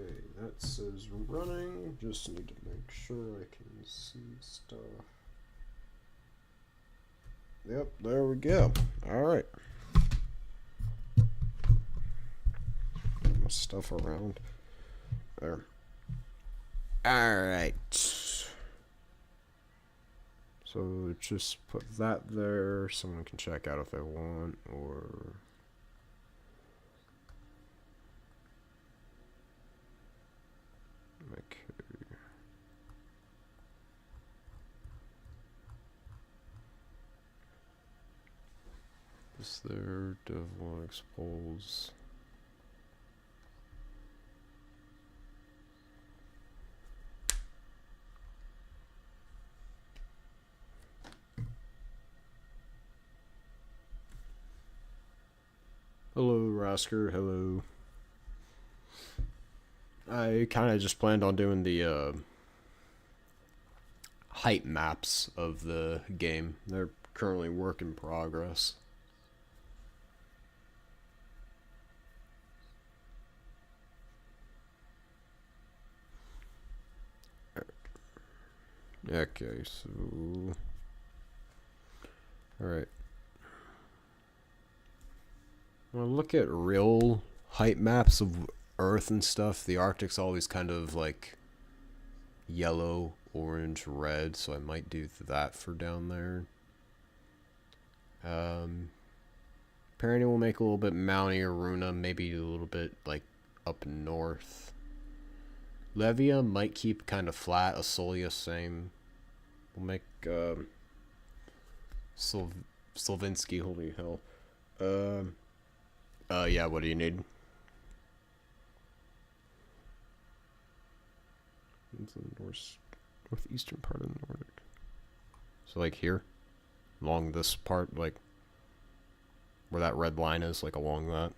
Okay, that says running. Just need to make sure I can see stuff. Yep, there we go. Alright. My stuff around. There. Alright. So just put that there. Someone can check out if they want, or... Okay. Is there devil expose? Hello, Rasker. Hello. I kind of just planned on doing the height maps of the game. They're currently work in progress. Okay, so... Alright. When I look at real height maps of Earth and stuff, the Arctic's always kind of like yellow, orange, red, so I might do that for down there. Apparently we'll make a little bit Mounty Aruna, maybe a little bit like up north. Levia might keep kind of flat, Asolia same. We'll make Slovinsky, holy hell. Yeah, what do you need? It's the northeastern part of the Nordic. So like here? Along this part, like where that red line is, like along that.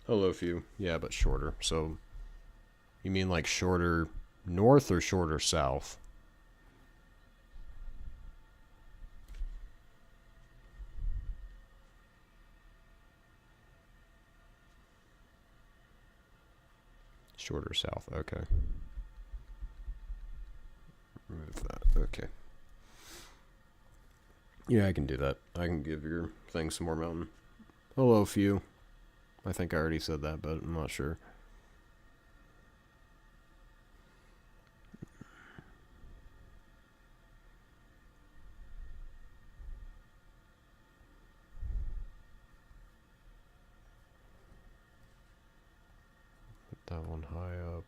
Hello, few. Yeah, but shorter. So, you mean like shorter north or shorter south? Shorter south, okay. Remove that, okay. Yeah, I can do that. I can give your thing some more mountain. Hello, few. I think I already said that, but I'm not sure. Put that one high up.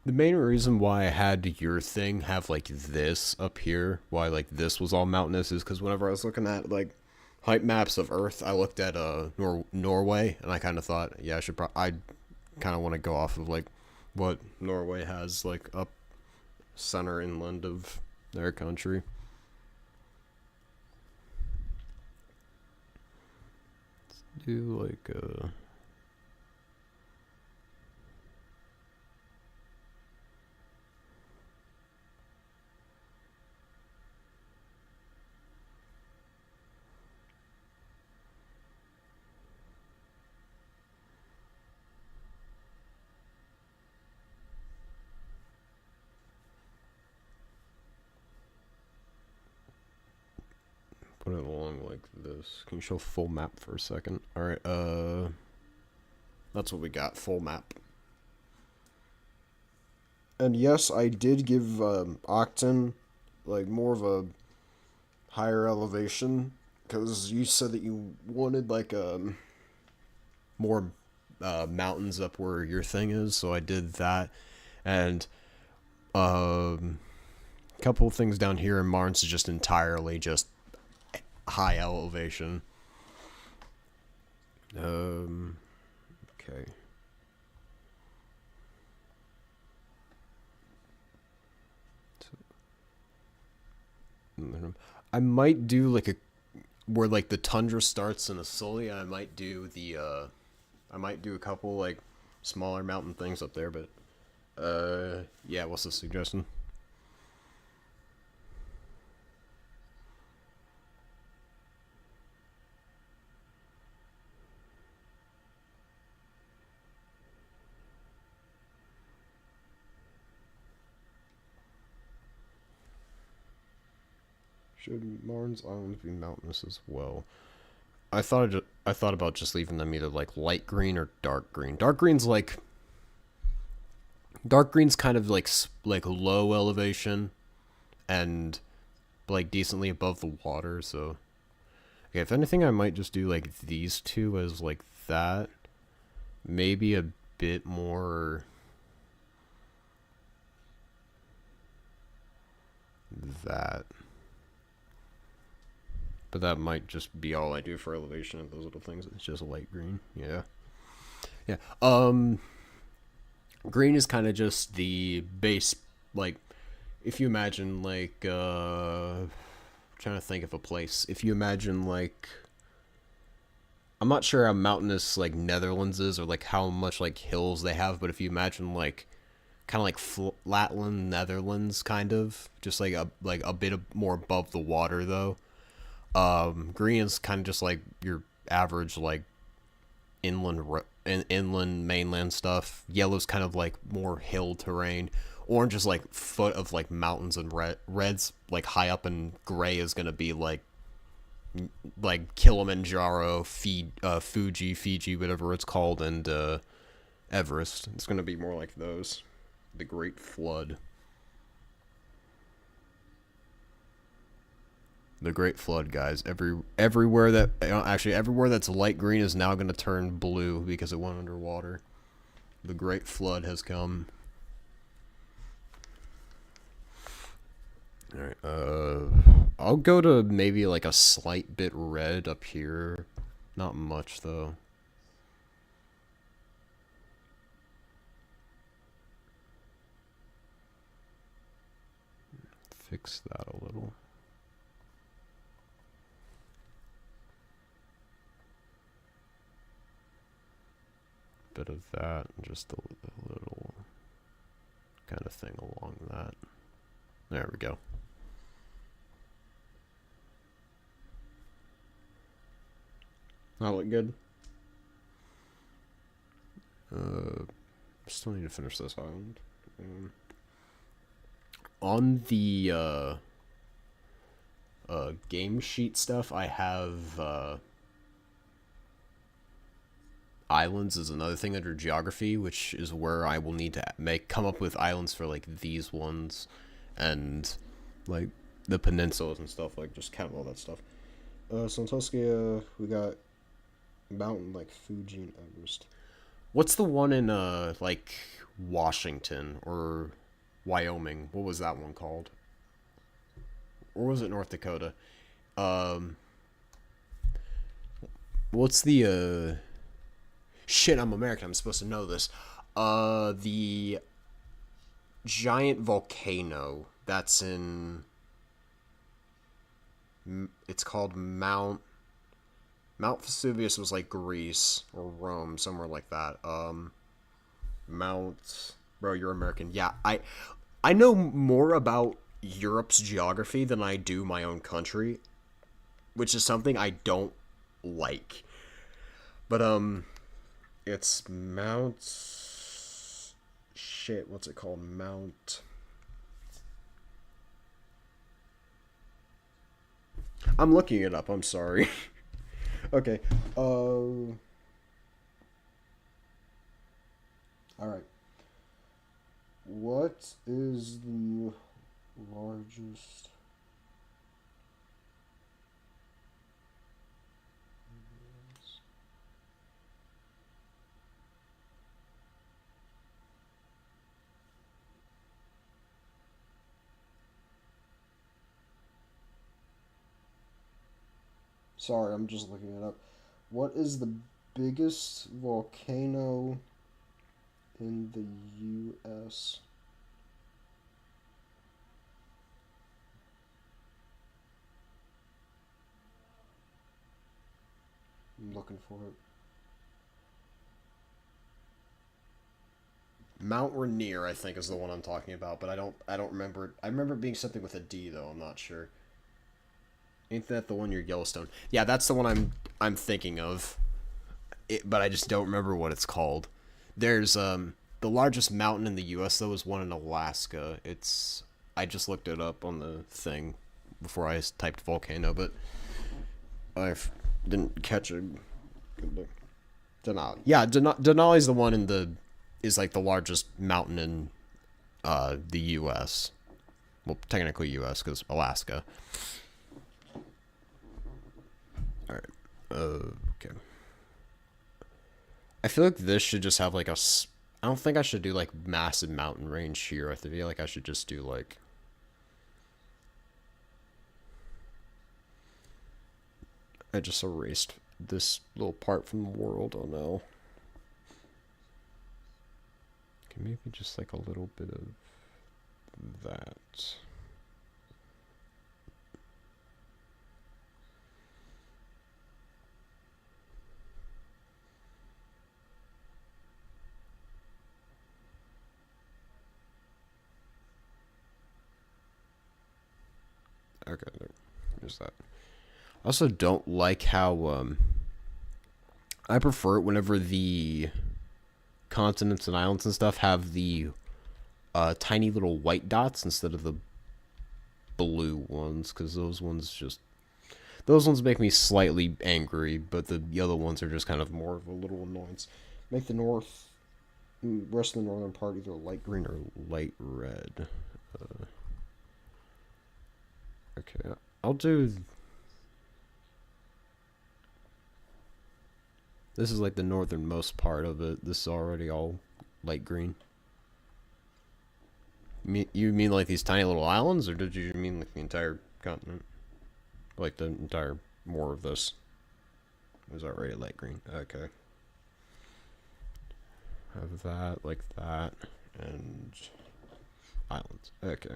The main reason why I had your thing have like this up here, why like this was all mountainous, is because whenever I was looking at like height maps of Earth, I looked at Norway, and I kind of thought, yeah, I kind of want to go off of like what Norway has like up center inland of their country. Let's do like put it along like this. Can you show full map for a second? Alright, that's what we got, full map. And yes, I did give Octon like more of a higher elevation, because you said that you wanted like more mountains up where your thing is, so I did that. And a couple of things down here in Marnes is just entirely just high elevation. Okay. I might do like where like the tundra starts in Asolia, I might do a couple like smaller mountain things up there, but yeah, what's the suggestion? Should Marnes Island be mountainous as well? I thought about just leaving them either like light green or dark green. Dark green's kind of like low elevation and like decently above the water. So okay, if anything, I might just do like these two as like that. Maybe a bit more that. But that might just be all I do for elevation of those little things. It's just a light green. Yeah. Yeah. Green is kind of just the base, like, if you imagine, like, trying to think of a place. If you imagine, like, I'm not sure how mountainous, like, Netherlands is or, like, how much, like, hills they have, but if you imagine, like, kind of like flatland Netherlands, kind of, just like a bit more above the water, though. Green is kind of just like your average like inland mainland stuff. Yellow's kind of like more hill terrain. Orange is like foot of like mountains, and red's like high up, and gray is gonna be like Kilimanjaro, Fiji, whatever it's called, and Everest. It's gonna be more like those. The Great Flood. The Great Flood, guys. Everywhere that actually everywhere that's light green is now going to turn blue because it went underwater. The Great Flood has come. All right. I'll go to maybe like a slight bit red up here. Not much though. Fix that a little. Bit of that, and just a little kind of thing along that. There we go. That look good. Still need to finish this island. On the game sheet stuff, I have islands is another thing under geography, which is where I will need to come up with islands for like these ones, and like the peninsulas and stuff, like just count all that stuff. So in Tuscany, we got mountain like Fuji and Everest. What's the one in like Washington or Wyoming? What was that one called? Or was it North Dakota? Um, what's the shit, I'm American. I'm supposed to know this. The giant volcano that's in. It's called Mount Vesuvius was like Greece or Rome, somewhere like that. Mount. Bro, you're American. Yeah, I know more about Europe's geography than I do my own country, which is something I don't like. But it's Mount. Shit, what's it called? Mount. I'm looking it up. I'm sorry. Okay. All right. What is the largest? Sorry, I'm just looking it up. What is the biggest volcano in the U.S.? looking for it. Mount Rainier, I think, is the one I'm talking about, but I don't remember it. I remember it being something with a D though. I'm not sure. Ain't that the one near Yellowstone? Yeah, that's the one I'm thinking of. But I just don't remember what it's called. There's the largest mountain in the U.S. though is one in Alaska. I just looked it up on the thing before I typed volcano, but I didn't catch a good look. Denali. Yeah, Denali is the one is like the largest mountain in the U.S. Well, technically U.S. because Alaska. All right. Okay. I feel like this should just have like a. I don't think I should do like massive mountain range here. I feel like I should just do like. I just erased this little part from the world. Oh no. Okay, maybe just like a little bit of that. Okay, there's that. I also don't like how I prefer it whenever the continents and islands and stuff have the tiny little white dots instead of the blue ones, because those ones make me slightly angry, but the other ones are just kind of more of a little annoyance. Make the rest of the northern part either light green or light red. Okay, I'll do. This is like the northernmost part of it. This is already all light green. You mean like these tiny little islands, or did you mean like the entire continent? Like the entire more of this was already light green. Okay. Have that, like that, and islands. Okay.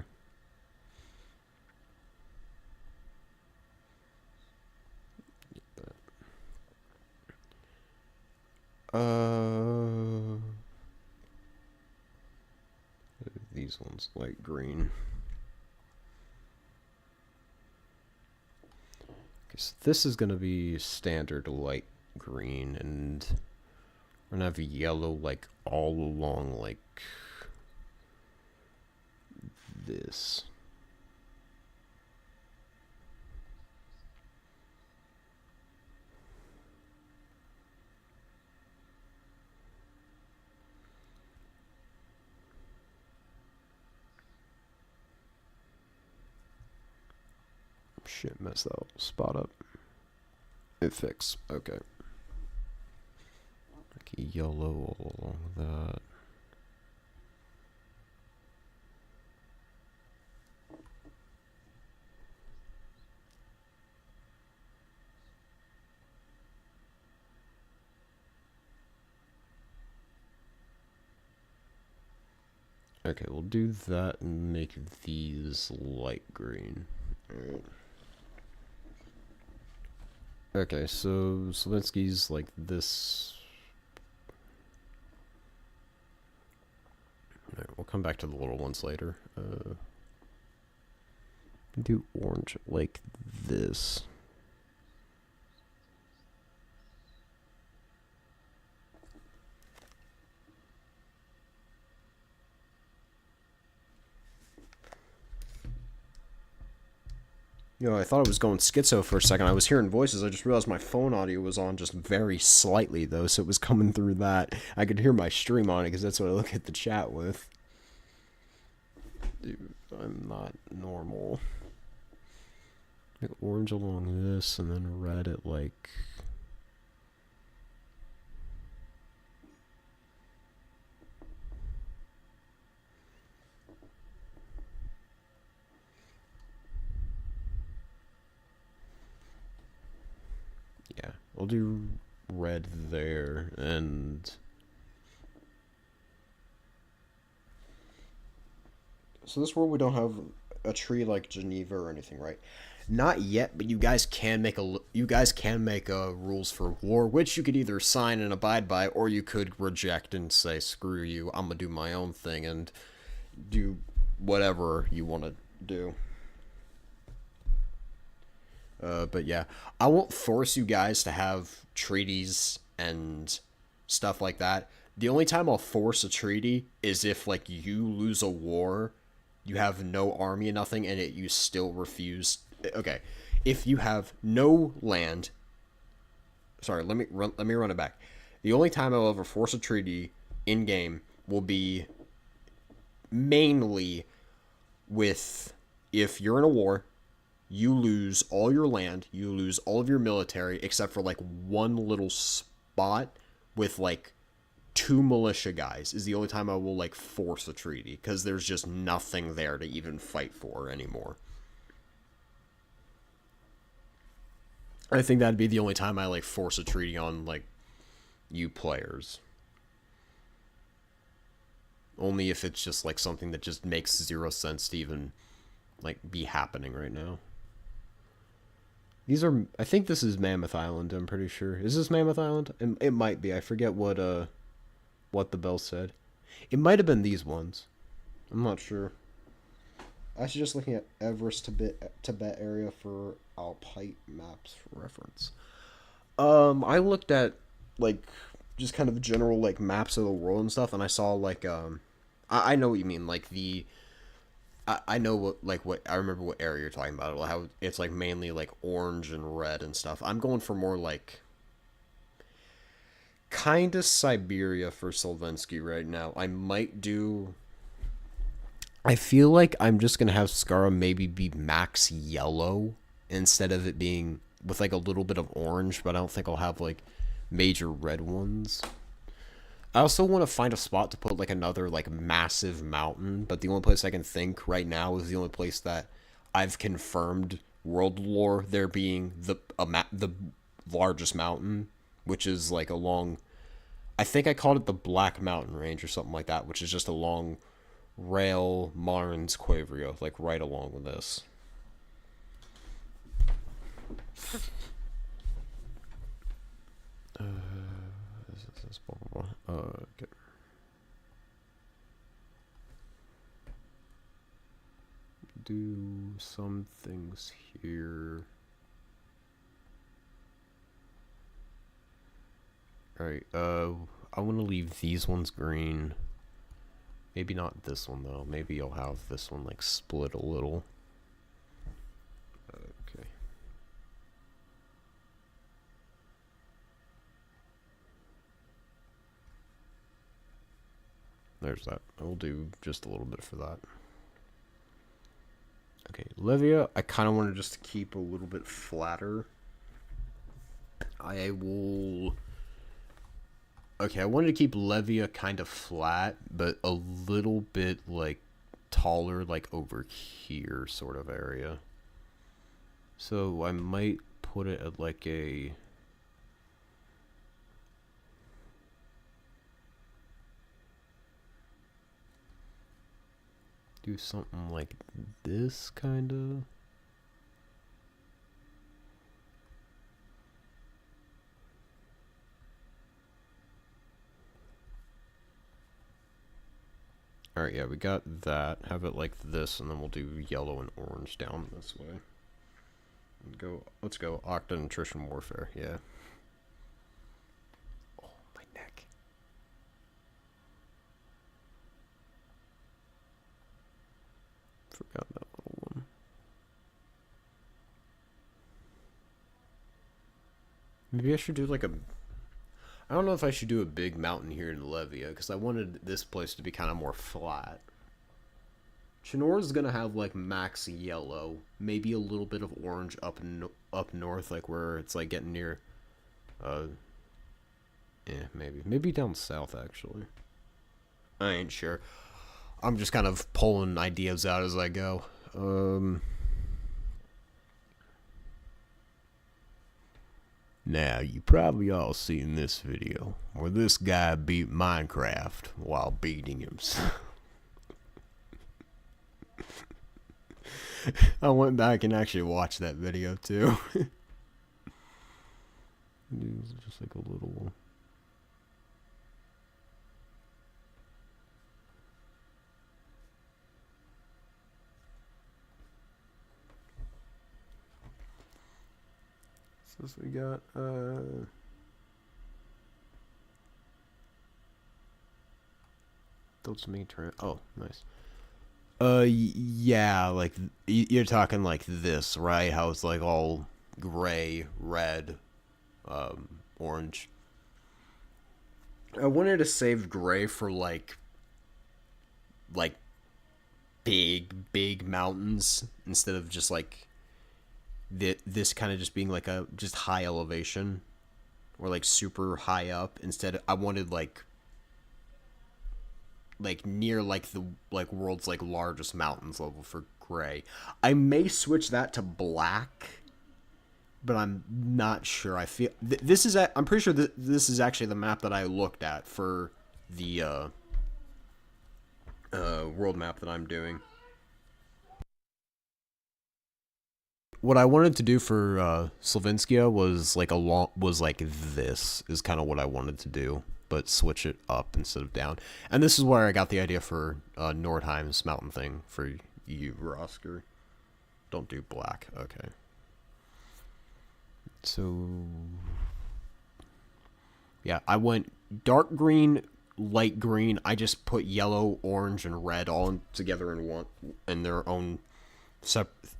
These ones light green. Okay, so this is gonna be standard light green, and we're gonna have yellow like all along like this. Shit, messed that spot up. It fixed. Okay. Like yellow all along that. Okay, we'll do that and make these light green. Alright. Okay, so Slavinsky's like this. Alright, we'll come back to the little ones later. Do orange like this. You know, I thought I was going schizo for a second. I was hearing voices. I just realized my phone audio was on just very slightly, though, so it was coming through that. I could hear my stream on it, because that's what I look at the chat with. Dude, I'm not normal. Like orange along this, and then red at, like... Yeah, we'll do red there, and... So this world we don't have a tree like Geneva or anything, right? Not yet, but you guys can make rules for war, which you could either sign and abide by, or you could reject and say, "Screw you, I'm gonna do my own thing and do whatever you want to do." But yeah, I won't force you guys to have treaties and stuff like that. The only time I'll force a treaty is if like you lose a war, you have no army and nothing, and you still refuse. Okay, if you have no land, sorry, let me run it back. The only time I'll ever force a treaty in game will be mainly with if you're in a war, you lose all your land, you lose all of your military, except for like one little spot with like two militia guys is the only time I will like force a treaty because there's just nothing there to even fight for anymore. I think that'd be the only time I like force a treaty on like you players. Only if it's just like something that just makes zero sense to even like be happening right now. These are, I think this is Mammoth Island, I'm pretty sure. Is this Mammoth Island? It might be. I forget what the bell said. It might have been these ones. I'm not sure. I was just looking at Everest Tibet area for Alpine maps for reference. I looked at like just kind of general like maps of the world and stuff, and I saw like I know what you mean, like I know what I remember what area you're talking about. How it's like mainly like orange and red and stuff. I'm going for more like kind of Siberia for Solvensky right now. I might do. I feel like I'm just gonna have Skara maybe be max yellow instead of it being with like a little bit of orange, but I don't think I'll have like major red ones. I also want to find a spot to put like another like massive mountain, but the only place I can think right now is the only place that I've confirmed world lore there being the largest mountain, which is like along. I think I called it the Black Mountain Range or something like that, which is just along Rail Marnes Quavrio, like right along with this. Blah, blah, blah. Okay. Do some things here. Alright, I want to leave these ones green. Maybe not this one, though. Maybe I'll have this one, like, split a little. Okay. There's that. I'll do just a little bit for that. Okay, Levia, I kind of want to just keep a little bit flatter. I will... Okay, I wanted to keep Levia kind of flat, but a little bit, like, taller, like, over here sort of area. So I might put it at, like, a... Do something like this, kind of. Alright, yeah, we got that. Have it like this, and then we'll do yellow and orange down this way. Let's go Octa Nutrition Warfare, yeah. Oh, my neck. Forgot that little one. Maybe I should do like a... I don't know if I should do a big mountain here in Levia, because I wanted this place to be kind of more flat. Chinor's gonna have like max yellow, maybe a little bit of orange up north, like where it's like getting near, maybe down south actually. I ain't sure. I'm just kind of pulling ideas out as I go. Now, you probably all seen this video where this guy beat Minecraft while beating himself. I went back and actually watched that video too. It's just like a little. So we got those me turn. Oh, nice. Yeah, like you're talking like this, right? How it's like all gray, red, orange. I wanted to save gray for like big mountains instead of just like this kind of just being like a just high elevation or like super high up. Instead, I wanted like near like the like world's like largest mountains level for gray. I may switch that to black, but I'm not sure. I feel this is I'm pretty sure this is actually the map that I looked at for the world map that I'm doing. What I wanted to do for Slovinskia was like this is kind of what I wanted to do, but switch it up instead of down. And this is where I got the idea for Nordheim's mountain thing for you, Rosker. Don't do black. Okay. So yeah, I went dark green, light green. I just put yellow, orange, and red all together in one in their own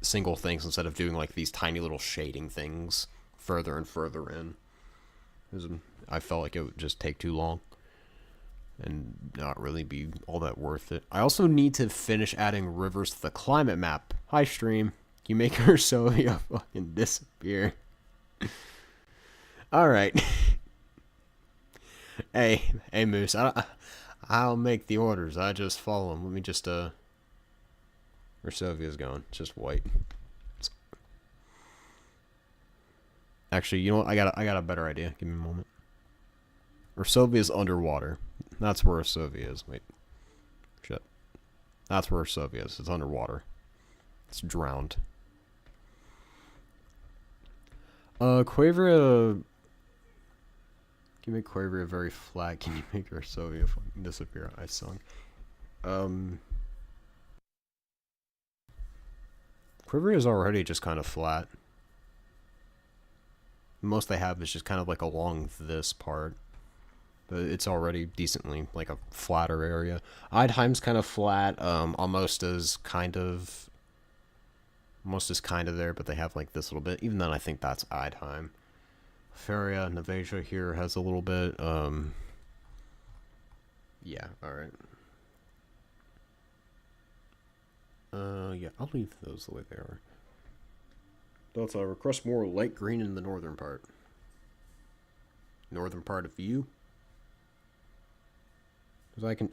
single things instead of doing like these tiny little shading things further and further in. I felt like it would just take too long and not really be all that worth it. I also need to finish adding rivers to the climate map. Hi, stream. You make her so you fucking disappear. All right. hey, Moose. I'll make the orders. I just follow them. Let me just where Sylvia's going? It's just white. Actually, you know what? I got a better idea. Give me a moment. Sylvia's underwater. That's where Sylvia is. Wait. Shit. That's where Sylvia is. It's underwater. It's drowned. Quavria. Can you make Quavria very flat? Can you make her Sylvia fucking disappear? I sung. Quivria is already just kind of flat. Most they have is just kind of like along this part. But it's already decently like a flatter area. Eidheim's kind of flat. Almost is kind of there, but they have like this little bit. Even then, I think that's Eidheim. Feria, Navasia here has a little bit. Yeah, alright. Yeah, I'll leave those the way they are. But I request more light green in the northern part. Northern part of you. Because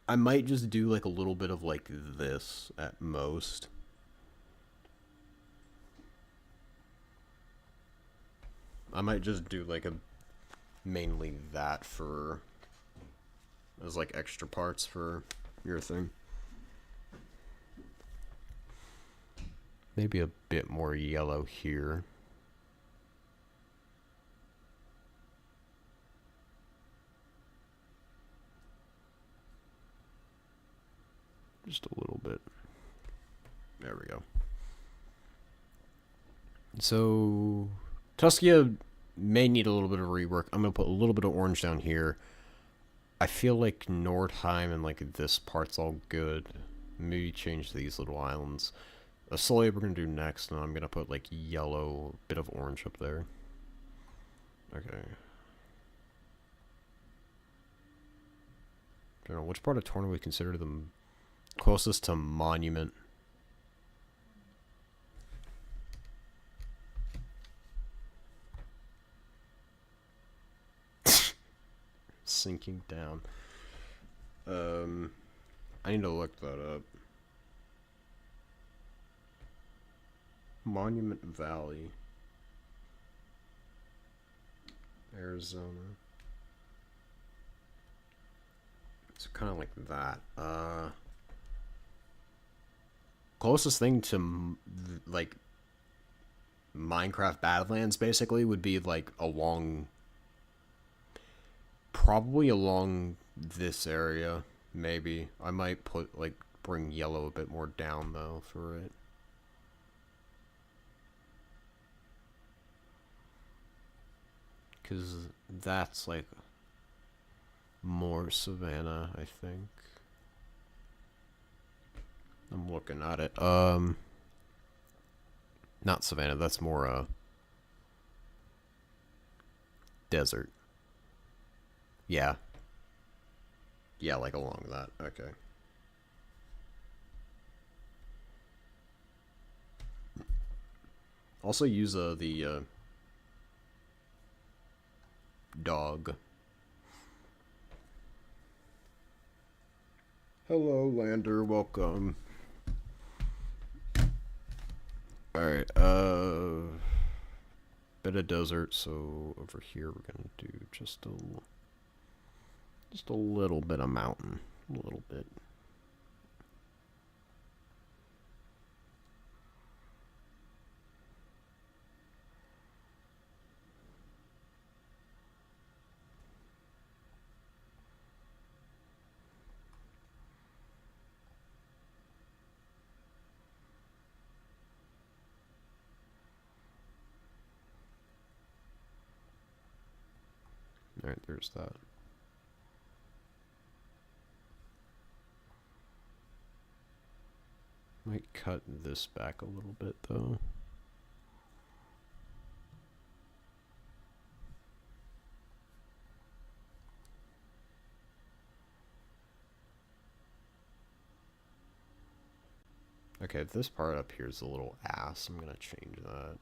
I might just do like a little bit of like this at most. I might just do like mainly that for as like extra parts for your thing. Maybe a bit more yellow here. Just a little bit. There we go. So Tuskia may need a little bit of rework. I'm going to put a little bit of orange down here. I feel like Nordheim and like this part's all good. Maybe change these little islands. Slowly we're going to do next, and I'm going to put like yellow, bit of orange up there. Okay. I don't know, which part of Torna we consider the closest to Monument? Sinking down. I need to look that up. Monument Valley, Arizona. It's kind of like that. closest thing to like Minecraft Badlands basically would be like probably along this area. Maybe I might put like bring yellow a bit more down though for it. Because that's like more savanna, I think. I'm looking at it. Not savanna, that's more desert. Yeah. Yeah, like along that. Okay. Also use the dog. Hello, Lander. Welcome. Alright, bit of desert, so over here we're gonna do just a little bit of mountain. A little bit. Alright, there's that. Might cut this back a little bit though. Okay, this part up here is a little ass. I'm gonna change that.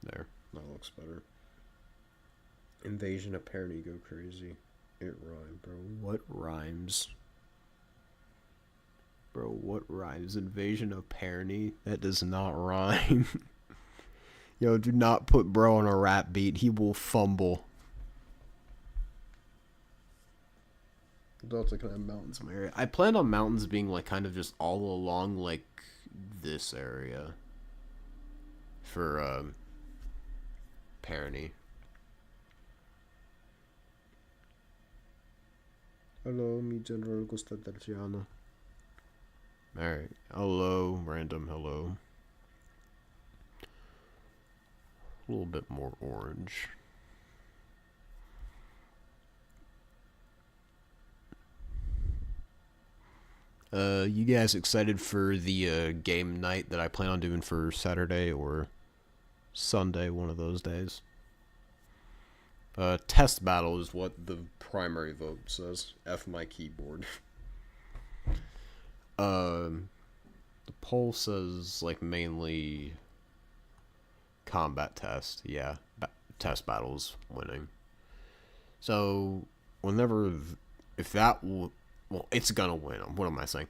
There, that looks better. Invasion apparently go crazy. It rhymed, bro. What rhymes? Bro, what rhymes? Invasion of Parney? That does not rhyme. Yo, do not put bro on a rap beat. He will fumble. Delta can have mountains in my area. I planned on mountains being like kind of just all along like this area. For Parney. Hello, mi general gusta Terciano. Alright. Hello, random hello. A little bit more orange. You guys excited for the game night that I plan on doing for Saturday or Sunday, one of those days? Test battle is what the primary vote says. F my keyboard. The poll says like mainly combat test. Yeah, test battles winning. So whenever if that well, it's gonna win. What am I saying?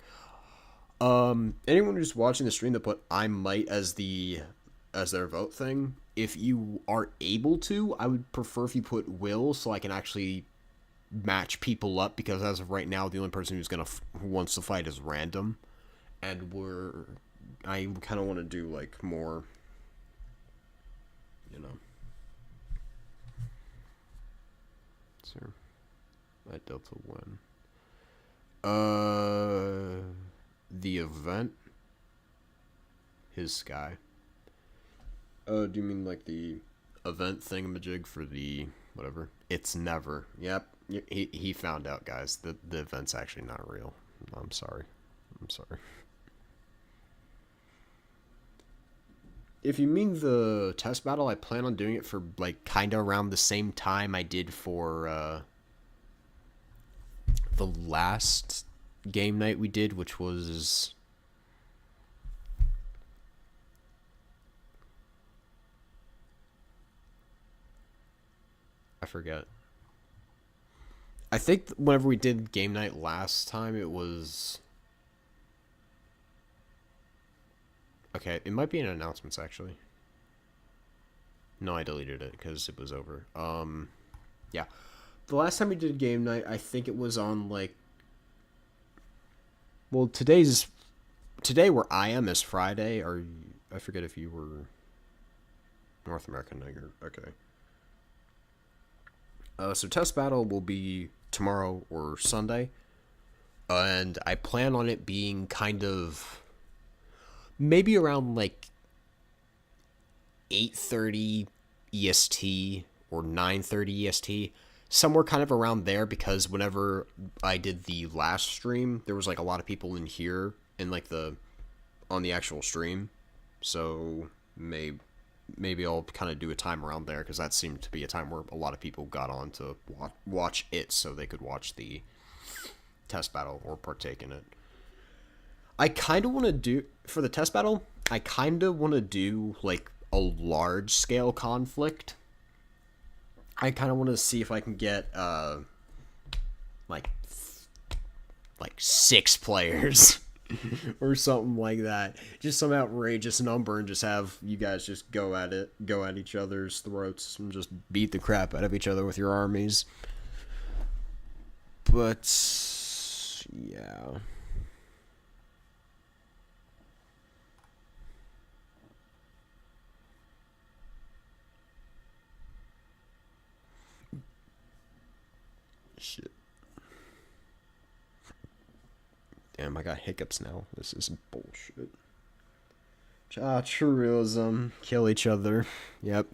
Anyone who's watching the stream that put I might as their vote thing, if you are able to, I would prefer if you put will so I can actually match people up, because as of right now the only person who wants to fight is random, and I kind of want to do like more, you know. Sir, let Delta win. The event, his sky. Do you mean like the event thingamajig for the whatever? It's never. Yep. He found out, guys. The event's actually not real. I'm sorry. If you mean the test battle, I plan on doing it for like kind of around the same time I did for the last game night we did, which was I forget. I think whenever we did game night last time, it was okay. It might be in announcements actually. No, I deleted it because it was over. Yeah, the last time we did game night, I think it was on like Well, today where I am is Friday. Or I forget if you were North American. No, you're okay. So test battle will be tomorrow or Sunday, and I plan on it being kind of maybe around like 8:30 EST or 9:30 EST, somewhere kind of around there. Because whenever I did the last stream, there was like a lot of people in here in like the on the actual stream, so maybe I'll kind of do a time around there because that seemed to be a time where a lot of people got on to watch it so they could watch the test battle or partake in it. I kind of want to do for the test battle. I kind of want to do like a large scale conflict. I kind of want to see if I can get like like 6 players or something like that. Just some outrageous number and just have you guys just go at each other's throats and just beat the crap out of each other with your armies. But yeah. Shit. Damn, I got hiccups now. This is bullshit. Truism. Kill each other. Yep.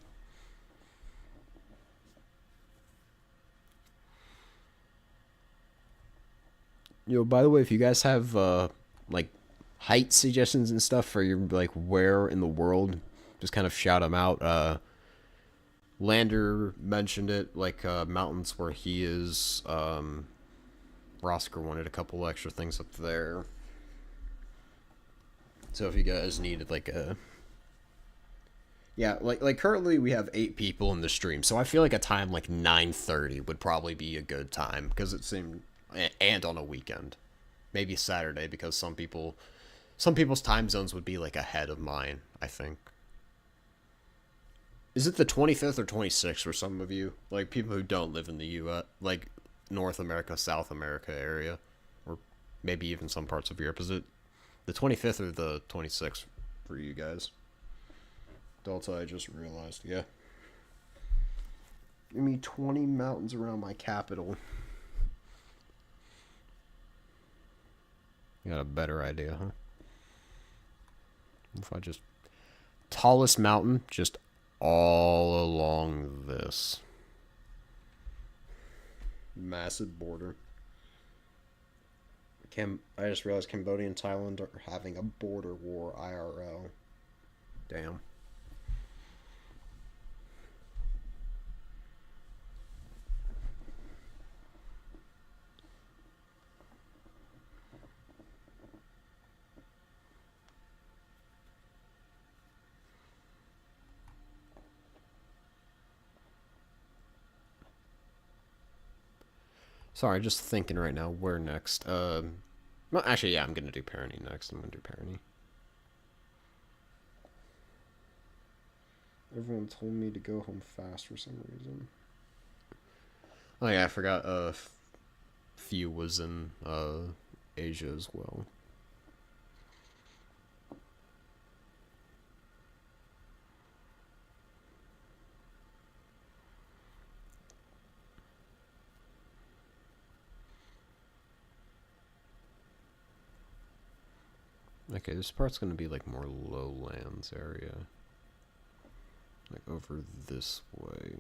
Yo, by the way, if you guys have like height suggestions and stuff for your like where in the world, just kind of shout them out. Lander mentioned it, like mountains where he is. Rosker wanted a couple extra things up there. So if you guys needed like a yeah, like currently we have 8 people in the stream, so I feel like a time like 9:30 would probably be a good time because it seemed and on a weekend, maybe Saturday because some people's time zones would be like ahead of mine. I think. Is it the 25th or 26th for some of you? Like people who don't live in the U.S., like North America, South America area, or maybe even some parts of Europe. Is it the 25th or the 26th for you guys? Delta, I just realized. Yeah. Give me 20 mountains around my capital. You got a better idea, huh? If I just... Tallest mountain, just all along this. Massive border. I just realized Cambodia and Thailand are having a border war IRL. Damn. Sorry, just thinking right now. Where next? Well, actually, yeah, I'm gonna do Pyrenees next. I'm gonna do Pyrenees. Everyone told me to go home fast for some reason. Oh yeah, I forgot. Few was in Asia as well. Okay, this part's gonna be like more lowlands area. Like over this way.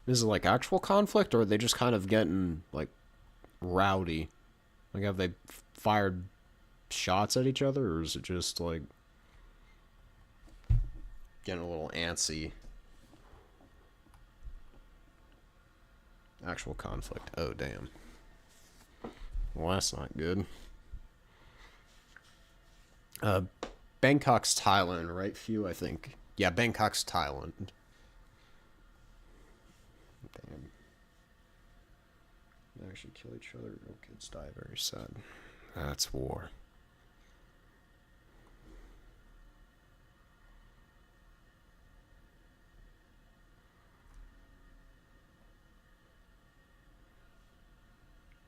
Is it like actual conflict, or are they just kind of getting like rowdy? Like, have they fired shots at each other, or is it just like getting a little antsy? Actual conflict. Oh, damn. Well, that's not good. Bangkok's Thailand, right, Few? I think. Yeah, Bangkok's Thailand. Damn. actually kill each other. No kids die. Very sad. That's war.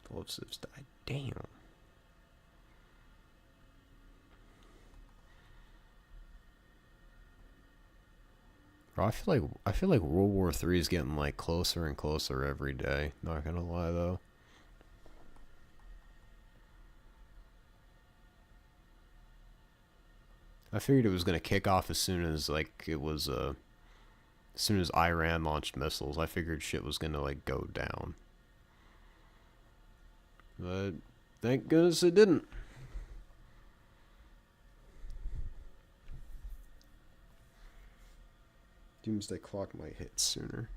Full of civs died. Damn. Bro, I feel like World War III is getting like closer and closer every day. Not gonna lie though. I figured it was gonna kick off as soon as like it was as soon as Iran launched missiles. I figured shit was gonna like go down. But thank goodness it didn't. Doomsday Clock might hit sooner.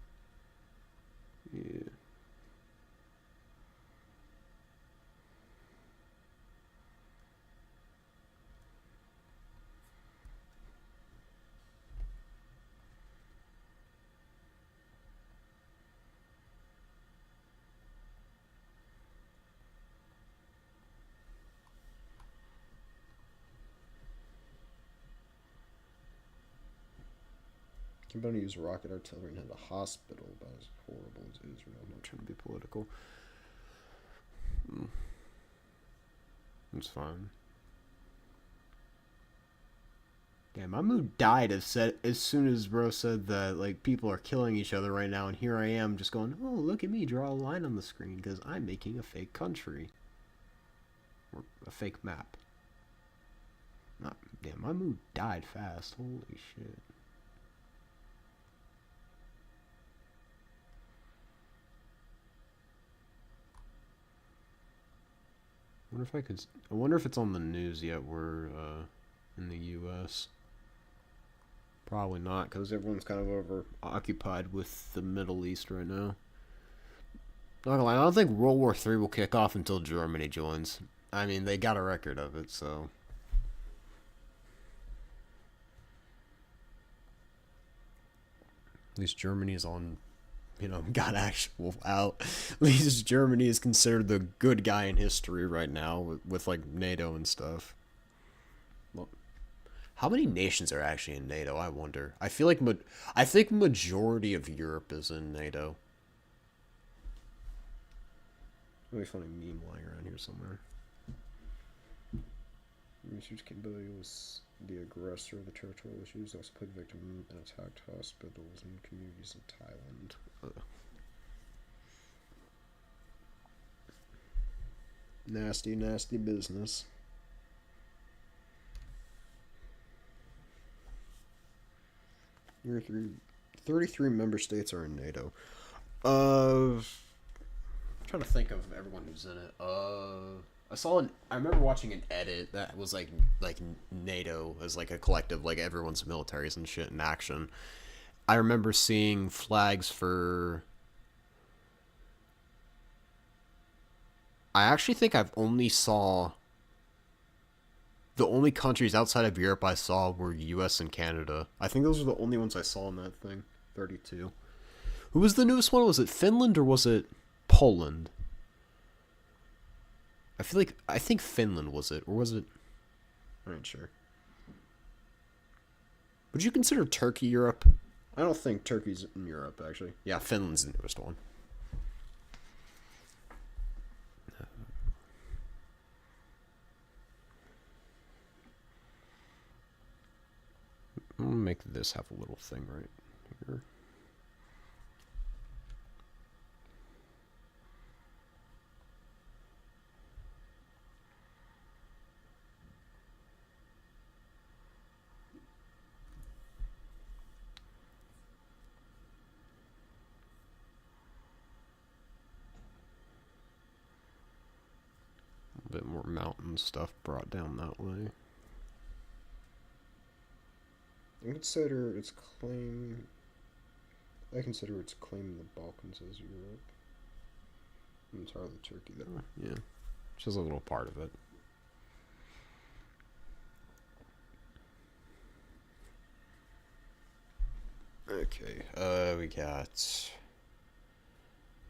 Yeah. I'm going to use rocket artillery and hit a hospital, about as horrible as Israel. I'm not trying to be political. It's fine. Yeah, my mood died as soon as bro said that like people are killing each other right now, and here I am just going, oh look at me draw a line on the screen because I'm making a fake country or a fake map. Not damn, my mood died fast. Holy shit. I wonder if it's on the news yet. We're in the U.S. Probably not, because everyone's kind of over occupied with the Middle East right now. Not gonna lie, I don't think World War III will kick off until Germany joins. I mean, they got a record of it, so. At least Germany is on, got actual out. At least Germany is considered the good guy in history right now with like NATO and stuff. Well, how many nations are actually in NATO? I wonder. I think majority of Europe is in NATO. Really funny meme lying around here somewhere. Research capability was the aggressor of the territorial issues, also played victim and attacked hospitals and communities in Thailand. Nasty, nasty business. 33 member states are in NATO. I'm trying to think of everyone who's in it. I remember watching an edit that was like NATO as like a collective, like everyone's militaries and shit in action. I remember seeing flags for. I actually think I've only saw. The only countries outside of Europe I saw were U.S. and Canada. I think those are the only ones I saw in that thing. 32. Who was the newest one? Was it Finland or was it Poland? I think Finland was it, or was it? I'm not sure. Would you consider Turkey Europe? I don't think Turkey's in Europe, actually. Yeah, Finland's the newest one. I'm gonna make this have a little thing right here. A bit more mountain stuff brought down that way. I consider its claim the Balkans as Europe. Entirely Turkey, though. Yeah, just a little part of it. Okay, we got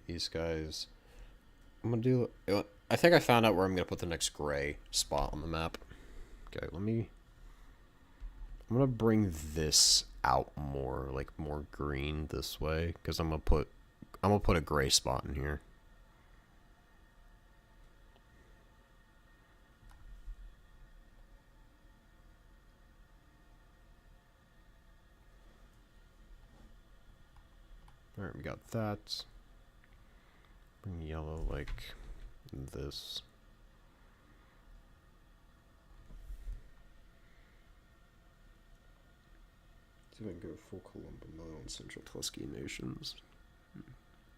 these guys. I'm gonna do. I think I found out where I'm gonna put the next gray spot on the map. Okay, let me. I'm gonna bring this out more, like more green this way, because I'm gonna put a gray spot in here. All right, we got that. Bring yellow like this. See if I can go full Columba mode on Central Tusky nations.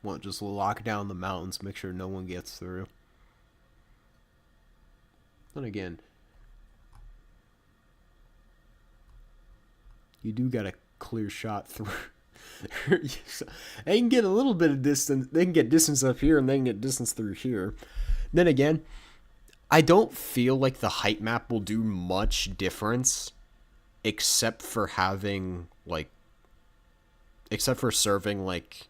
Want just lock down the mountains, make sure no one gets through. Then again, you do got a clear shot through. They can get a little bit of distance. They can get distance up here, and they can get distance through here. Then again, I don't feel like the height map will do much difference, except for having like, except for serving like,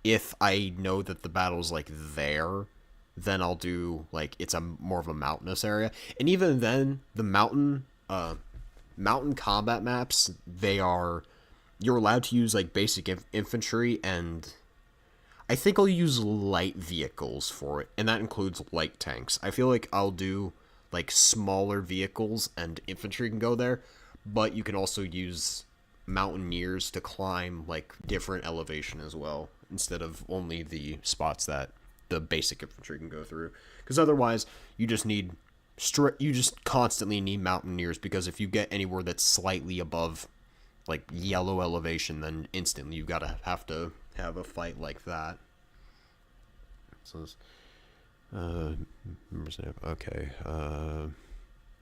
if I know that the battle's like there, then I'll do like it's a more of a mountainous area, and even then, the mountain combat maps, you're allowed to use like basic infantry, and I think I'll use light vehicles for it, and that includes light tanks. I feel like I'll do like smaller vehicles and infantry can go there, but you can also use mountaineers to climb like different elevation as well, instead of only the spots that the basic infantry can go through. Because otherwise, you just constantly need mountaineers, because if you get anywhere that's slightly above like yellow elevation, then instantly you have to have a fight like that. So okay,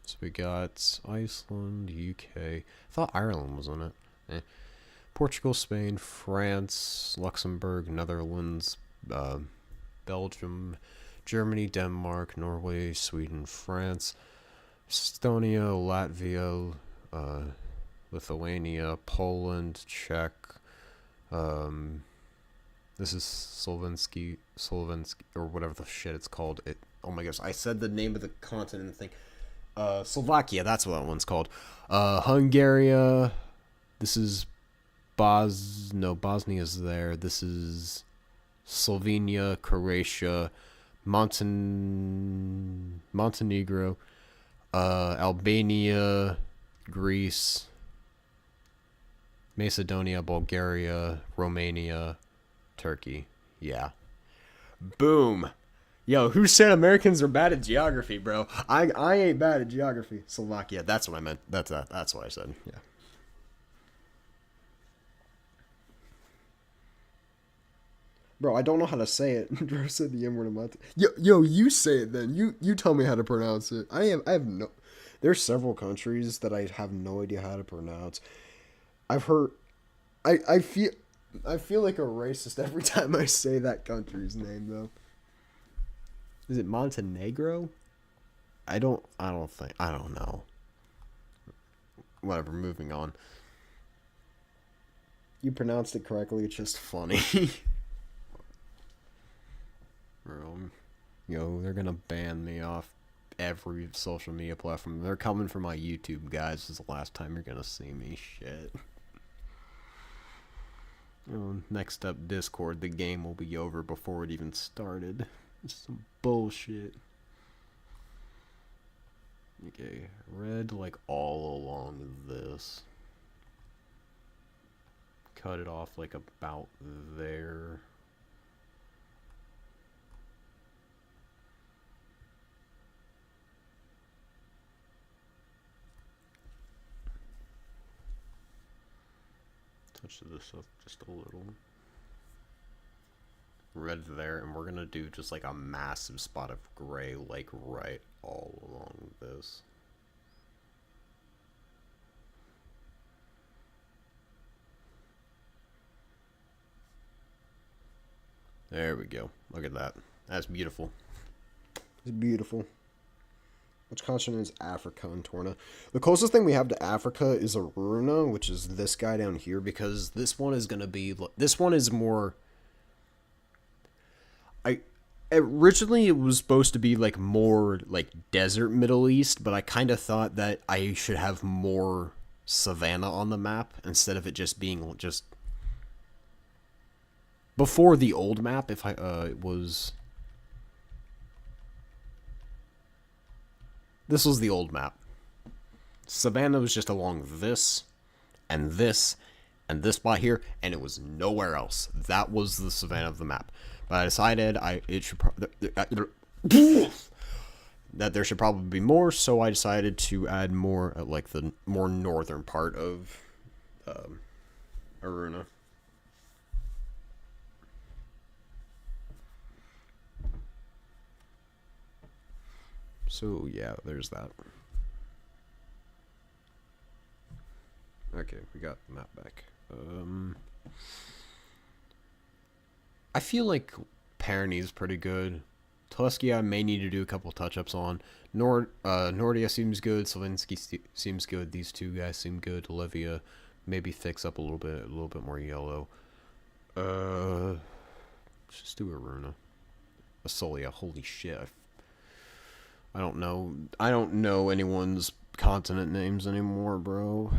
so we got Iceland, UK. I thought Ireland was on it. Portugal, Spain, France, Luxembourg, Netherlands, Belgium, Germany, Denmark, Norway, Sweden, France, Estonia, Latvia, Lithuania, Poland, Czech. This is Slovenski, or whatever the shit it's called. Oh my gosh, I said the name of the continent thing. Slovakia, that's what that one's called. Hungary. This is Bosnia's there. This is Slovenia, Croatia, Montenegro, Albania, Greece, Macedonia, Bulgaria, Romania, Turkey. Yeah. Boom. Yo, who said Americans are bad at geography, bro? I ain't bad at geography. Slovakia. That's what I meant. That's what I said. Yeah. Bro, I don't know how to say it. Bro said the M word in my Yo, you say it then. You tell me how to pronounce it. I have no. There's several countries that I have no idea how to pronounce. I've heard. I feel like a racist every time I say that country's name though. Is it Montenegro? I don't know. Whatever, moving on. You pronounced it correctly, it's just funny. Yo, they're gonna ban me off every social media platform. They're coming for my YouTube, guys. This is the last time you're gonna see me. Shit. Next up, Discord. The game will be over before it even started. It's some bullshit. Okay, red like all along this. Cut it off like about there. Touch this up just a little. Red there, and we're gonna do just like a massive spot of gray, like right all along this. There we go. Look at that. That's beautiful. It's beautiful. Which continent is Africa and Torna? The closest thing we have to Africa is Aruna, which is this guy down here, because this one is going to be... This one is more... Originally it was supposed to be like more like desert Middle East, but I kind of thought that I should have more savanna on the map instead of it just being just before the old map. If I it was this was the old map. Savannah was just along this and this and this spot here, and it was nowhere else. That was the savannah of the map. But I decided it should that there should probably be more, so I decided to add more at like the more northern part of Aruna. So yeah, there's that. Okay, we got the map back. I feel like Paranese is pretty good. Tusky I may need to do a couple touch-ups on. Nordia seems good. Slavinsky seems good. These two guys seem good. Olivia maybe fix up a little bit more yellow. Let's just do Aruna. Asolia, holy shit. I don't know anyone's continent names anymore, bro.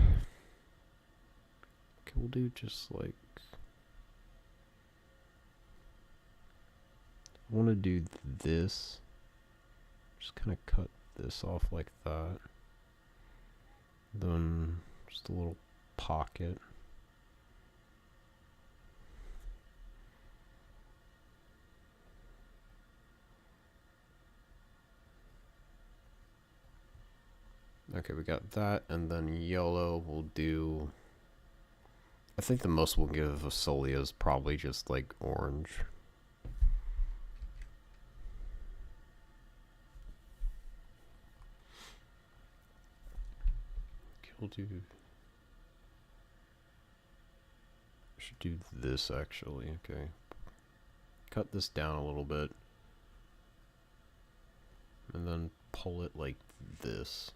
Okay, we'll do just like I want to do this. Just kind of cut this off like that. Then just a little pocket. Okay, we got that, and then yellow we'll do. I think the most we'll give Asolia is probably just like orange. We'll do. I should do this actually. Okay. Cut this down a little bit. And then pull it like this.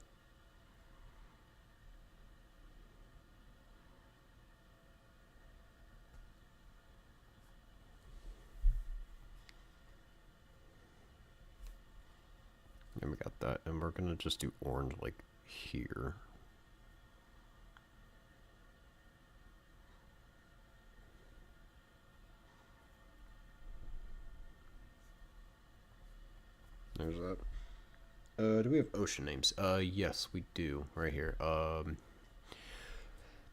And we got that. And we're gonna just do orange like here. There's that. Do we have ocean names? Yes, we do. Right here.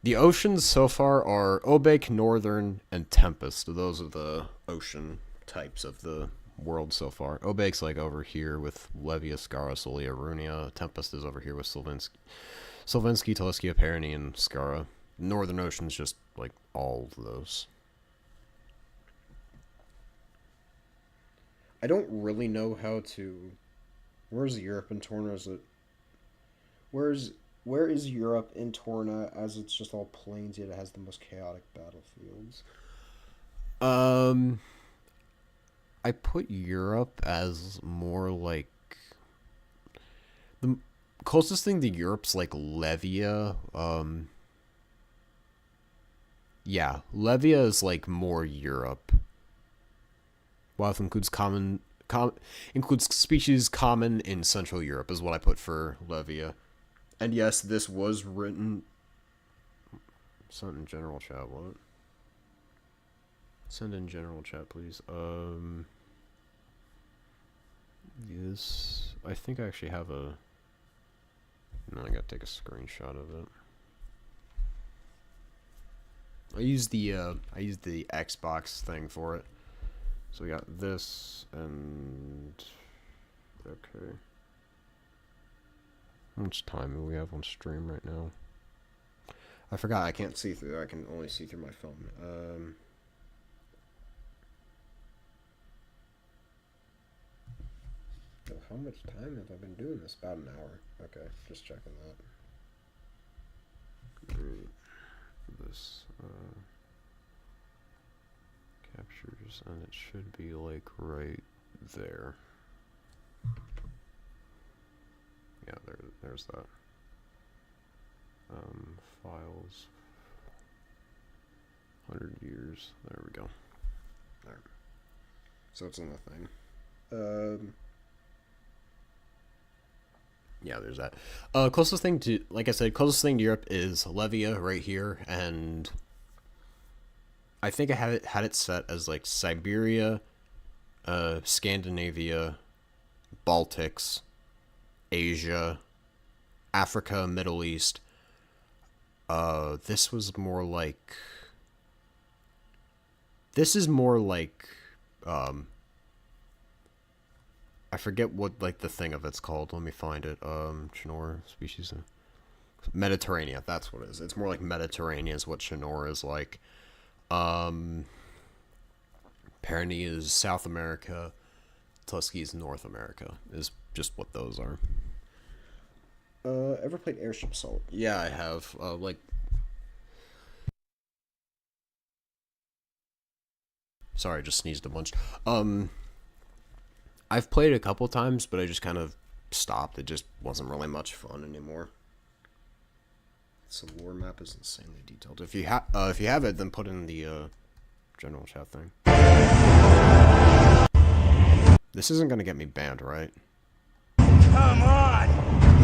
The oceans so far are Obake, Northern, and Tempest. Those are the ocean types of the world so far. Obake's like over here with Levia, Skara, Solia, Runia. Tempest is over here with Sylvansky, Teleskia, Perony, and Skara. Northern Ocean's just like all of those. I don't really know how to. Where's Europe in Torna? Is it? Where is Europe in Torna? As it's just all plains, yet it has the most chaotic battlefields. Um, I put Europe as more like the closest thing to Europe's like Levia. Yeah, Levia is like more Europe. While it includes species common in Central Europe is what I put for Levia. And yes, this was written. Send in general chat. What? Send in general chat, please. This. I think I actually have a. No, I gotta take a screenshot of it. I used the Xbox thing for it. So we got this and okay. How much time do we have on stream right now? I forgot I can't see through. I can only see through my phone. How much time have I been doing this? About an hour. Okay, just checking that. Great. This captures, and it should be like right there. Yeah, there's that. Files. 100 years. There we go. There. So it's in the thing. Um, Yeah, there's that. Closest thing to, like I said, closest thing to Europe is Levia right here, and I think I had it set as like Siberia, Scandinavia, Baltics, Asia, Africa, Middle East. This was more like. This is more like, um, I forget what like the thing of it's called. Let me find it. Chinor species. Mediterranean. That's what it is. It's more like Mediterranean is what Chinor is like. Um, Pyrenees is South America. Tusky is North America. Is just what those are. ever played Airship Assault? Yeah, I have. Like, sorry, I just sneezed a bunch. I've played it a couple times, but I just kind of stopped. It just wasn't really much fun anymore. So the lore map is insanely detailed. If you have it, then put in the general chat thing. This isn't gonna get me banned, right? Come on!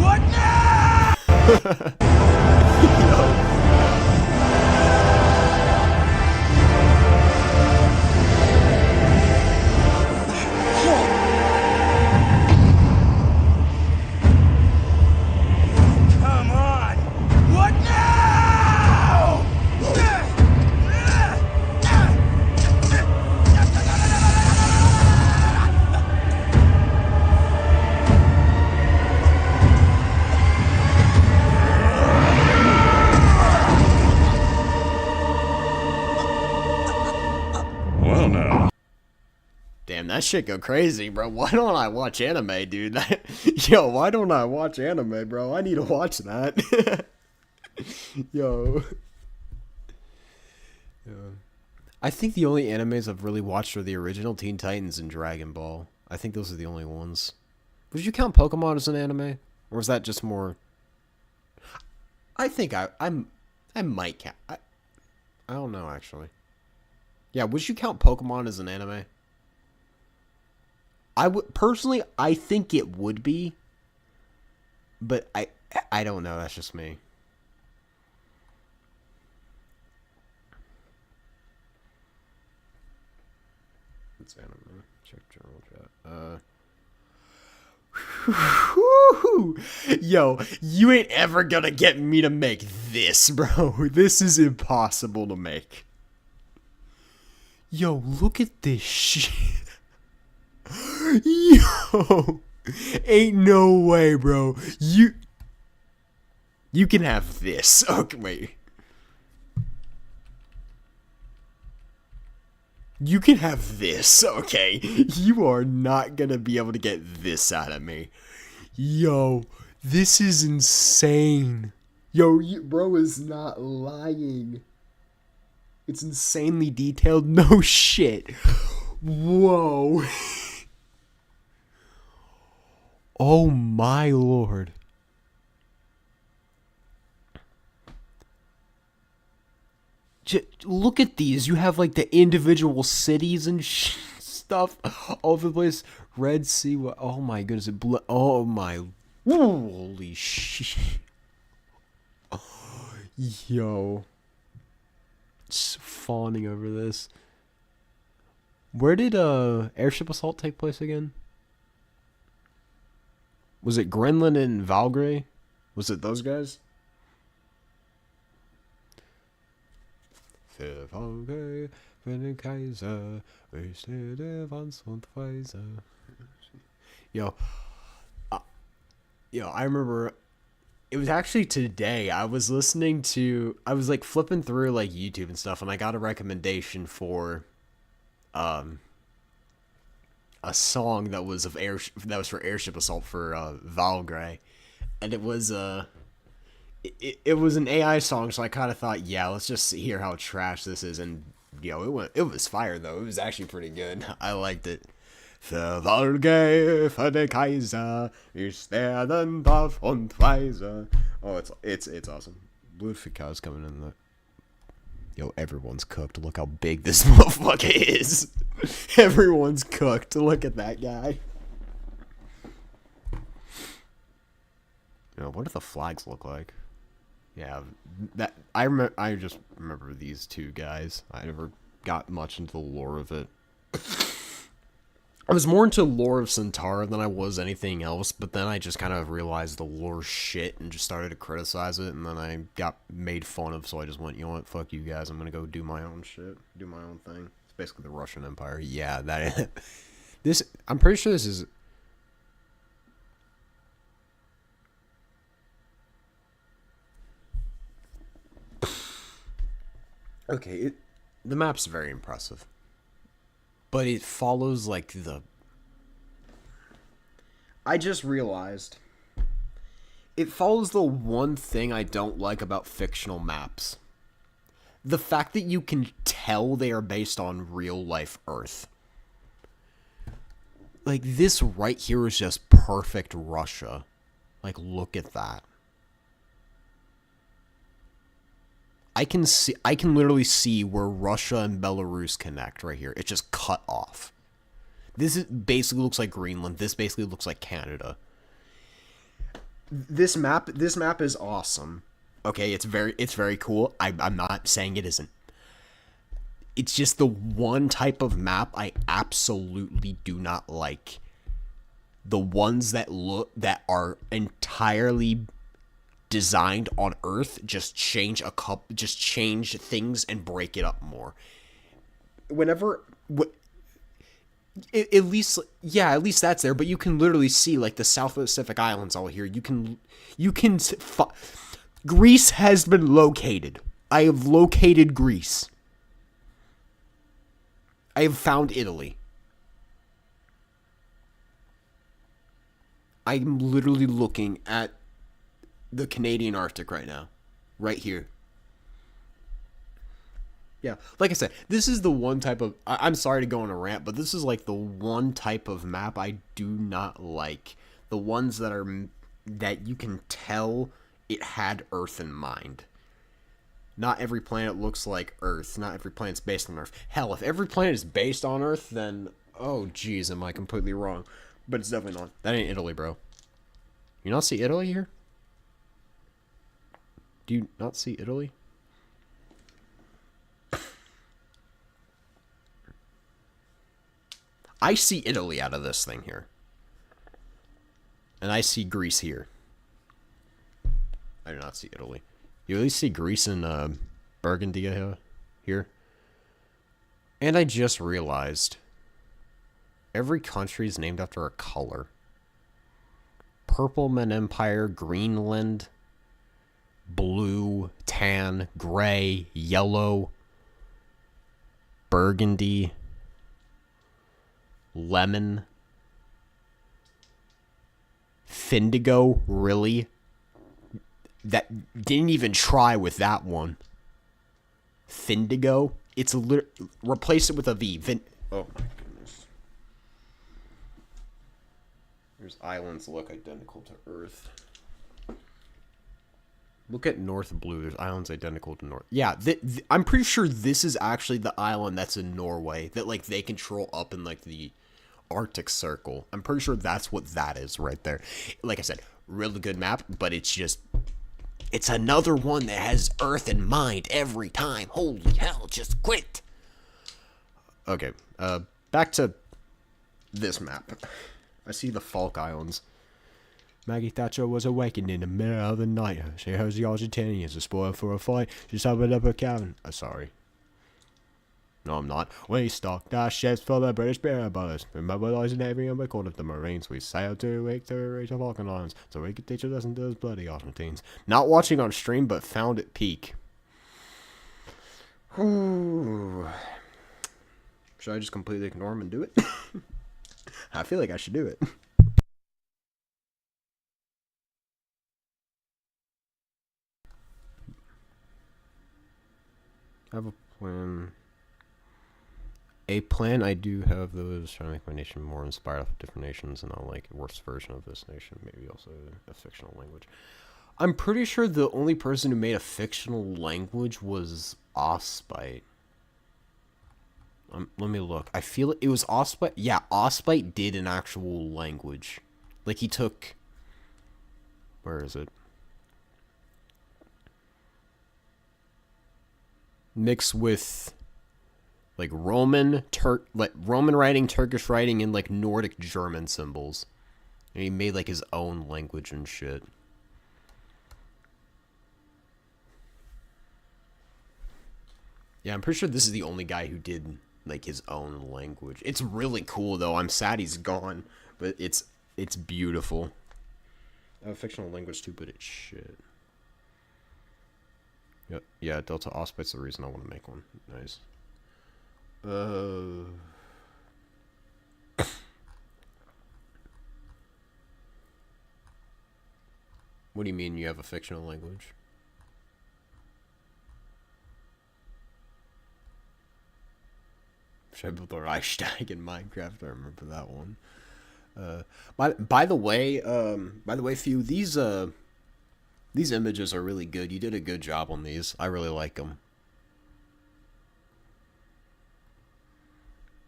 What now? Come on! What now? Well now. Damn, that shit go crazy, bro. Why don't I watch anime, dude? Yo, why don't I watch anime, bro? I need to watch that. Yo. Yeah. I think the only animes I've really watched are the original Teen Titans and Dragon Ball. I think those are the only ones. Would you count Pokemon as an anime? Or is that just more... I think I might count... I don't know, actually. Yeah, would you count Pokemon as an anime? I would personally. I think it would be, but I don't know. That's just me. It's anime. Check general chat. Yo, you ain't ever gonna get me to make this, bro. This is impossible to make. Yo, look at this shit. Yo, ain't no way, bro. You can have this. Okay, wait. You can have this, okay? You are not gonna be able to get this out of me. Yo, this is insane. Yo, bro is not lying. It's insanely detailed. No shit. Whoa. Oh my lord. Look at these. You have like the individual cities and stuff all over the place. Red Sea. Oh my goodness. Oh my. Holy shit. Yo. Just fawning over this. Where did Airship Assault take place again? Was it Greenland and Valgray? Was it those guys? Für Valgray, für den Kaiser, ich stehe Wanz und Weiser. Yo, I remember it was actually today. I was like flipping through like YouTube and stuff, and I got a recommendation for a song that was for Airship Assault for Valgray, and it was it was an AI song, so I kind of thought, yeah, let's just hear how trash this is, and it was fire though. It was actually pretty good. I liked it. Für Valgray, für den Kaiser, ich stehe den Dorf und Weiser. Oh, it's awesome. Blue Ficaz coming in Yo, everyone's cooked. Look how big this motherfucker is. Everyone's cooked. Look at that guy. Yo, what do the flags look like? Yeah, that I just remember these two guys. I never got much into the lore of it. I was more into lore of Centaur than I was anything else, but then I just kind of realized the lore shit and just started to criticize it, and then I got made fun of, so I just went, you know what, fuck you guys, I'm gonna go do my own shit, do my own thing. It's basically the Russian Empire. Yeah, that this, I'm pretty sure this is... Okay, the map's very impressive. But it follows, like, the... I just realized. It follows the one thing I don't like about fictional maps. The fact that you can tell they are based on real-life Earth. Like, this right here is just perfect Russia. Like, look at that. I can literally see where Russia and Belarus connect right here. It's just cut off. This basically looks like Greenland. This basically looks like Canada. This map is awesome. Okay, it's very cool. I'm not saying it isn't. It's just the one type of map I absolutely do not like. The ones that are entirely designed on Earth just change things and break it up more. At least that's there, but you can literally see like the South Pacific Islands all here. Greece has been located. I have located Greece. I have found Italy. I'm literally looking at the Canadian Arctic right now. Right here. Yeah, like I said, this is the one type of... I'm sorry to go on a rant, but this is like the one type of map I do not like. The ones that you can tell it had Earth in mind. Not every planet looks like Earth. Not every planet's based on Earth. Hell, if every planet is based on Earth, then... Oh, geez, am I completely wrong. But it's definitely not. That ain't Italy, bro. You not see Italy here? Do you not see Italy? I see Italy out of this thing here. And I see Greece here. I do not see Italy. You at least see Greece and Burgundy here. And I just realized every country is named after a color. Purple Man Empire, Greenland, blue, tan, gray, yellow, burgundy, lemon, Findigo, really? That didn't even try with that one. Findigo? It's replace it with a V. Oh my goodness. There's islands that look identical to Earth. Look at North Blue. There's islands identical to North. Yeah, I'm pretty sure this is actually the island that's in Norway that like they control up in like the Arctic Circle. I'm pretty sure that's what that is right there. Like I said, really good map, but it's another one that has Earth in mind every time. Holy hell, just quit. Okay, back to this map. I see the Falk Islands. Maggie Thatcher was awakened in the middle of the night. She heard the Argentinians are spoiled for a fight. She's opened up her cabin. Sorry. No, I'm not. We stocked our ships for the British beer brothers. We mobilized the Navy and we called up the Marines. We sailed to reach the Falkland Islands so we could teach a lesson to those bloody Argentines. Not watching on stream, but found at peak. Ooh. Should I just completely ignore him and do it? I feel like I should do it. I have a plan. I do have those trying to make my nation more inspired of different nations, and I'll like a worse version of this nation, maybe also a fictional language. I'm pretty sure the only person who made a fictional language was Ospite. Let me look. I feel it was Ospite. Yeah, Ospite did an actual language. Like, he took... Where is it? Mixed with... like Roman writing, Turkish writing, and like Nordic German symbols. And he made like his own language and shit. Yeah, I'm pretty sure this is the only guy who did like his own language. It's really cool though. I'm sad he's gone, but it's beautiful. I have a fictional language too, but it's shit. Yep. Yeah, Delta Ospite's the reason I want to make one. Nice. What do you mean you have a fictional language? Should I build the Reichstag in Minecraft? I remember that one. By the way, Few, these images are really good. You did a good job on these. I really like them.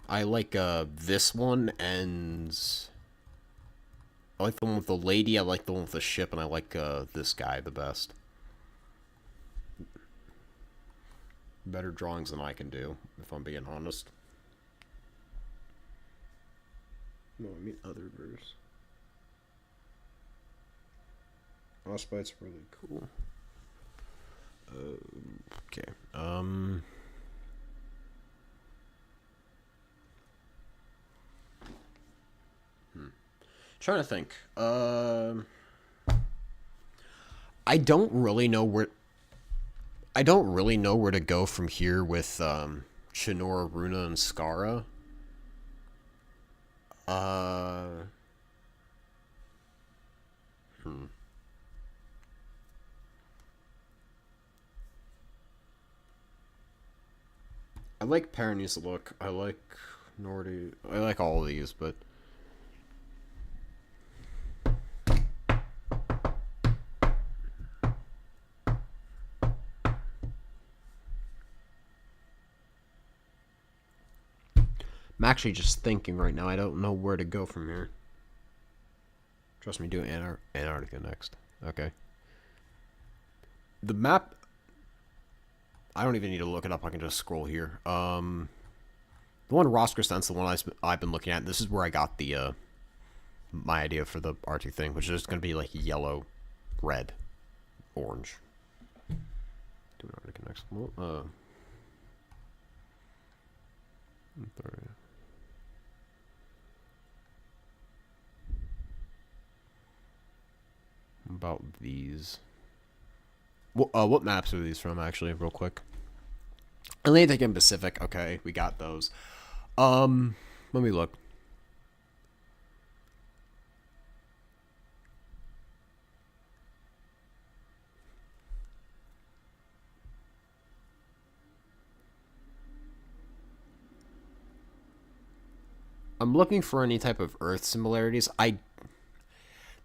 I like this one, and I like the one with the lady, I like the one with the ship, and I like this guy the best. Better drawings than I can do, if I'm being honest. No, I mean other verse. Ospite's really cool. Okay. Trying to think. I don't really know where to go from here with Chinora, Runa, and Skara. I like Paranese look. I like Nordy. I like all of these, but I'm actually just thinking right now. I don't know where to go from here. Trust me, do Antarctica next. Okay. The map... I don't even need to look it up. I can just scroll here. The one Ross Crescent's the one I've been looking at. This is where I got the my idea for the Arctic thing, which is going to be like yellow, red, orange. Do Antarctica next. Well, about these. What maps are these from, actually, real quick? Atlantic and Pacific. Okay, we got those. Let me look. I'm looking for any type of Earth similarities.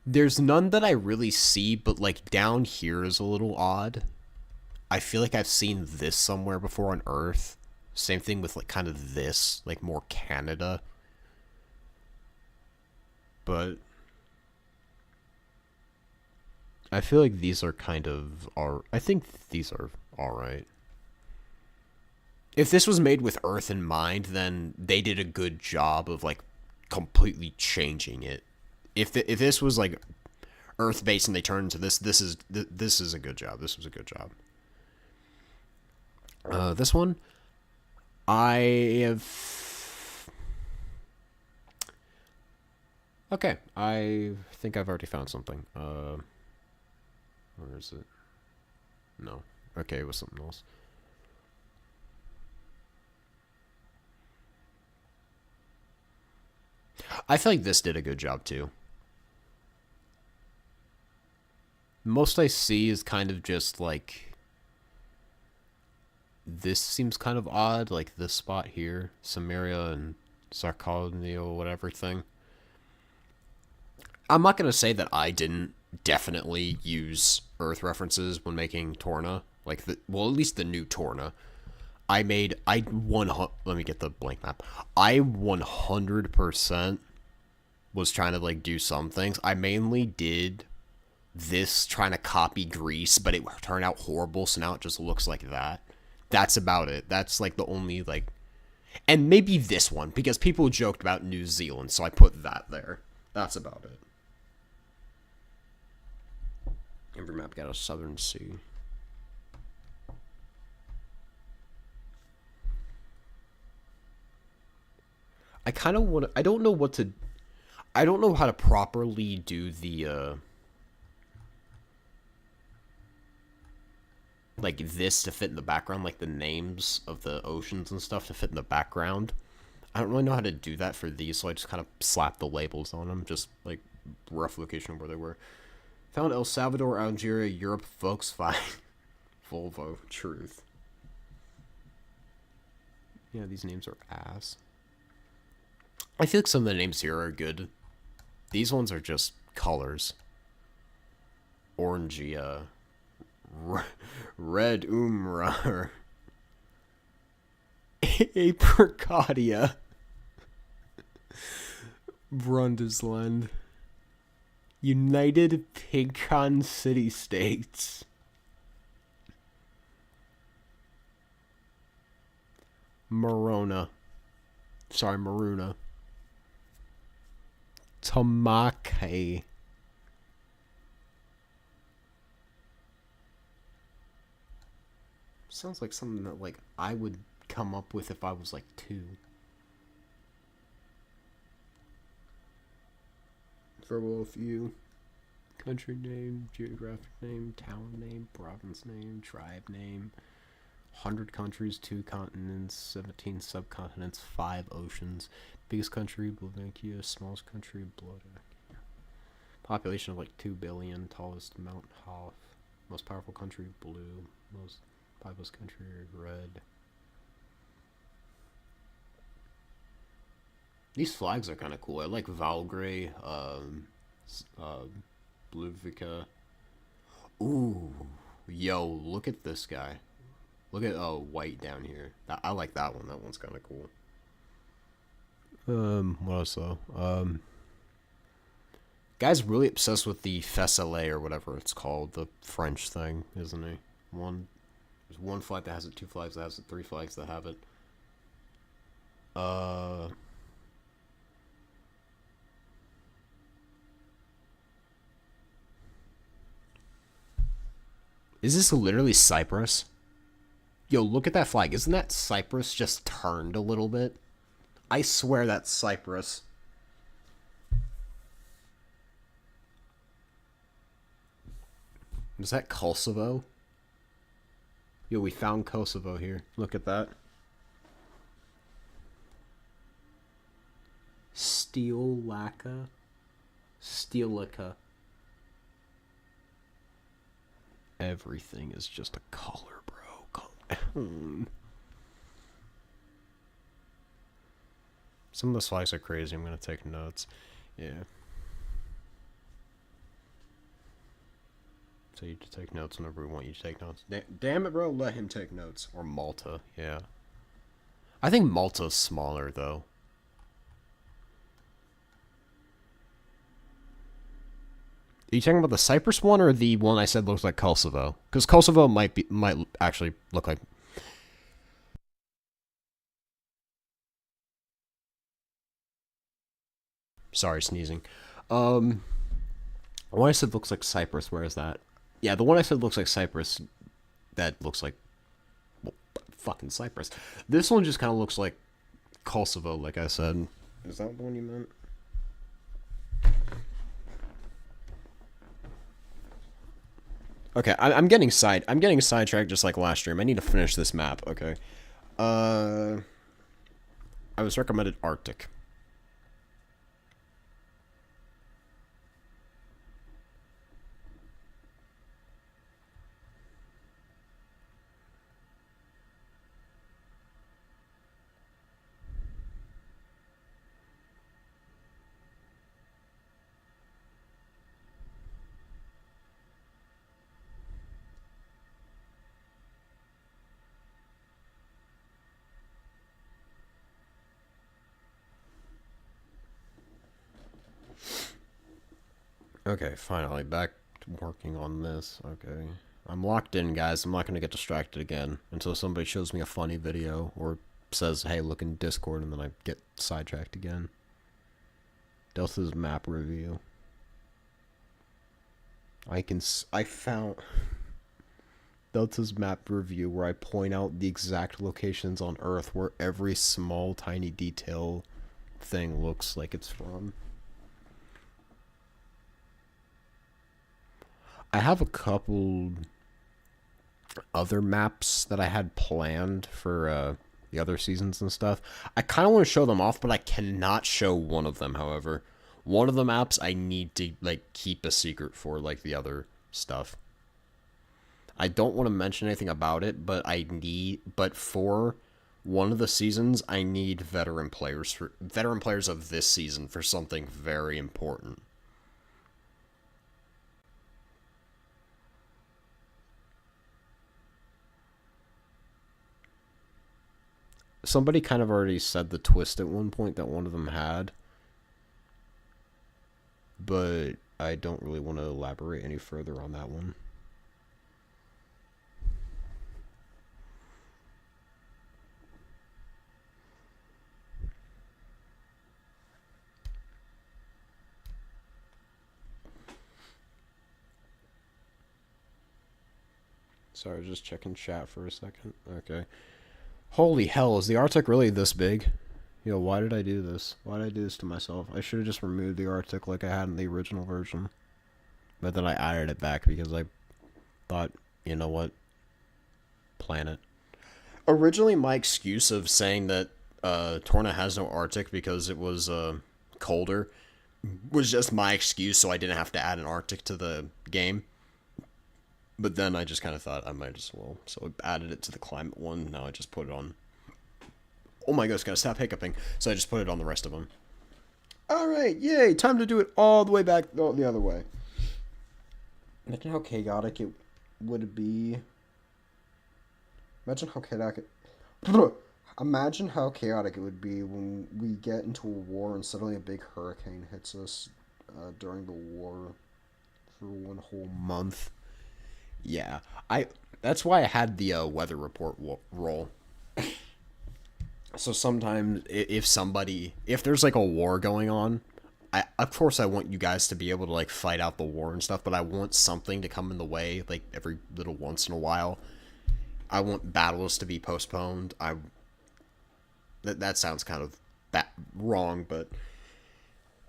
There's none that I really see, but like down here is a little odd. I feel like I've seen this somewhere before on Earth. Same thing with like kind of this, like more Canada. But I feel like these are kind of I think these are alright. If this was made with Earth in mind, then they did a good job of like completely changing it. If this was like Earth based and they turned into this is a good job. This was a good job. This one, I have. Okay, I think I've already found something. Where is it? No. Okay, it was something else. I feel like this did a good job too. Most I see is kind of just like... This seems kind of odd, like this spot here. Samaria and Sarkonio, whatever thing. I'm not going to say that I didn't definitely use Earth references when making Torna. Like well, at least the new Torna. Let me get the blank map. I 100% was trying to like do some things. I mainly did this trying to copy Greece, but it turned out horrible, so now it just looks like that. That's about it. That's like the only like, and maybe this one because people joked about New Zealand, so I put that there. That's about it. Every map got a southern sea. I kind of want to. I don't know what to. I don't know how to properly do the like this to fit in the background, like the names of the oceans and stuff to fit in the background. I don't really know how to do that for these, so I just kind of slapped the labels on them, just like rough location of where they were. Found El Salvador, Algeria, Europe, Volkswagen, Volvo, Truth. Yeah, these names are ass. I feel like some of the names here are good. These ones are just colors. Orangey, red Umra, Apricotia, Brundisland, United Pecan City States, Maruna, Tamake. Sounds like something that like I would come up with if I was like 2. Farewell a few. Country name, geographic name, town name, province name, tribe name. 100 countries, 2 continents, 17 subcontinents, 5 oceans. Biggest country, Slovakia. Smallest country, Blood. Population of like 2 billion. Tallest Mount Hoth. Most powerful country, blue. Most populous country, red. These flags are kind of cool. I like Valgray, Bluvica. Ooh, yo, look at this guy. Look at white down here. I like that one. That one's kind of cool. What else though? Guy's really obsessed with the Fessele or whatever it's called, the French thing, isn't he? There's 1 flag that has it, 2 flags that has it, 3 flags that have it. Is this literally Cyprus? Yo, look at that flag. Isn't that Cyprus just turned a little bit? I swear that's Cyprus. Is that Kosovo? Yo, we found Kosovo here. Look at that. Steelica. Everything is just a color, bro. Calm down. Some of the flags are crazy. I'm gonna take notes. Yeah. So you to take notes whenever we want you to take notes. Damn it, bro. Let him take notes. Or Malta. Yeah. I think Malta's smaller, though. Are you talking about the Cyprus one or the one I said looks like Kosovo? Because Kosovo might actually look like. Sorry, sneezing. The one I said looks like Cyprus. Where is that? Yeah, the one I said looks like Cyprus. That looks like, well, fucking Cyprus. This one just kind of looks like Kosovo, like I said. Is that the one you meant? Okay, I'm getting sidetracked just like last stream. I need to finish this map. Okay. I was recommended Arctic. Okay, finally back to working on this. Okay. I'm locked in, guys. I'm not going to get distracted again until somebody shows me a funny video or says, hey, look in Discord, and then I get sidetracked again. Delta's map review. I found Delta's map review where I point out the exact locations on Earth where every small, tiny detail thing looks like it's from. I have a couple other maps that I had planned for the other seasons and stuff. I kind of want to show them off, but I cannot show one of them, however. One of the maps I need to like keep a secret for like the other stuff. I don't want to mention anything about it, but for one of the seasons I need veteran players of this season for something very important. Somebody kind of already said the twist at one point that one of them had, but I don't really want to elaborate any further on that one. Sorry, just checking chat for a second. Okay. Holy hell, is the Arctic really this big? Yo, why did I do this? Why did I do this to myself? I should have just removed the Arctic like I had in the original version. But then I added it back because I thought, you know what? Planet. Originally, my excuse of saying that Torna has no Arctic because it was colder was just my excuse so I didn't have to add an Arctic to the game. But then I just kind of thought I might as well. So I added it to the climate one. Now I just put it on. Oh my gosh, gotta stop hiccuping. So I just put it on the rest of them. Alright, yay! Time to do it all the way back the other way. Imagine how chaotic it would be. Imagine how chaotic Imagine how chaotic it would be when we get into a war and suddenly a big hurricane hits us during the war for one whole month. Yeah, that's why I had the weather report roll. So sometimes if there's like a war going on, of course I want you guys to be able to like fight out the war and stuff, but I want something to come in the way like every little once in a while. I want battles to be postponed. That sounds kind of wrong, but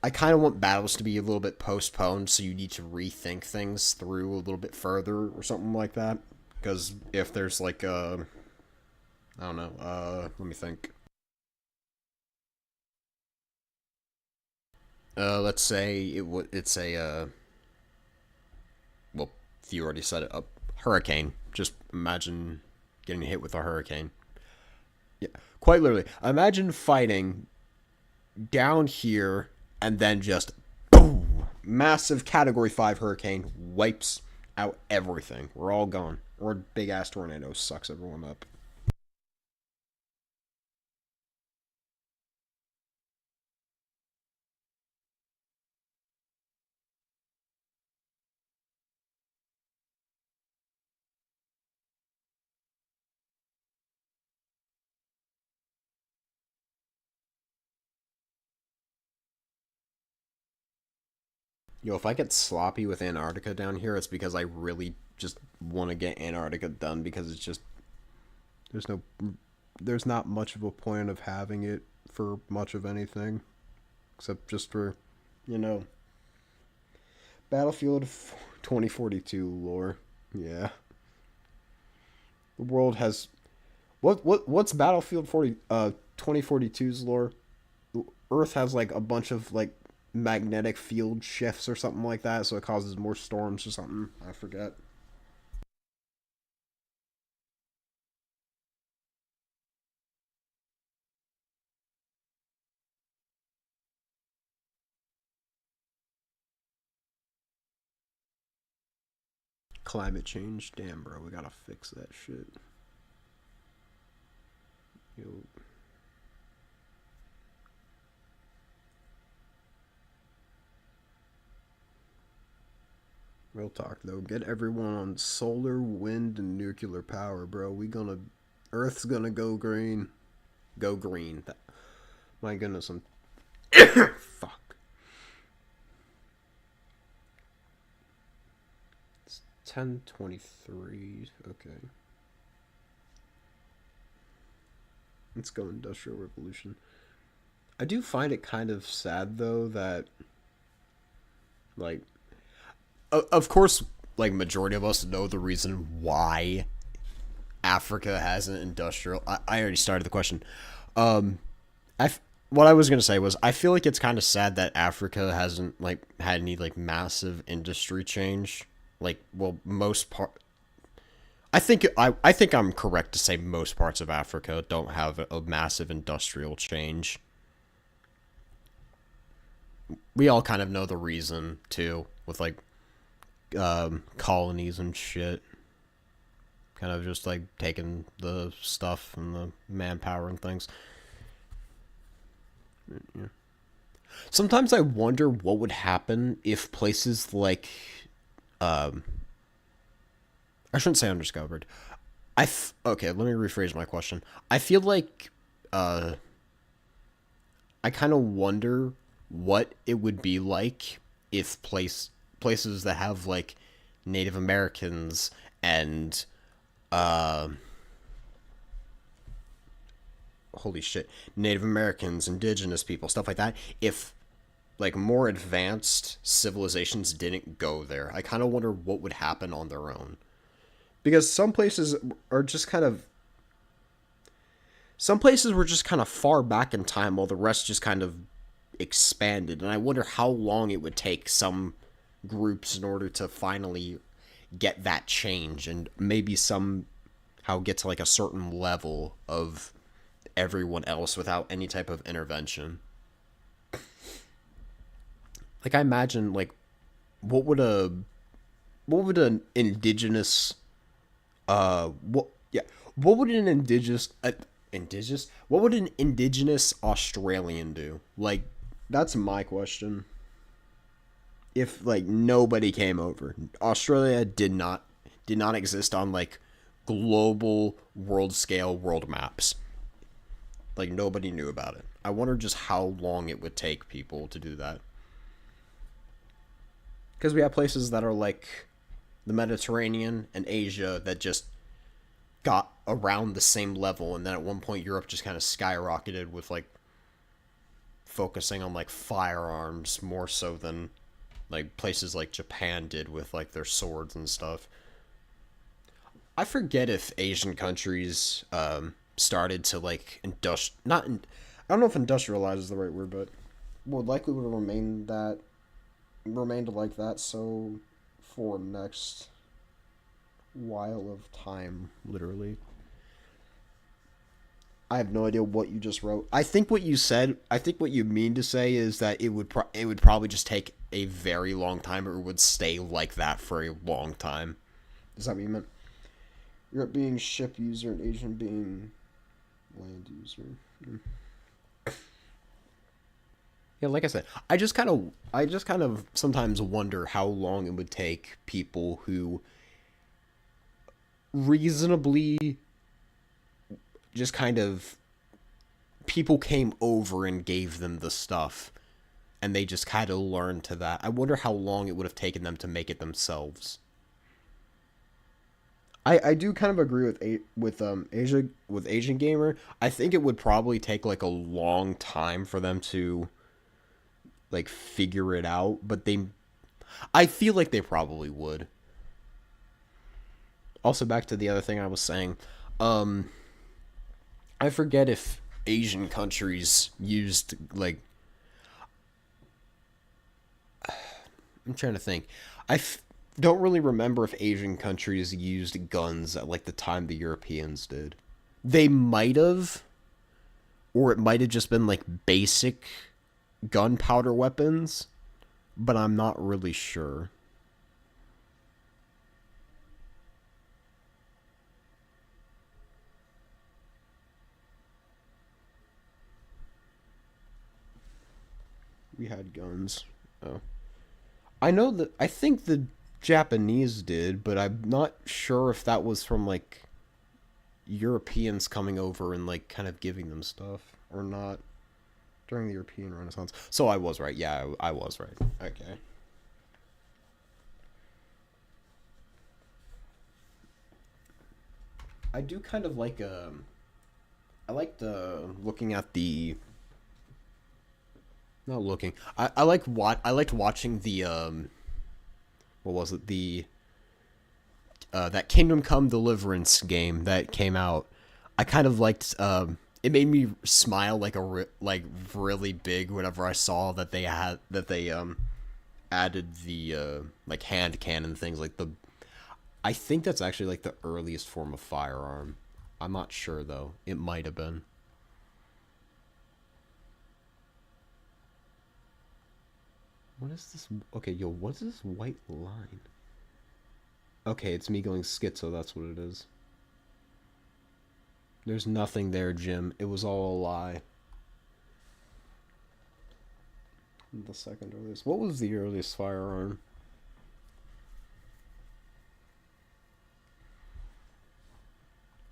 I kind of want battles to be a little bit postponed, so you need to rethink things through a little bit further or something like that. Because if there's like I don't know, let me think. Let's say it's a well, you already said it, a hurricane. Just imagine getting hit with a hurricane. Yeah, quite literally. Imagine fighting down here and then just boom, massive Category 5 hurricane wipes out everything. We're all gone. Or a big ass tornado sucks everyone up. Yo, if I get sloppy with Antarctica down here, it's because I really just want to get Antarctica done because it's just there's no there's not much of a point of having it for much of anything except just for, you know, Battlefield 2042 lore. Yeah. The world has what's Battlefield 2042's lore? Earth has like a bunch of like magnetic field shifts or something like that, so it causes more storms or something. I forget. Climate change, damn bro, we gotta fix that shit. Yo. Real talk though, get everyone on solar, wind, and nuclear power, bro. Earth's gonna go green. Go green. My goodness, I'm fuck. It's 10:23. Okay. Let's go Industrial Revolution. I do find it kind of sad though that like Of course, like majority of us know the reason why Africa has an industrial. I already started the question. Um, what I was gonna say was I feel like it's kind of sad that Africa hasn't like had any like massive industry change. Like, well, most part. I think I'm correct to say most parts of Africa don't have a massive industrial change. We all kind of know the reason too, with like colonies and shit. Kind of just like taking the stuff and the manpower and things. Yeah. Sometimes I wonder what would happen if places like, I shouldn't say undiscovered. Okay, let me rephrase my question. I feel like, I kind of wonder what it would be like if places that have like Native Americans and holy shit, Native Americans, indigenous people, stuff like that, if like more advanced civilizations didn't go there. I kind of wonder what would happen on their own. because are just kind of some places were just kind of far back in time while the rest just kind of expanded, and I wonder how long it would take some groups in order to finally get that change and maybe somehow get to like a certain level of everyone else without any type of intervention. Like I imagine like what would a what would an indigenous what yeah what would an indigenous what would an indigenous Australian do? Like that's my question. If like nobody came over, Australia did not exist on like global world scale world maps. Like nobody knew about it. I wonder just how long it would take people to do that. Because we have places that are like the Mediterranean and Asia that just got around the same level, and then at one point Europe just kind of skyrocketed with like focusing on like firearms more so than like places like Japan did with like their swords and stuff. I forget if Asian countries started to like not in, I don't know if industrialize is the right word, but would likely would remained like that so for next while of time, literally. I have no idea what you just wrote. I think what you mean to say is that it would probably just take a very long time, or it would stay like that for a long time. Is that what you meant? Europe being ship user and Asian being land user. Yeah, like I said, I just kind of sometimes wonder how long it would take people who reasonably just kind of people came over and gave them the stuff and they just kind of learned to that. I wonder how long it would have taken them to make it themselves. I do kind of agree with Asian Gamer. I think it would probably take like a long time for them to like figure it out, but I feel like they probably would. Also, back to the other thing I was saying, I forget if Asian countries used like I'm trying to think. Don't really remember if Asian countries used guns at like the time the Europeans did. They might have, or it might have just been like basic gunpowder weapons, but I'm not really sure. We had guns. Oh. I know that I think Japanese did, but I'm not sure if that was from like Europeans coming over and like kind of giving them stuff or not during the European Renaissance. So I was right. Yeah, I was right. Okay. I do kind of like I liked looking at the not looking. I like what I liked watching the what was it, the that Kingdom Come Deliverance game that came out. I kind of liked it made me smile like like really big whenever I saw that they added the like hand cannon things, like the I think that's actually like the earliest form of firearm. I'm not sure though. It might have been. What is this? Okay, yo, what is this white line? Okay, it's me going schizo, that's what it is. There's nothing there, Jim. It was all a lie. The second earliest. What was the earliest firearm?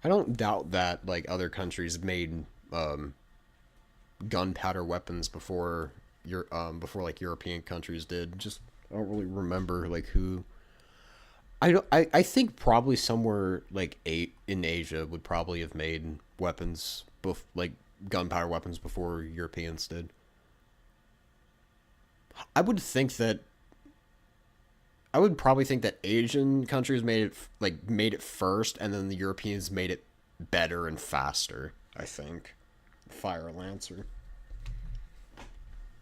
I don't doubt that like other countries made gunpowder weapons before before like European countries did. Just I don't really remember like who. I don't. I think probably somewhere like in Asia would probably have made weapons, like gunpowder weapons before Europeans did. I would think that. I would probably think that Asian countries made it first, and then the Europeans made it better and faster. I think. Fire Lancer.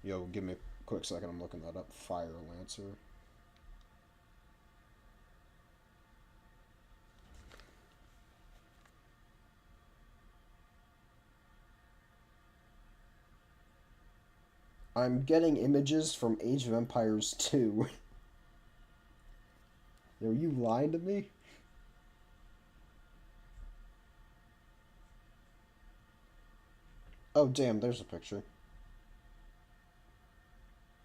Yo, give me a quick second. I'm looking that up. Fire Lancer. I'm getting images from Age of Empires 2. Are you lying to me? Oh, damn, there's a picture.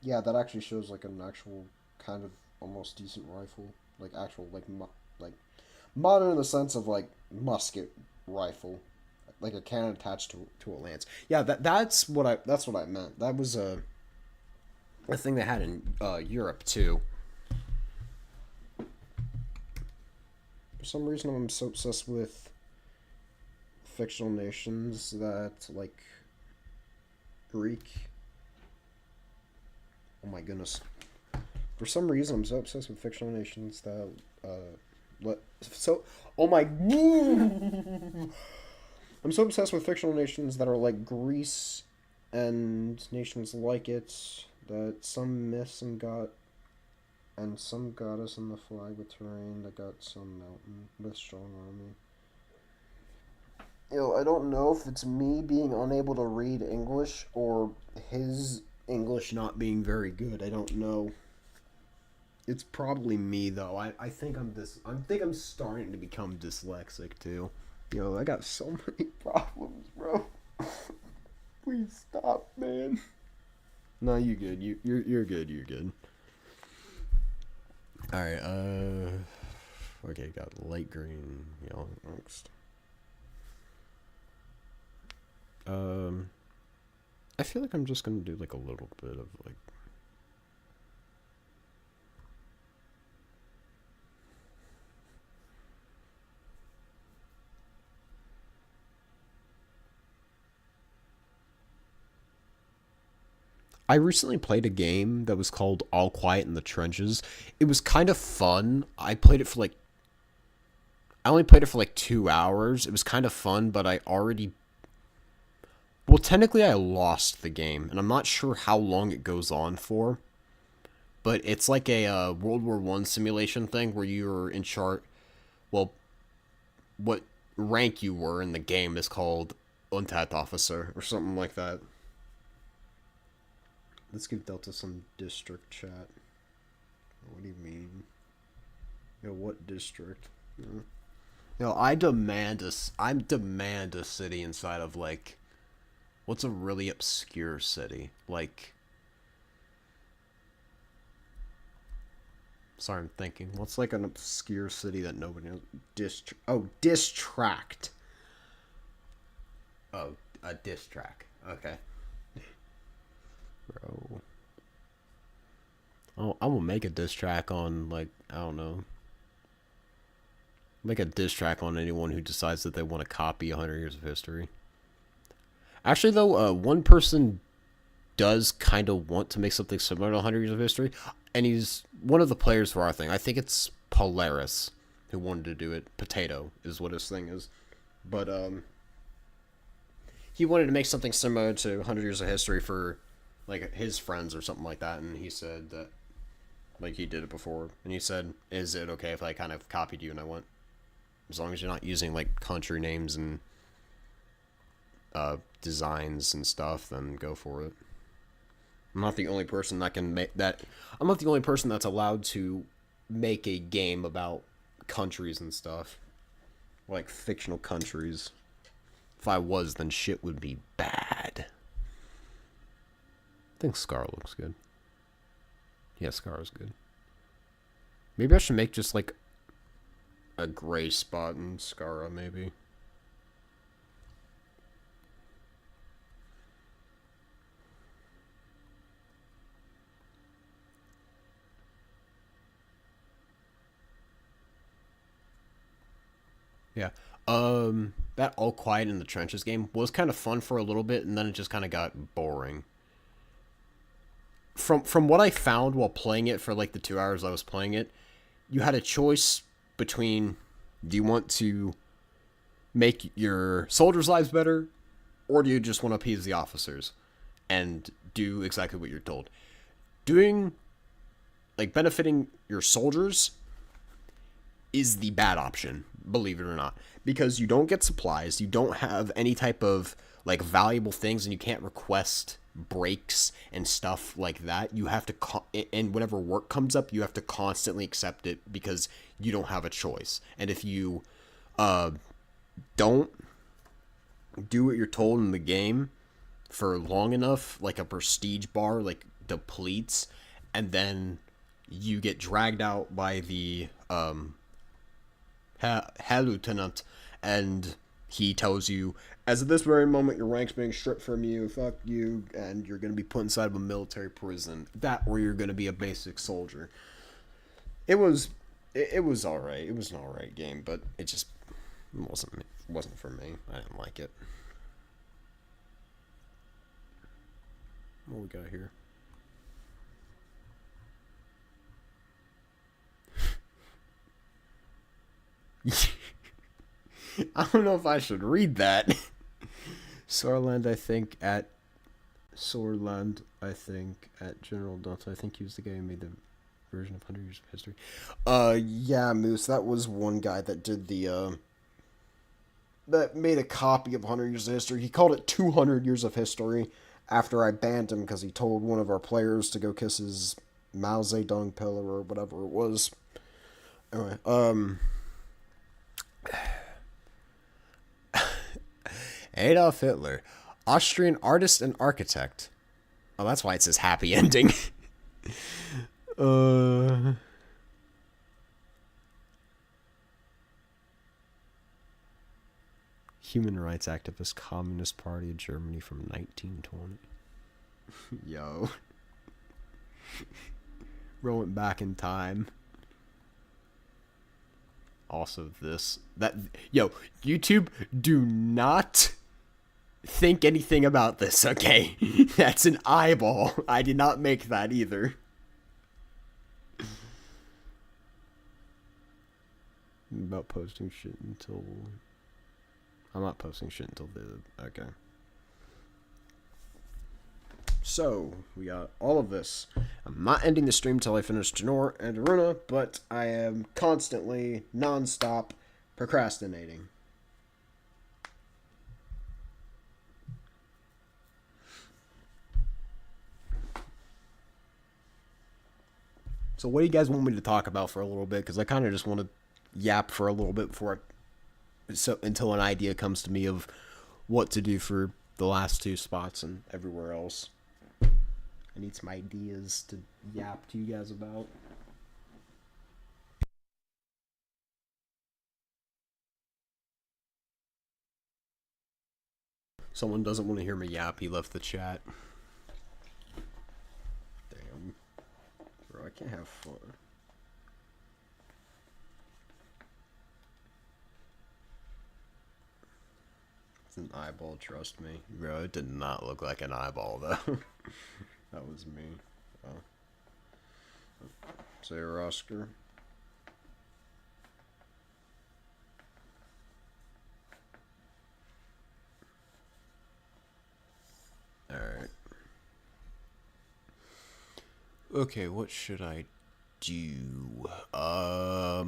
Yeah, that actually shows like an actual kind of almost decent rifle. Like actual like modern in the sense of like musket rifle. Like a cannon attached to a lance. Yeah, that's what I meant. That was a thing they had in Europe too. For some reason, I'm so obsessed with fictional nations that like Greek. Oh my goodness. For some reason, I'm so obsessed with fictional nations that oh my. I'm so obsessed with fictional nations that are like Greece and nations like it, that some myth, some god, and some goddess in the flag with terrain that got some mountain with strong army. I don't know if it's me being unable to read English or his English not being very good. I don't know. It's probably me though. I think I'm starting to become dyslexic too. I got so many problems, bro. Please stop, man. No, you good. You're good. You're good. All right. Okay. Got light green, yellow next. I feel like I'm just gonna do like a little bit of like. I recently played a game that was called All Quiet in the Trenches. It was kind of fun. I only played it for like 2 hours. It was kind of fun, but well, technically I lost the game, and I'm not sure how long it goes on for. But it's like a World War One simulation thing where you're in charge. Well, what rank you were in the game is called Untat Officer or something like that. Let's give Delta some district chat. What do you mean? What district? I demand a city inside of like, what's a really obscure city? Like, Sorry, I'm thinking. What's like an obscure city that nobody knows? Distract. Oh, a diss track. Okay. Bro. Oh, I'm gonna make a diss track on, like, I don't know. Make a diss track on anyone who decides that they want to copy 100 Years of History. Actually, though, one person does kind of want to make something similar to 100 Years of History, and he's one of the players for our thing. I think it's Polaris who wanted to do it. Potato is what his thing is. But, he wanted to make something similar to 100 Years of History for, like, his friends or something like that, and he said that, like, he did it before, and he said, is it okay if I kind of copied you? And I went, as long as you're not using, like, country names and designs and stuff, then go for it. I'm not the only person that can make that. I'm not the only person that's allowed to make a game about countries and stuff, like fictional countries. If I was, then shit would be bad. I think Scar looks good. Yeah, Scar is good. Maybe I should make just like a gray spot in Scara, maybe. Yeah. That All Quiet in the Trenches game was kind of fun for a little bit, and then it just kind of got boring. From what I found while playing it for like the 2 hours I was playing it, you had a choice between, do you want to make your soldiers' lives better, or do you just want to appease the officers and do exactly what you're told? Doing, like, benefiting your soldiers is the bad option, believe it or not, because you don't get supplies, you don't have any type of like valuable things, and you can't request breaks and stuff like that. You have to and whenever work comes up, you have to constantly accept it because you don't have a choice. And if you don't do what you're told in the game for long enough, like a prestige bar like depletes, and then you get dragged out by the Head Lieutenant, and he tells you, as of this very moment, your rank's being stripped from you, fuck you, and you're going to be put inside of a military prison. That, or you're going to be a basic soldier. It was alright. It was an alright game, but it just wasn't for me. I didn't like it. What we got here? I don't know if I should read that. Sorland, I think, at General Delta. I think he was the guy who made the version of 100 Years of History. Yeah, Moose, that was one guy that did the, that made a copy of 100 Years of History. He called it 200 Years of History after I banned him because he told one of our players to go kiss his Mao Zedong pillar or whatever it was. Anyway, Adolf Hitler, Austrian artist and architect. Oh, that's why it says happy ending. Human rights activist, Communist Party of Germany from 1920. Yo. Rolling back in time. Also yo, YouTube, do not think anything about this, okay? That's an eyeball. I did not make that either. About posting shit until... I'm not posting shit until the... Okay. so, we got all of this. I'm not ending the stream till I finish Janor and Aruna, but I am constantly, non-stop, procrastinating. So what do you guys want me to talk about for a little bit? Because I kind of just want to yap for a little bit until an idea comes to me of what to do for the last two spots and everywhere else. I need some ideas to yap to you guys about. Someone doesn't want to hear me yap. He left the chat. Damn. Bro, I can't have fun. It's an eyeball, trust me. Bro, it did not look like an eyeball, though. That was me. Oh. Sarah Oscar. Alright. Okay, what should I do? I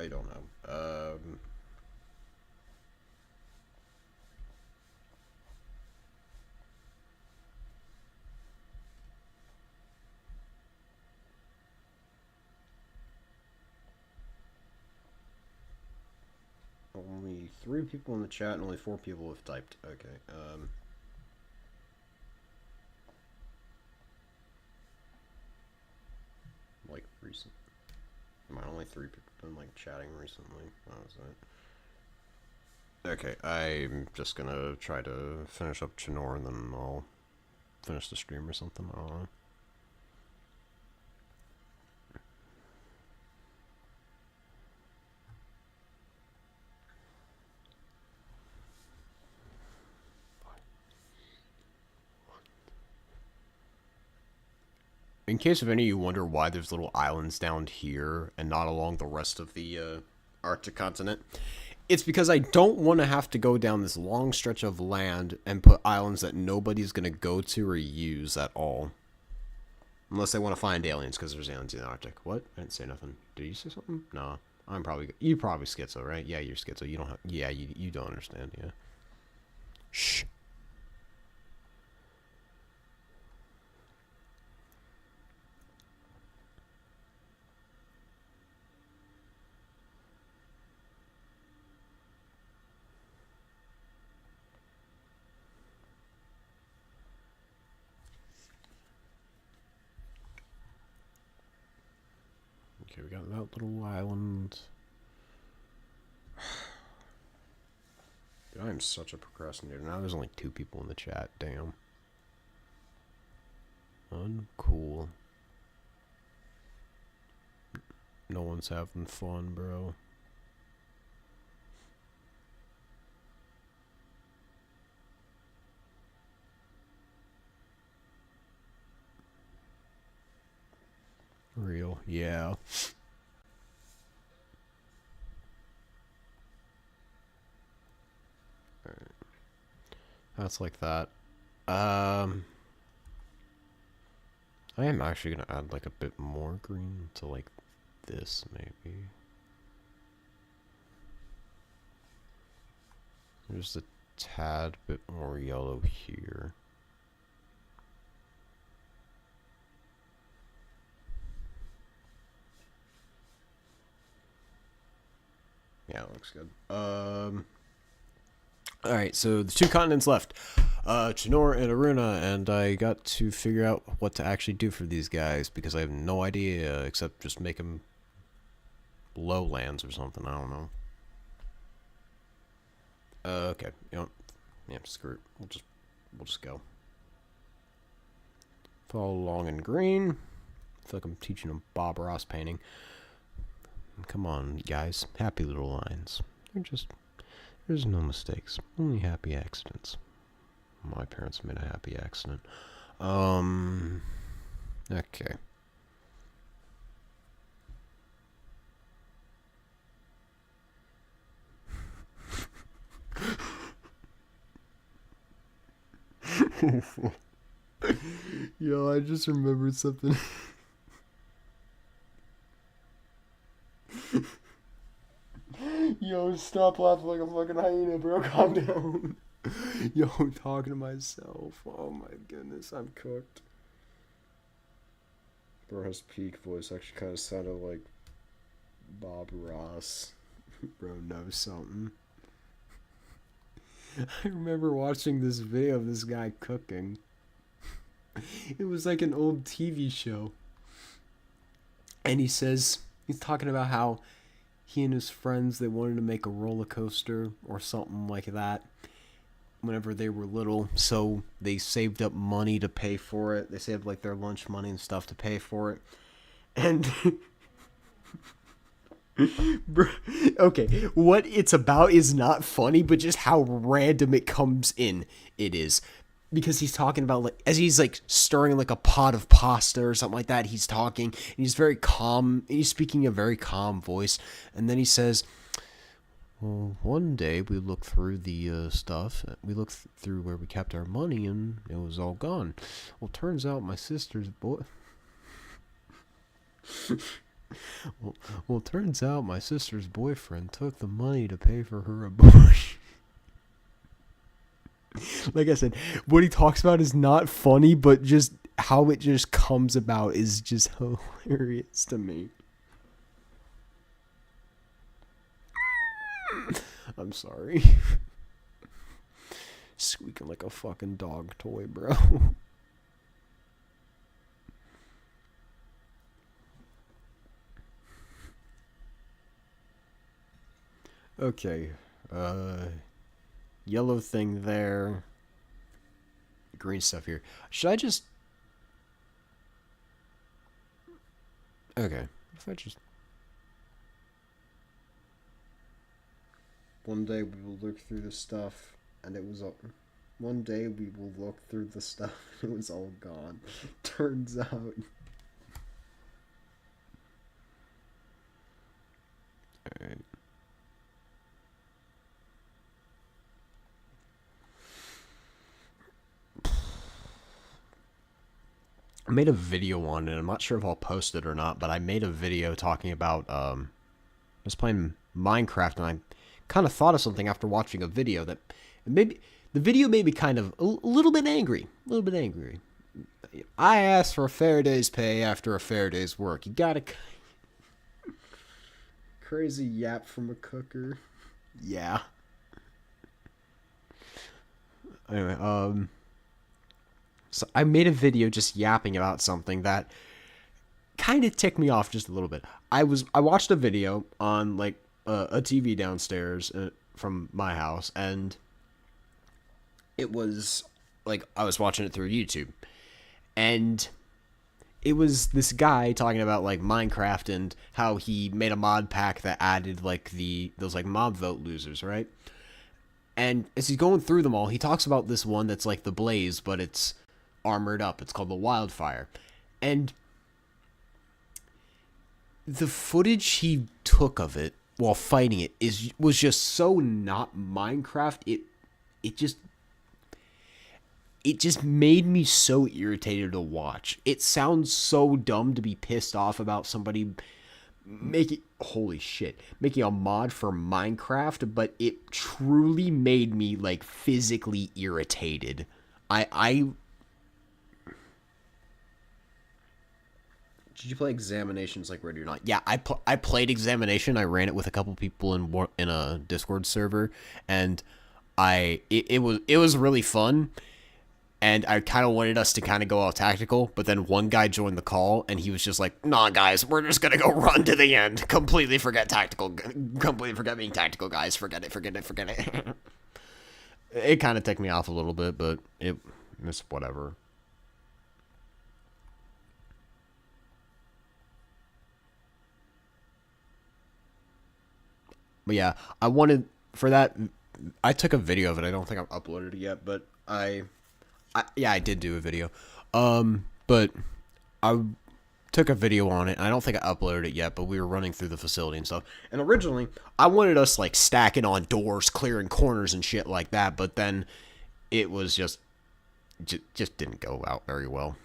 don't know. Only 3 people in the chat and only 4 people have typed. Okay, like recent. Only 3 people been like chatting recently. How was that? Okay, I'm just gonna try to finish up Chinor and then I'll finish the stream or something. I don't know. In case of any of you wonder why there's little islands down here and not along the rest of the Arctic continent, it's because I don't want to have to go down this long stretch of land and put islands that nobody's going to go to or use at all. Unless they want to find aliens, because there's aliens in the Arctic. What? I didn't say nothing. Did you say something? No. You probably schizo, right? Yeah, you're schizo. You don't have... Yeah, you don't understand, yeah. Shh. Okay, we got that little island. Dude, I am such a procrastinator. Now there's only 2 people in the chat. Damn. Uncool. No one's having fun, bro. Real, yeah. Alright. That's like that. I am actually gonna add like a bit more green to like this maybe. There's a tad bit more yellow here. Yeah, it looks good. Alright, so the 2 continents left. Chinor and Aruna, and I got to figure out what to actually do for these guys, because I have no idea, except just make them lowlands or something, I don't know. Okay, you know, yeah, screw it. We'll just go. Follow along in green. I feel like I'm teaching a Bob Ross painting. Come on, guys. Happy little lines. There's no mistakes. Only happy accidents. My parents made a happy accident. Okay. Yo, I just remembered something. Yo, stop laughing like a fucking hyena, bro. Calm down. Yo, I'm talking to myself. Oh my goodness, I'm cooked. Bro, his peak voice actually kind of sounded like Bob Ross. Bro knows something. I remember watching this video of this guy cooking. It was like an old TV show. And he's talking about how he and his friends, they wanted to make a roller coaster or something like that whenever they were little, so they saved up money to pay for it. They saved like their lunch money and stuff to pay for it. And okay, what it's about is not funny, but just how random it comes in, it is. Because he's talking about, like, as he's like stirring like a pot of pasta or something like that, he's talking and he's very calm. He's speaking a very calm voice, and then he says, "Well, one day we looked through the stuff. We looked through where we kept our money, and it was all gone. Well, turns out my sister's boy." Well, turns out my sister's boyfriend took the money to pay for her abortion. Like I said, what he talks about is not funny, but just how it just comes about is just hilarious to me. I'm sorry. Squeaking like a fucking dog toy, bro. Okay. Yellow thing there. Green stuff here. Should I just... Okay. If I just... One day we will look through the stuff, and it was all... One day we will look through the stuff, and it was all gone. Turns out... Alright. I made a video on it. I'm not sure if I'll post it or not, but I made a video talking about I was playing Minecraft, and I kind of thought of something after watching a video that maybe the video made me kind of a little bit angry. A little bit angry. I asked for a fair day's pay after a fair day's work. You gotta... Crazy yap from a cooker. Yeah. Anyway, so I made a video just yapping about something that kind of ticked me off just a little bit. I watched a video on like a TV downstairs from my house, and it was like I was watching it through YouTube, and it was this guy talking about like Minecraft and how he made a mod pack that added like those like mob vote losers, right? And as he's going through them all, he talks about this one that's like the Blaze, but it's armored up. It's called the Wildfire. And the footage he took of it while fighting it was just so not Minecraft. It just made me so irritated to watch. It sounds so dumb to be pissed off about somebody making a mod for Minecraft, but it truly made me like physically irritated. Did you play Examinations like Ready or Not? Yeah, I played Examination. I ran it with a couple people in a Discord server, and it was really fun. And I kind of wanted us to kind of go all tactical, but then one guy joined the call, and he was just like, "Nah, guys, we're just gonna go run to the end. Completely forget tactical. Completely forget being tactical, guys. Forget it." It kind of ticked me off a little bit, but it's whatever. But yeah, I wanted for that. I took a video of it. I don't think I've uploaded it yet, but I did do a video. But I took a video on it. I don't think I uploaded it yet, but we were running through the facility and stuff. And originally, I wanted us like stacking on doors, clearing corners and shit like that. But then it was just didn't go out very well.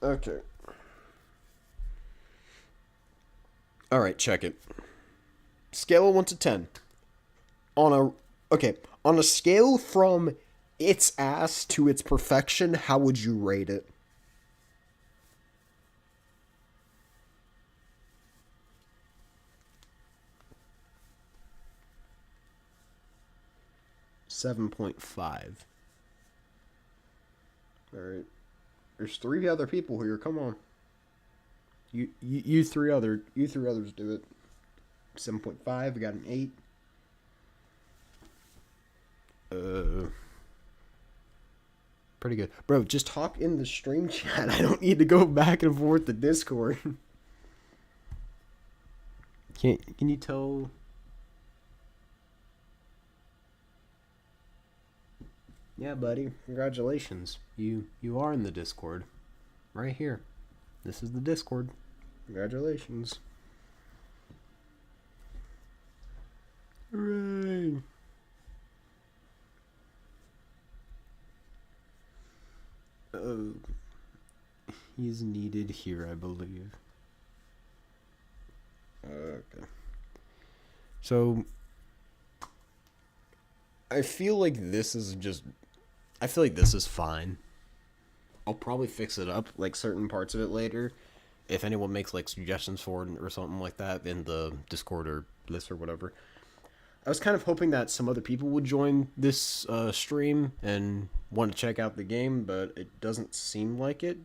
Okay. Alright, check it. Scale of 1 to 10. On a scale from its ass to its perfection, how would you rate it? $7.5. Alright. There's 3 other people here, come on. You three others do it. 7.5. We got an 8. Pretty good, bro. Just talk in the stream chat. I don't need to go back and forth to Discord. Can you tell? Yeah, buddy. Congratulations. You are in the Discord. Right here. This is the Discord. Congratulations. Hooray. He's needed here, I believe. Okay. So, I feel like this is fine. I'll probably fix it up, like certain parts of it later. If anyone makes like suggestions for it or something like that in the Discord or list or whatever. I was kind of hoping that some other people would join this stream and want to check out the game, but it doesn't seem like it.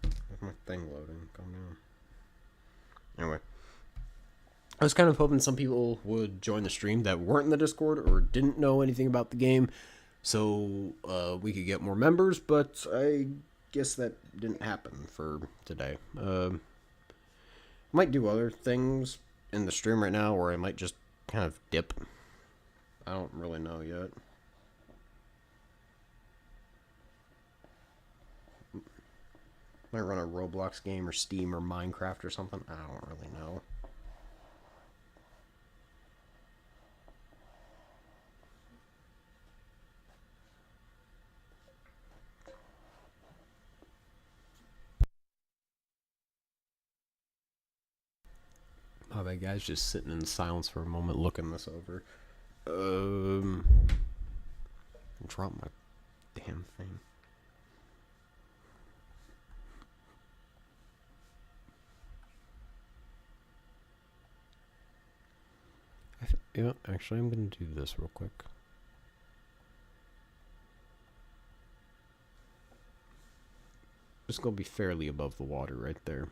Where's my thing loading? Calm down. Anyway. I was kind of hoping some people would join the stream that weren't in the Discord or didn't know anything about the game, so we could get more members, but I guess that didn't happen for today. Might do other things in the stream right now, or I might just kind of dip. I don't really know yet. Might run a Roblox game or Steam or Minecraft or something. I don't really know. My bad, guys. Just sitting in silence for a moment, looking this over. Drop my damn thing. Yeah, actually, I'm gonna do this real quick. Just gonna be fairly above the water right there.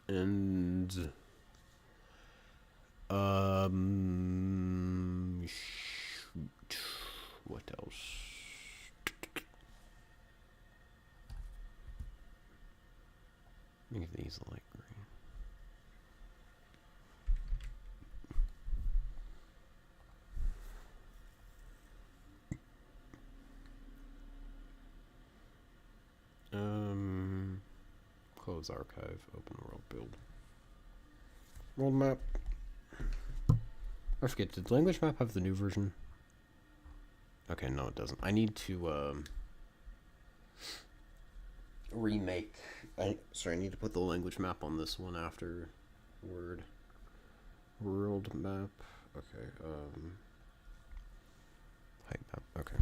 And shoot. What else? Make these light green. Close archive, open world build. World map. I forget, did the language map have the new version? Okay, no it doesn't. I need to remake. I need to put the language map on this one after word. World map. Okay, height map, okay.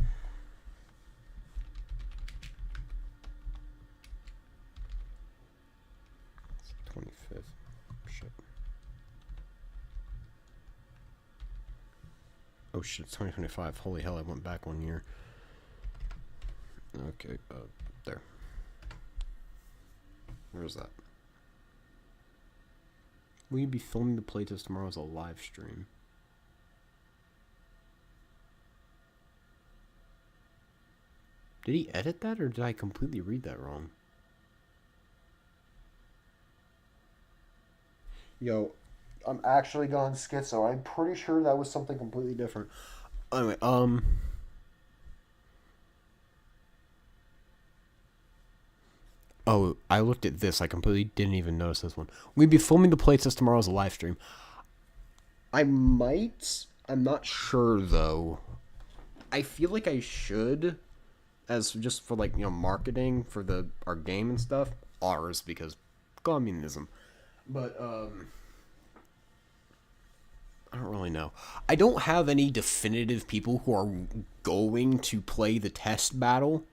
25th. Shit. Oh shit, it's 2025. Holy hell, I went back 1 year. Okay, there. Where's that? Will you be filming the playtest tomorrow as a live stream? Did he edit that, or did I completely read that wrong? Yo, I'm actually going schizo. I'm pretty sure that was something completely different. Anyway, oh, I looked at this. I completely didn't even notice this one. We'd be filming the playtest tomorrow as a live stream. I might. I'm not sure, though. I feel like I should, as just for, like, you know, marketing for our game and stuff. Ours, because communism. But, I don't really know. I don't have any definitive people who are going to play the test battle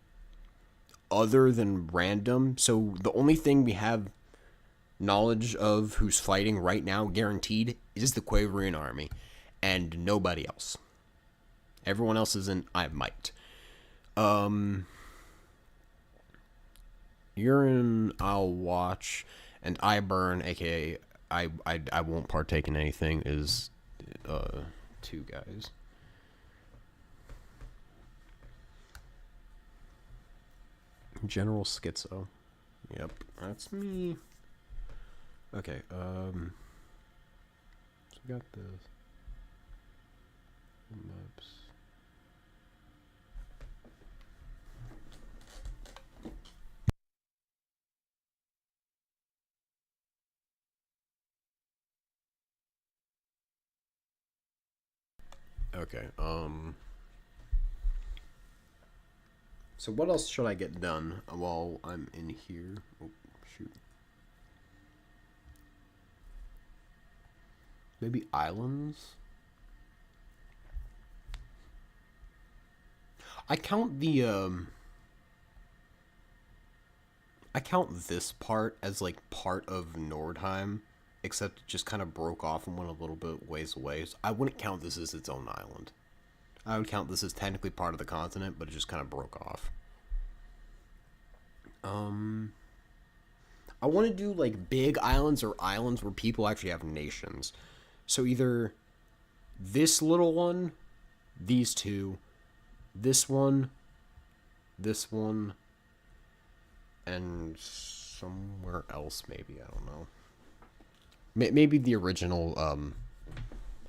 other than random. So the only thing we have knowledge of who's fighting right now, guaranteed, is the Quaverian army. And nobody else. Everyone else is in I might. Urine, I'll watch, and I burn, aka I won't partake in anything, is 2 guys. General Schizo. Yep, that's me. Okay, so we got this. Maps. Okay, so what else should I get done while I'm in here? Oh, shoot. Maybe islands? I count the, I count this part as, like, part of Nordheim, except it just kind of broke off and went a little bit ways away. So I wouldn't count this as its own island. I would count this as technically part of the continent, but it just kind of broke off. I want to do, like, big islands or islands where people actually have nations. So either this little one, these two, this one, and somewhere else, maybe. I don't know. Maybe the original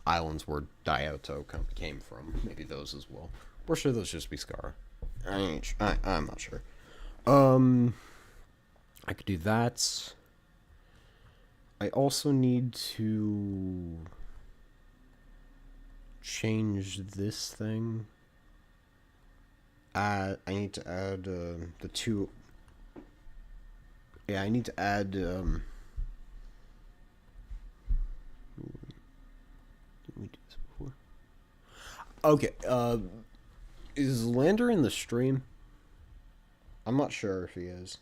islands where Dioto came from. Maybe those as well. Or should those just be Scar? I'm not sure. I could do that. I also need to change this thing. I need to add the 2. Yeah, I need to add. Did we do this before? Okay. Is Lander in the stream? I'm not sure if he is.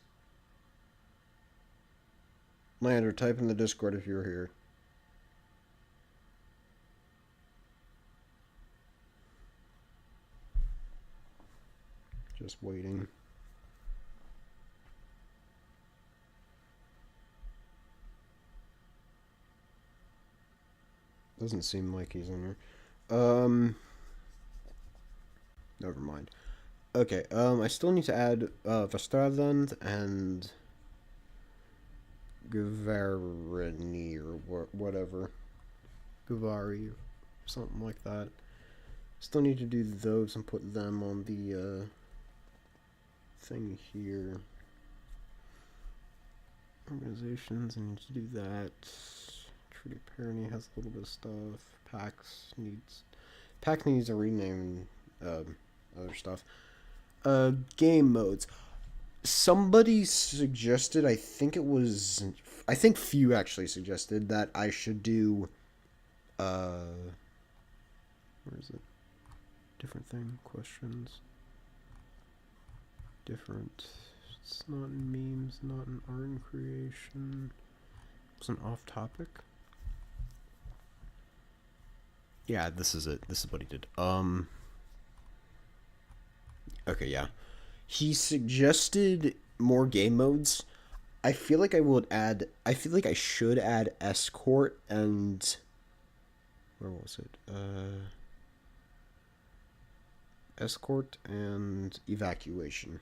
Lander, type in the Discord if you're here. Just waiting. Doesn't seem like he's in here. Never mind. Okay, I still need to add Vestradland and Guvarini or whatever. Guvari or something like that. Still need to do those and put them on the thing here. Organizations, I need to do that. Treaty Pyrenees has a little bit of stuff. Pax needs a rename and other stuff. Game modes. Somebody suggested, I think Few actually suggested that I should do where is it? Different thing, questions. Different. It's not in memes, not in art and creation. It's an off topic. Yeah, this is it. This is what he did. Okay, yeah. He suggested more game modes. I feel like I should add escort and where was it? Escort and evacuation.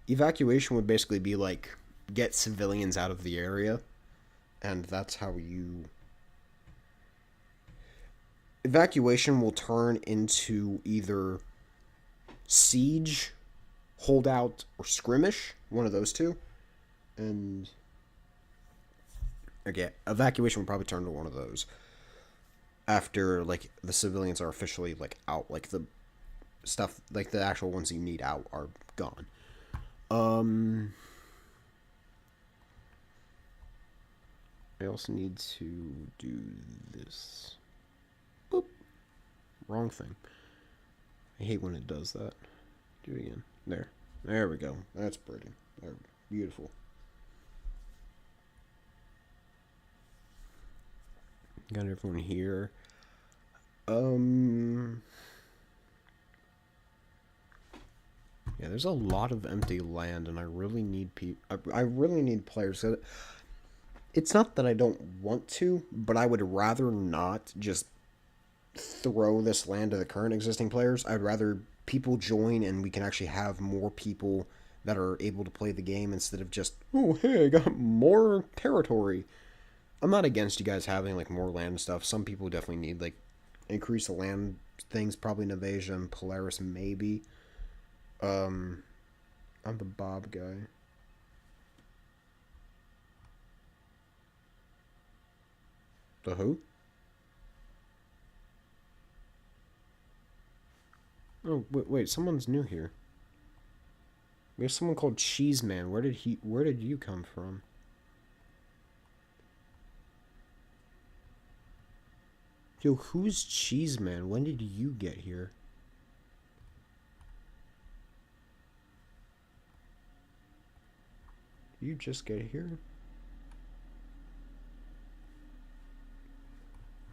Evacuation would basically be like get civilians out of the area, and that's how you. Evacuation will turn into either siege, holdout, or skirmish, one of those two. And okay, evacuation will probably turn to one of those after like the civilians are officially like out, like the stuff, like the actual ones you need out are gone. I also need to do this. Boop. Wrong thing. I hate when it does that. Do it again. There we go. That's pretty. There, beautiful. Got everyone here. Yeah, there's a lot of empty land, and I really need I really need players. It's not that I don't want to, but I would rather not just throw this land to the current existing players. I'd rather people join and we can actually have more people that are able to play the game instead of just, oh, hey, I got more territory. I'm not against you guys having like more land and stuff. Some people definitely need like increase the land things, probably Invasion and Polaris maybe. I'm the Bob guy. The who? Oh, wait, someone's new here. We have someone called Cheeseman. Where did you come from? Yo, who's Cheeseman? When did you get here? You just get here?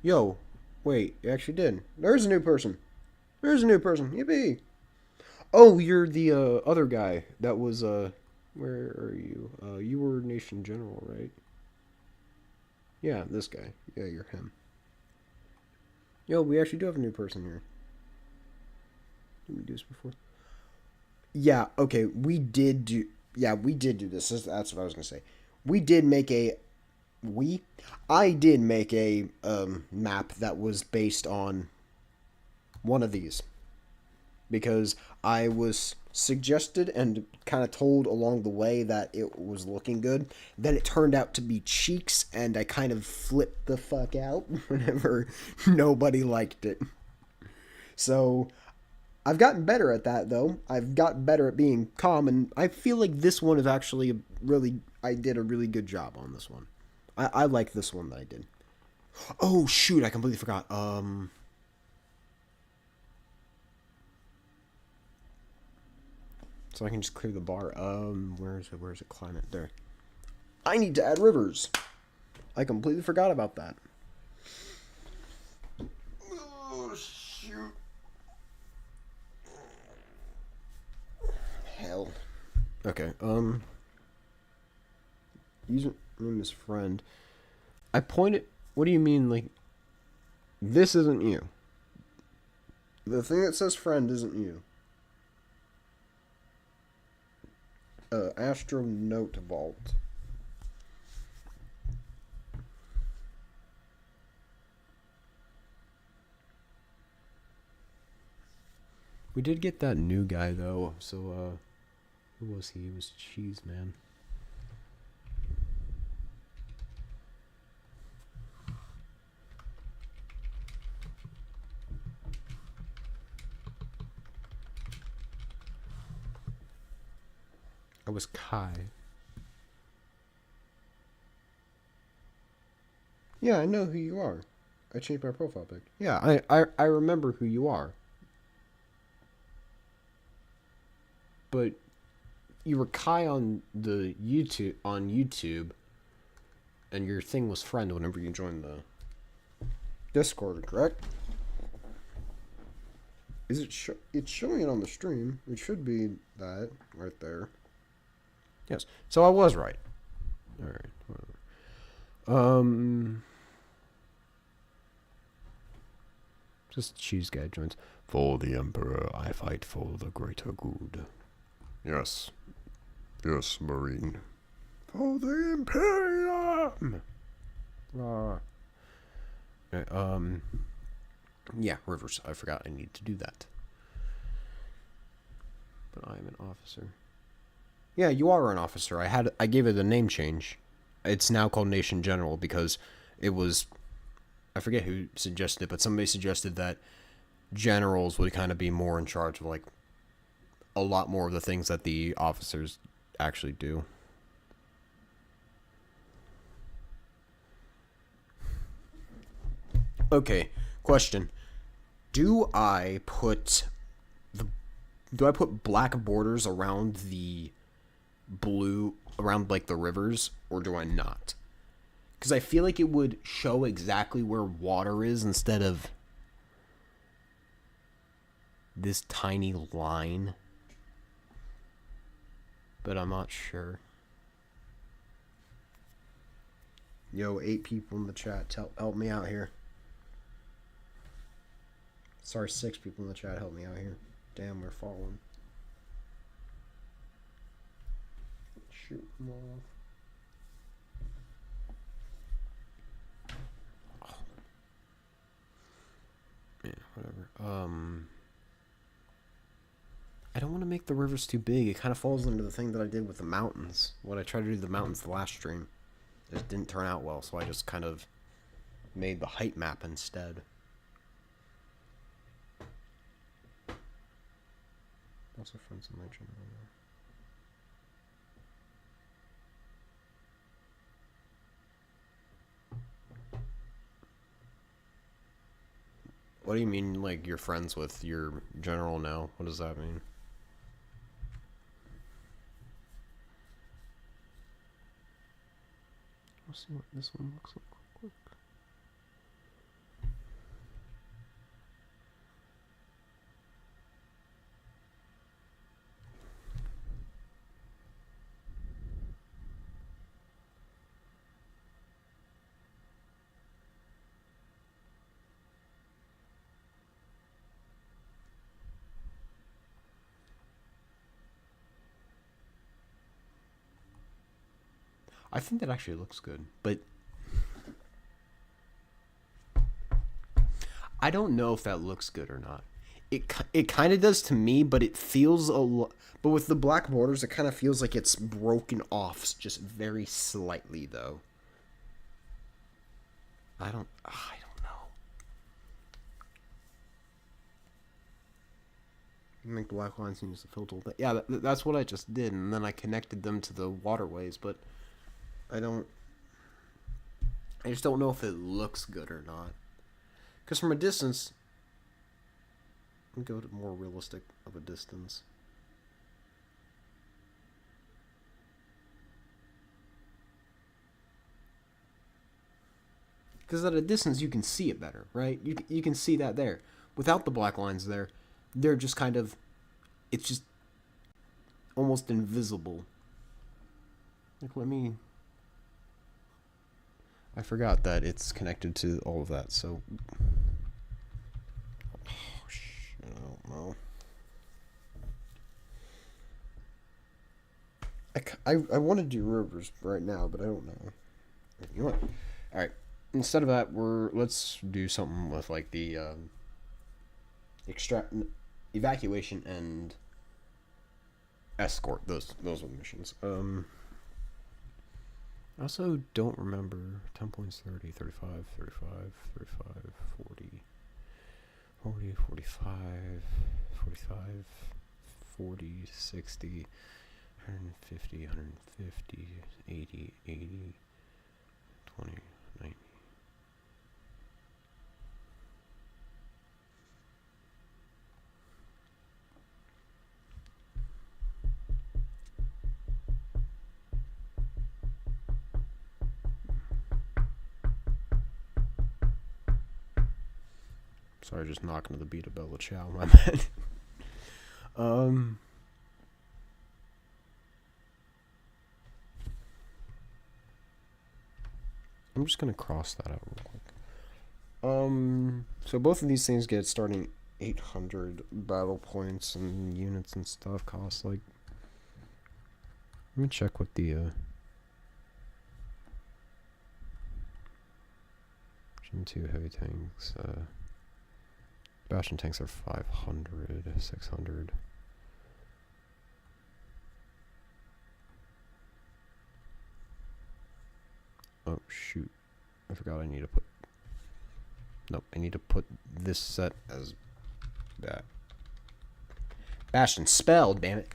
Yo, wait, you actually did. There's a new person. There's a new person. Yippee! Oh, you're the other guy. That was where are you? You were Nation General, right? Yeah, this guy. Yeah, you're him. Yo, we actually do have a new person here. Did we do this before? Yeah, okay, we did do this. That's what I was gonna say. We did make a I did make a map that was based on one of these because I was suggested and kind of told along the way that it was looking good. Then it turned out to be Cheeks, and I kind of flipped the fuck out whenever nobody liked it. So I've gotten better at that, though. I've gotten better at being calm, and I feel like this one is actually I did a really good job on this one. I like this one that I did. Oh, shoot, I completely forgot. So I can just clear the bar. Where is it? Climate. There. I need to add rivers. I completely forgot about that. Oh, shoot. Hell. Okay, username is friend. I pointed. What do you mean, like, this isn't you? The thing that says friend isn't you. Astronaut Vault. We did get that new guy, though, so, who was he? He was Cheeseman. I was Kai. Yeah, I know who you are. I changed my profile pic. Yeah, I remember who you are. But you were Kai on the YouTube, and your thing was friend whenever you joined the Discord, correct? Is it it's showing it on the stream? It should be that right there. Yes. So I was right. All right. Whatever. Just Cheese Guy joins. For the Emperor, I fight for the greater good. Yes. Yes, Marine. For the Imperium! Okay, yeah, rivers. I forgot I need to do that. But I'm an officer. Yeah, you are an officer. I gave it a name change. It's now called Nation General because it was, I forget who suggested it, but somebody suggested that generals would kind of be more in charge of like a lot more of the things that the officers actually do. Okay, question. Do I put black borders around the blue, around like the rivers, or do I not? Because I feel like it would show exactly where water is instead of this tiny line. but I'm not sure. Yo, 8 people in the chat. Help me out here. Sorry, 6 people in the chat. Help me out here. Damn, we're falling. Shoot them off. Yeah, whatever. I don't want to make the rivers too big. It kind of falls into the thing that I did with the mountains. What I tried to do with the mountains the last stream. It didn't turn out well, so I just kind of made the height map instead. Also friends in my channel. What do you mean, like, you're friends with your general now? What does that mean? Let's see what this one looks like real quick. I think that actually looks good, but I don't know if that looks good or not. It kind of does to me, but it feels but with the black borders, it kind of feels like it's broken off just very slightly, though. I don't know. Make the black lines use the filter. Yeah, that's what I just did, and then I connected them to the waterways, but I just don't know if it looks good or not. Because from a distance, go to more realistic of a distance. Because at a distance, you can see it better, right? You can see that there. Without the black lines there, they're just kind of, it's just almost invisible. Like, I forgot that it's connected to all of that, so. Oh, shit, I don't know. I want to do rivers right now, but I don't know. You know what? Alright. Instead of that, let's do something with, like, the evacuation and escort. Those are the missions. I also don't remember 10 points, 30, 35, 35, 35, 40, 40, 45, 45, 40, 60, 150, 150, 80, 80, 20, 90. Sorry, just knocking to the beat of Bella Ciao, my man. I'm just gonna cross that out real quick. So both of these things get starting 800 battle points and units and stuff cost, like. Let me check what the Gen 2 heavy tanks, Bastion tanks are 500, 600. Oh, shoot. I forgot I need to put... Nope, I need to put this set as that. Bastion spell, damn it.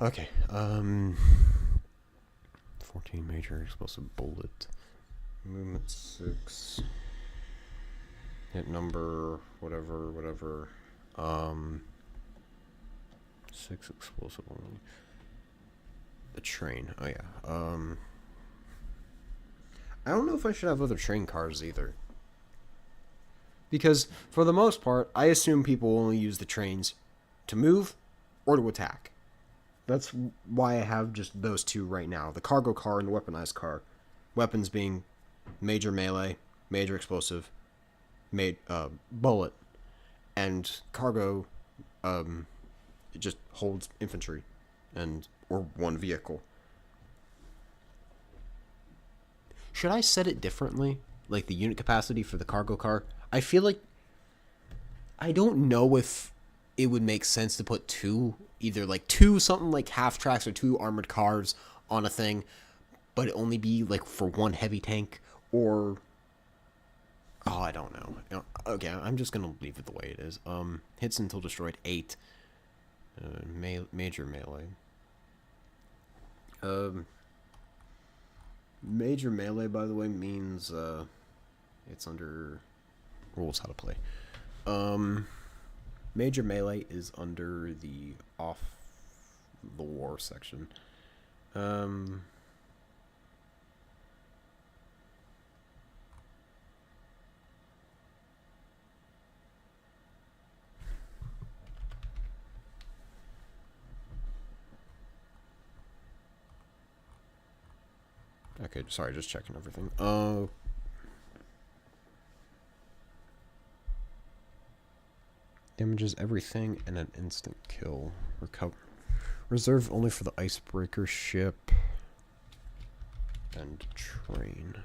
Okay, 14 major explosive bullet. Movement 6. Hit number, whatever. 6 explosive only. The train. Oh yeah. I don't know if I should have other train cars either. Because for the most part, I assume people only use the trains to move or to attack. That's why I have just those two right now: the cargo car and the weaponized car. Weapons being major melee, major explosive, bullet, and cargo it just holds infantry and or one vehicle. Should I set it differently? Like the unit capacity for the cargo car? I feel like I don't know if it would make sense to put either like two something like half tracks or two armored cars on a thing, but it only be like for one heavy tank, or I don't know. Okay, I'm just gonna leave it the way it is. Hits until destroyed 8. Major melee. Major melee, by the way, means it's under rules how to play. Major melee is under the off the war section. Okay, sorry, just checking everything. Damages everything and an instant kill. Reserved only for the icebreaker ship and train.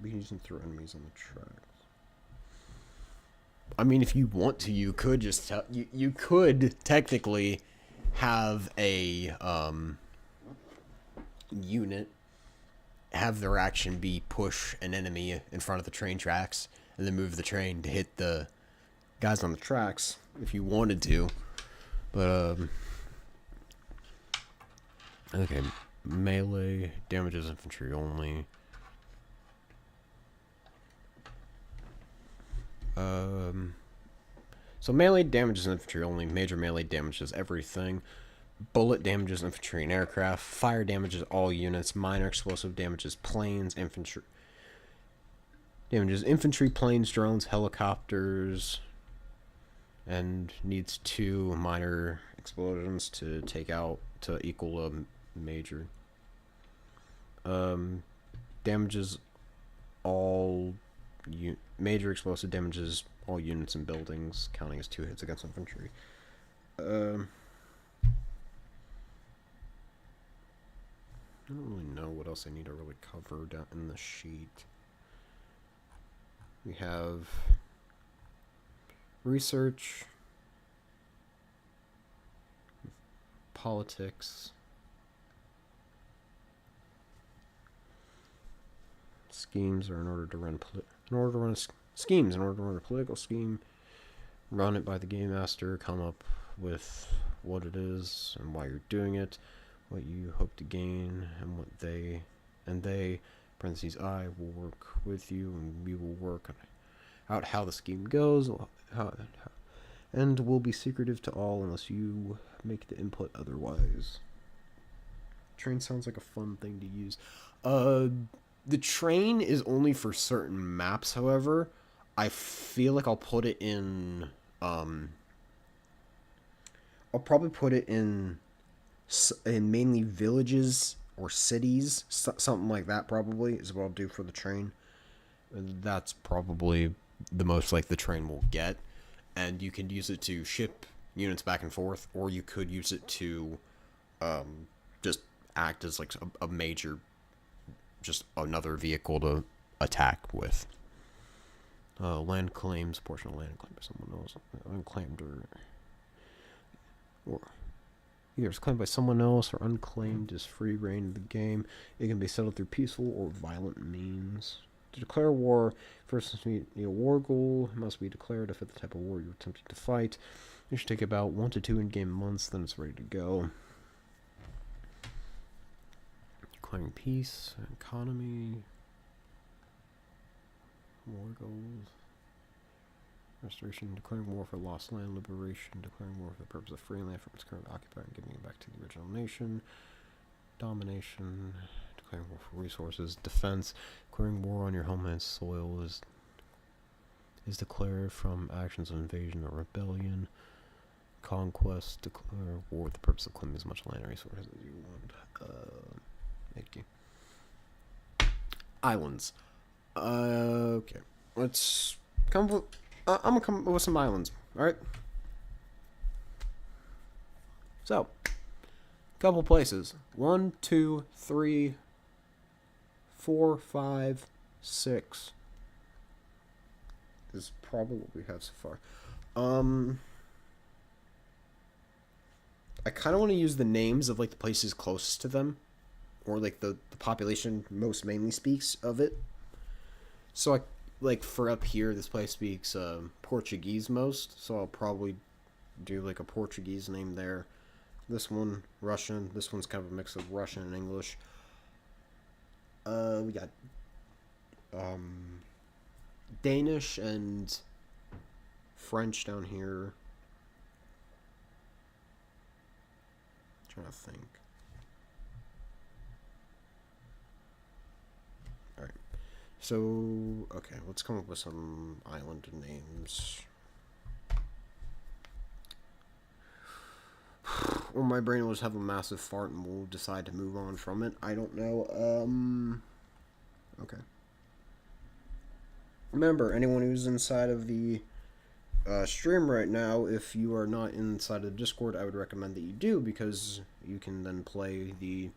We can use them through enemies on the tracks. I mean, if you want to, you could just you could technically have a unit have their action be push an enemy in front of the train tracks and then move the train to hit the guys on the tracks if you wanted to. But okay, melee damages infantry only. So melee damages infantry only. Major melee damages everything. Bullet damages infantry and aircraft. Fire damages all units. Minor explosive damages planes, infantry. Damages infantry, planes, drones, helicopters. And needs 2 minor explosions to equal a major. Damages all major explosive damages all units and buildings, counting as 2 hits against infantry. I don't really know what else I need to really cover down in the sheet. We have research, politics, schemes are in order to run a political scheme, run it by the game master, come up with what it is and why you're doing it, what you hope to gain, and what they parentheses I will work with you, and we will work out how the scheme goes, and will be secretive to all unless you make the input otherwise. Train sounds like a fun thing to use. The train is only for certain maps, however. I feel like I'll put it in I'll probably put it in mainly villages or cities, something like that. Probably is what I'll do for the train. That's probably the most like the train will get, and you can use it to ship units back and forth, or you could use it to just act as like a major, just another vehicle to attack with. Land claims, portion of land claimed by someone else, unclaimed or either it's claimed by someone else or unclaimed is free reign of the game. It can be settled through peaceful or violent means. To declare war, first must be a war goal. It must be declared to fit the type of war you're attempting to fight. It should take about 1 to 2 in-game months, then it's ready to go. Declaring peace, economy, war goals, restoration, declaring war for lost land, liberation, declaring war for the purpose of freeing land from its current occupier and giving it back to the original nation, domination, declaring war for resources, defense, declaring war on your homeland's soil is declared from actions of invasion or rebellion, Conquest, declare war with the purpose of claiming as much land resources as you want. Thank you. Islands. Okay. Let's come with. I'm gonna come up with some islands. All right. So, couple places. 1, 2, 3, 4, 5, 6. This is probably what we have so far. I kind of want to use the names of like the places closest to them, or like the population most mainly speaks of it. So I like for up here, this place speaks Portuguese most, so I'll probably do like a Portuguese name there. This one Russian. This one's kind of a mix of Russian and English. We got Danish and French down here. Trying to think. Alright. So, okay, let's come up with some island names. Or my brain will just have a massive fart and we'll decide to move on from it. I don't know. Okay. Remember, anyone who's inside of the stream right now, if you are not inside of Discord, I would recommend that you do, because you can then play the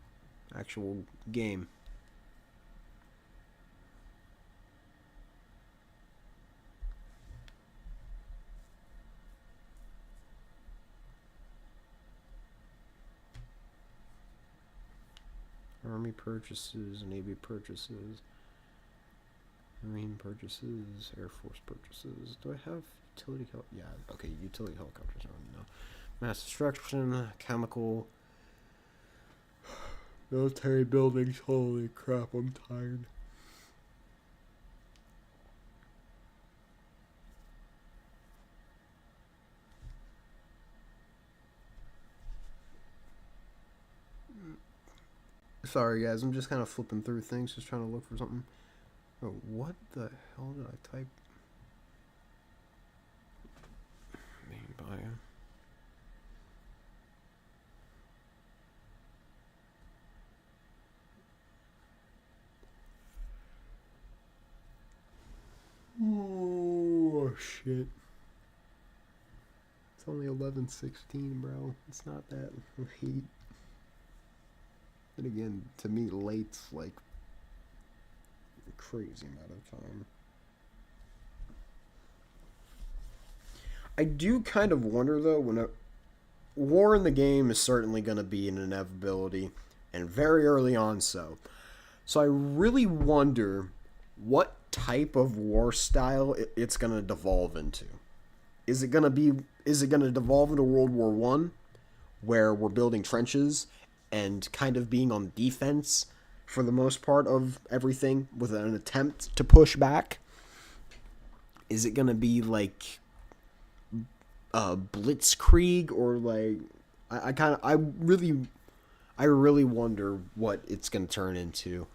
actual game. Army purchases, Navy purchases, Marine purchases, Air Force purchases. Do I have utility yeah, okay, utility helicopters, I don't know. Mass destruction, chemical, military buildings. Holy crap, I'm tired. Sorry guys, I'm just kind of flipping through things, just trying to look for something. Oh, what the hell did I type? Main bio. Oh shit. It's only 11:16, bro. It's not that late. And again, to me, late's like a crazy amount of time. I do kind of wonder, though, when a war in the game is certainly going to be an inevitability, and very early on so. So I really wonder what type of war style it's going to devolve into. Is it going to devolve into World War One, where we're building trenches and kind of being on defense for the most part of everything with an attempt to push back? Is it going to be like Blitzkrieg, or like I really wonder what it's going to turn into.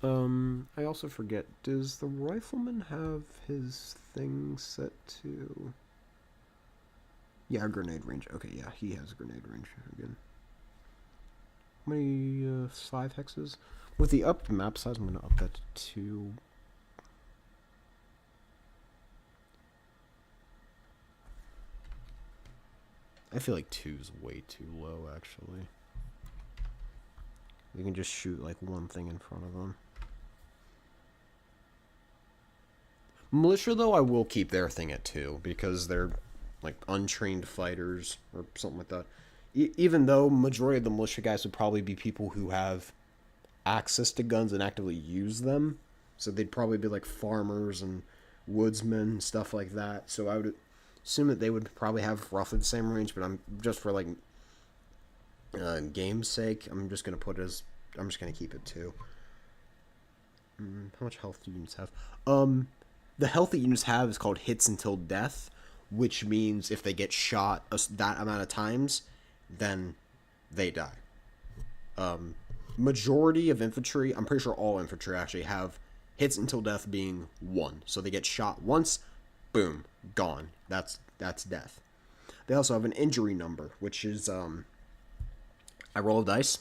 I also forget, does the rifleman have his thing set to... Yeah, grenade range. Okay, yeah, he has grenade range again. How many 5 hexes? With the upped map size, I'm going to up that to 2. I feel like 2 is way too low, actually. We can just shoot like one thing in front of them. Militia, though, I will keep their thing at 2, because they're like untrained fighters or something like that. Even though majority of the militia guys would probably be people who have access to guns and actively use them, so they'd probably be like farmers and woodsmen and stuff like that. So I would assume that they would probably have roughly the same range, but I'm just for like game's sake, I'm just gonna keep it 2. How much health do units have? The health that units have is called hits until death, which means if they get shot that amount of times, then they die. Majority of infantry, I'm pretty sure all infantry actually have hits until death being 1. So they get shot once, boom, gone. That's death. They also have an injury number, which is I roll a dice.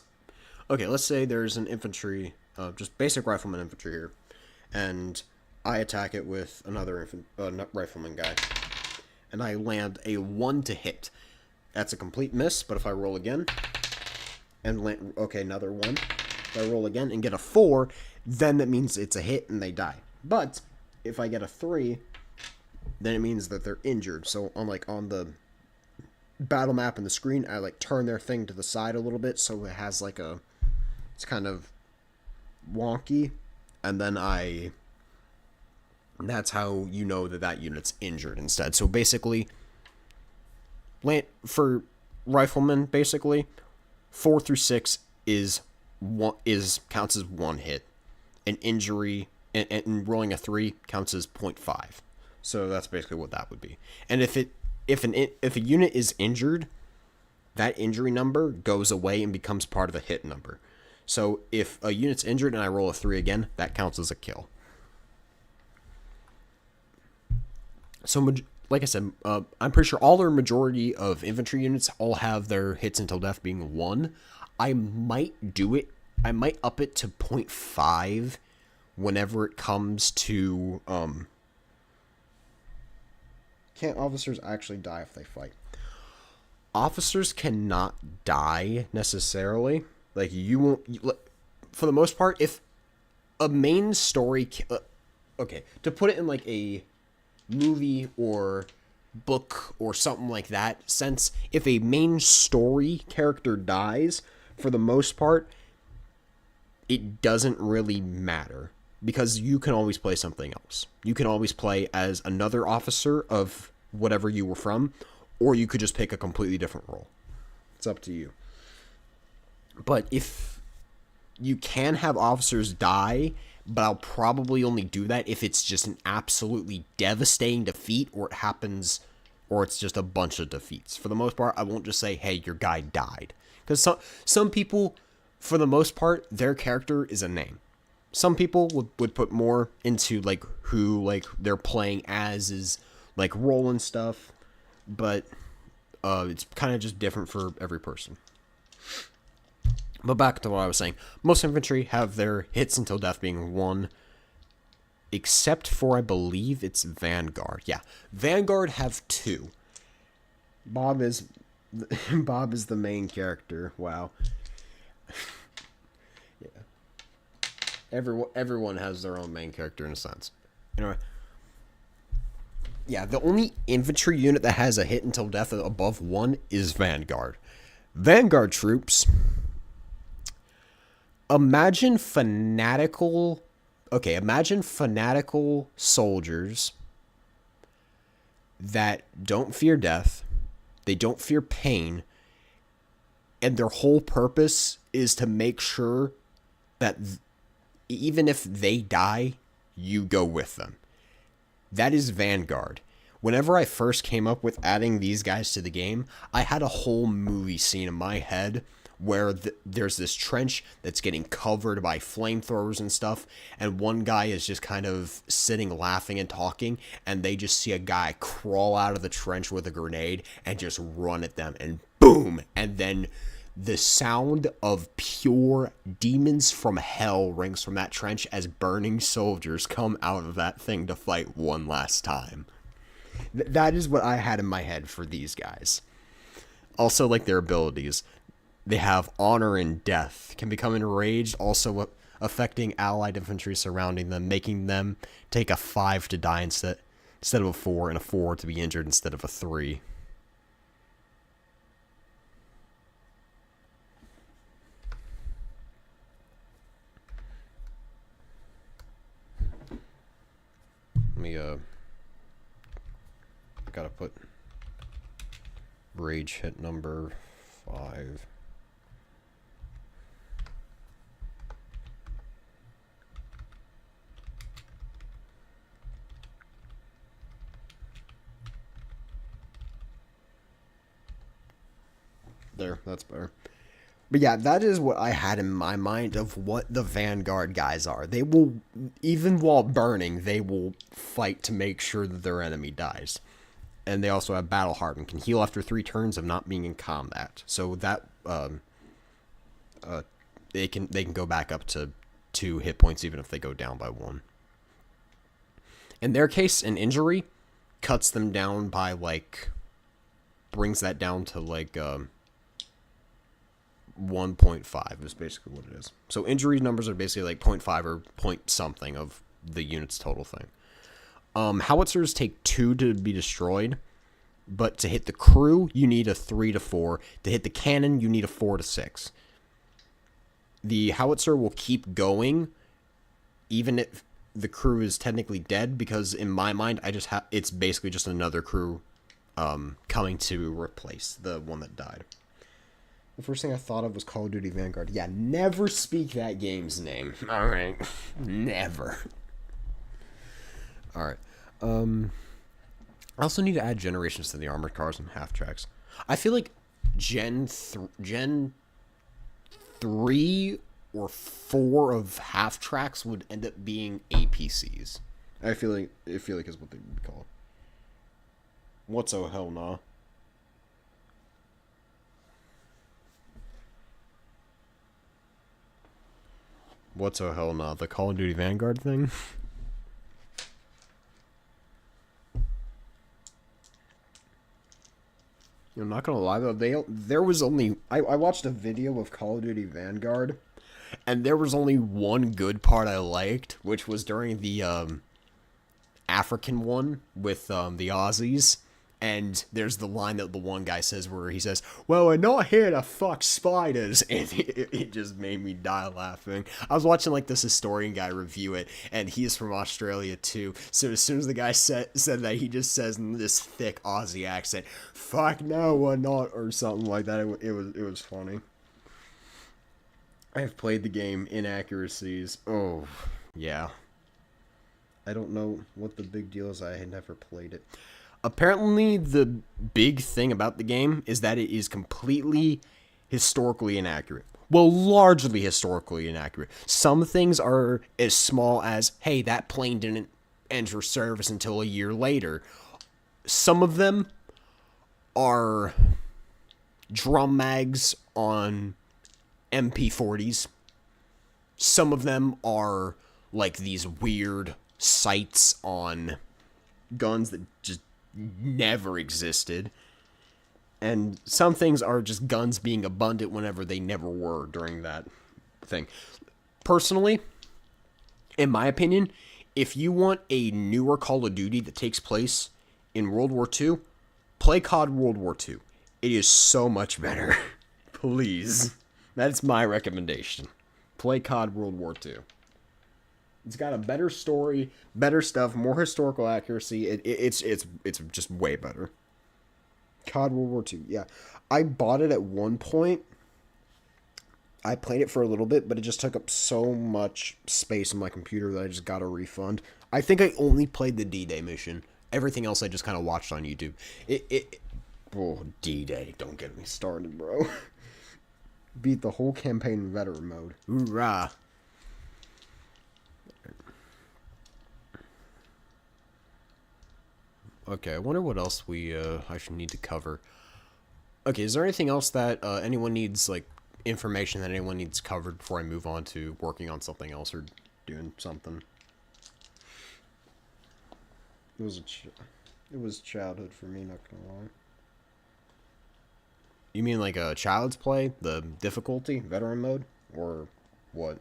Okay, let's say there's an infantry, just basic rifleman infantry here, and I attack it with another rifleman guy, and I land a 1 to hit. That's a complete miss, but if I roll again, and land, okay, another 1, if I roll again and get a 4, then that means it's a hit and they die. But if I get a 3, then it means that they're injured. So on the battle map and the screen, I like turn their thing to the side a little bit so it has like it's kind of wonky, and then that's how you know that unit's injured instead. So basically, for riflemen, basically 4 through 6 counts as 1 hit. An injury and rolling a 3 counts as 0.5. So that's basically what that would be. And if a unit is injured, that injury number goes away and becomes part of the hit number. So if a unit's injured and I roll a 3 again, that counts as a kill. So, like I said, I'm pretty sure all or majority of infantry units all have their hits until death being 1. I might up it to 0.5 whenever it comes to Can't officers actually die if they fight? Officers cannot die necessarily. Like, you won't, for the most part, if a main story, okay, to put it in like a movie or book or something like that sense, if a main story character dies, for the most part, it doesn't really matter, because you can always play something else. You can always play as another officer of whatever you were from, or you could just pick a completely different role. It's up to you. But if you can have officers die, but I'll probably only do that if it's just an absolutely devastating defeat, or it happens, or it's just a bunch of defeats. For the most part, I won't just say, hey, your guy died. Because some people, for the most part, their character is a name. Some people would put more into like who like they're playing as is like role and stuff, but it's kind of just different for every person. But back to what I was saying, most infantry have their hits until death being 1, except for I believe it's Vanguard. Yeah, Vanguard have 2. Bob is the main character. Wow. Everyone has their own main character in a sense. Anyway, yeah, the only infantry unit that has a hit until death above 1 is Vanguard. Vanguard troops. Imagine fanatical soldiers that don't fear death, they don't fear pain, and their whole purpose is to make sure that even if they die, you go with them. That is Vanguard. Whenever I first came up with adding these guys to the game, I had a whole movie scene in my head where there's this trench that's getting covered by flamethrowers and stuff, and one guy is just kind of sitting laughing and talking, and they just see a guy crawl out of the trench with a grenade and just run at them, and boom! And then the sound of pure demons from hell rings from that trench as burning soldiers come out of that thing to fight one last time. That is what I had in my head for these guys. Also, like their abilities. They have honor and death, can become enraged, also affecting allied infantry surrounding them, making them take a 5 to die instead of a 4, and a 4 to be injured instead of a 3. Let me, gotta put rage hit number 5. There, that's better. But yeah, that is what I had in my mind of what the Vanguard guys are. They will, even while burning, they will fight to make sure that their enemy dies. And they also have Battle Harden, can heal after 3 turns of not being in combat. So that they can go back up to 2 hit points even if they go down by 1. In their case, an injury cuts them down by like brings that down to like 1.5 is basically what it is. So injury numbers are basically like 0.5 or point something of the unit's total thing. Howitzers take 2 to be destroyed, but to hit the crew, you need a 3 to 4. To hit the cannon, you need a 4 to 6. The howitzer will keep going, even if the crew is technically dead, because in my mind, it's basically just another crew coming to replace the one that died. The first thing I thought of was Call of Duty Vanguard. Yeah, never speak that game's name. All right, never. All right. I also need to add generations to the armored cars and half tracks. I feel like Gen 3 or 4 of half tracks would end up being APCs. I feel like is what they would call it. What's oh hell nah? What's oh hell nah? The Call of Duty Vanguard thing? I'm not gonna lie though, there was only I watched a video of Call of Duty Vanguard, and there was only one good part I liked, which was during the African one with the Aussies. And there's the line that the one guy says where he says, "Well, we're not here to fuck spiders," and it just made me die laughing. I was watching like this historian guy review it, and he is from Australia too. So as soon as the guy said that, he just says in this thick Aussie accent, "Fuck no, we're not," or something like that. It was funny. I have played the game Inaccuracies. Oh, yeah. I don't know what the big deal is. I had never played it. Apparently, the big thing about the game is that it is completely historically inaccurate. Well, largely historically inaccurate. Some things are as small as, hey, that plane didn't enter service until a year later. Some of them are drum mags on MP40s. Some of them are like these weird sights on guns that just never existed. And some things are just guns being abundant whenever they never were during that thing. Personally, in my opinion, if you want a newer Call of Duty that takes place in World War II, play COD World War II. It is so much better. Please. That's my recommendation. Play COD World War II. It's got a better story, better stuff, more historical accuracy. It's just way better. COD World War II, yeah. I bought it at one point. I played it for a little bit, but it just took up so much space on my computer that I just got a refund. I think I only played the D-Day mission. Everything else I just kind of watched on YouTube. Oh, D-Day, don't get me started, bro. Beat the whole campaign in veteran mode. Hoorah. Okay, I wonder what else I should need to cover. Okay, is there anything else that anyone needs, like, information that anyone needs covered before I move on to working on something else or doing something? It was childhood for me, not gonna lie. You mean like a Child's Play? The difficulty? Veteran mode? Or what?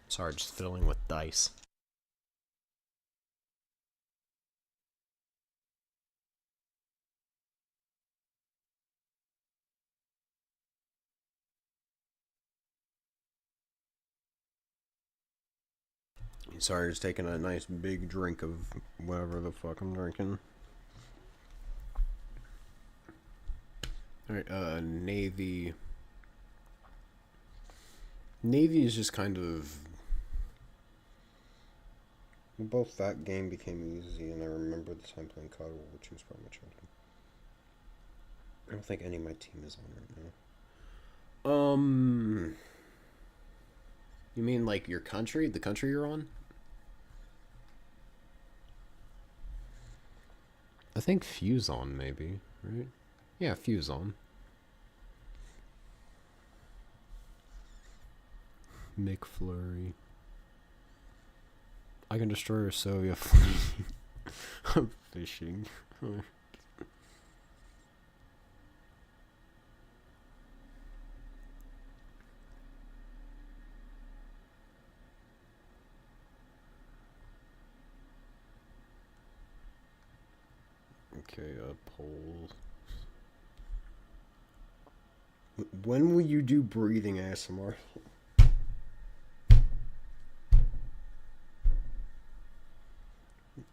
Sorry, just fiddling with dice. Sorry, just taking a nice big drink of whatever the fuck I'm drinking. Alright, Navy. Navy is just kind of... Both that game became easy, and I remember the time playing COD, which was probably my childhood. I don't think any of my team is on right now. You mean like your country, the country you're on? I think Fuse on maybe, right? Yeah, Fuse on. McFlurry. I can destroy your Soviet fleet. I'm fishing. Okay, polls. When will you do breathing ASMR?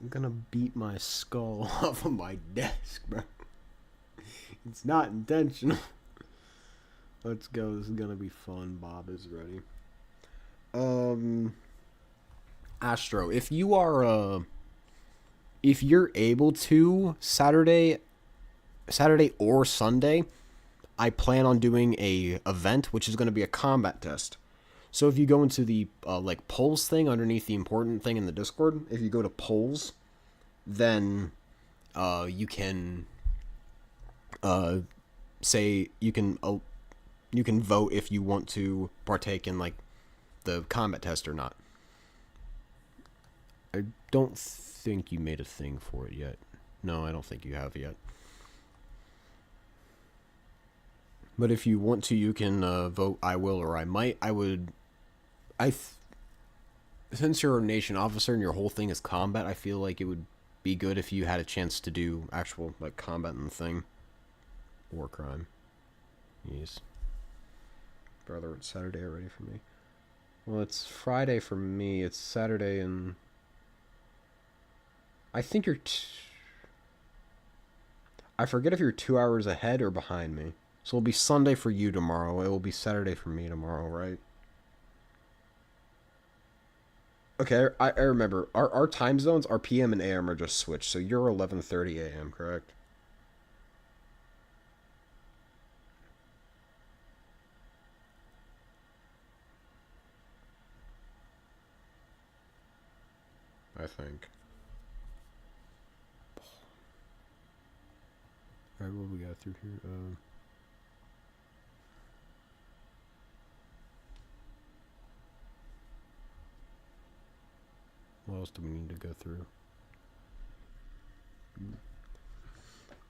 I'm gonna beat my skull off of my desk, bro. It's not intentional. Let's go. This is gonna be fun. Bob is ready. Astro, if you are if you're able to Saturday or Sunday, I plan on doing a event which is going to be a combat test. So if you go into the like polls thing underneath the important thing in the Discord, if you go to polls, then you can say you can vote if you want to partake in like the combat test or not. I don't think you made a thing for it yet. No, I don't think you have yet. But if you want to, you can vote I will or I might. Since you're a nation officer and your whole thing is combat, I feel like it would be good if you had a chance to do actual like combat in the thing. War crime. Yes. Brother, it's Saturday already for me. Well, it's Friday for me. It's Saturday and I think you're I forget if you're 2 hours ahead or behind me. So it'll be Sunday for you tomorrow. It will be Saturday for me tomorrow, right? Okay, I remember. Our time zones, our PM and AM are just switched. So you're 11:30 AM, correct? I think. Alright, what we got through here? What else do we need to go through?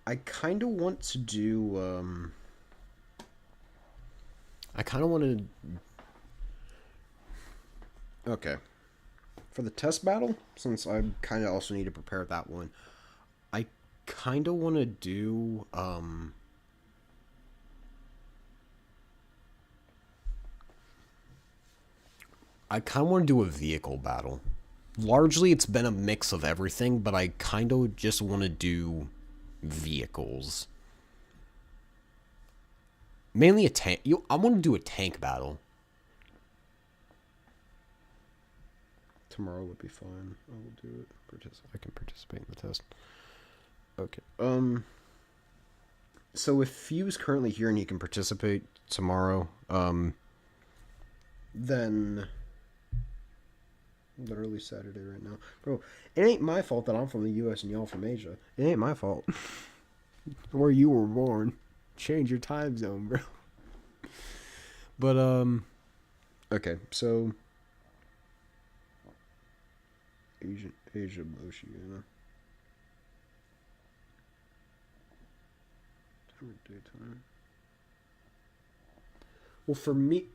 I kind of want to do. I kind of want to. Okay. For the test battle, since I kind of also need to prepare that one, I kind of want to do. I kind of want to do a vehicle battle. Largely, it's been a mix of everything, but I kind of just want to do vehicles. Mainly a tank. I want to do a tank battle. tomorrow would be fine. I will do it. I can participate in the test. Okay. So if Few's currently here and he can participate tomorrow, then literally Saturday right now. Bro, it ain't my fault that I'm from the US and y'all from Asia. It ain't my fault. Where you were born. Change your time zone, bro. But okay, so Asia Moshi, you know. Time or daytime. Well, for me,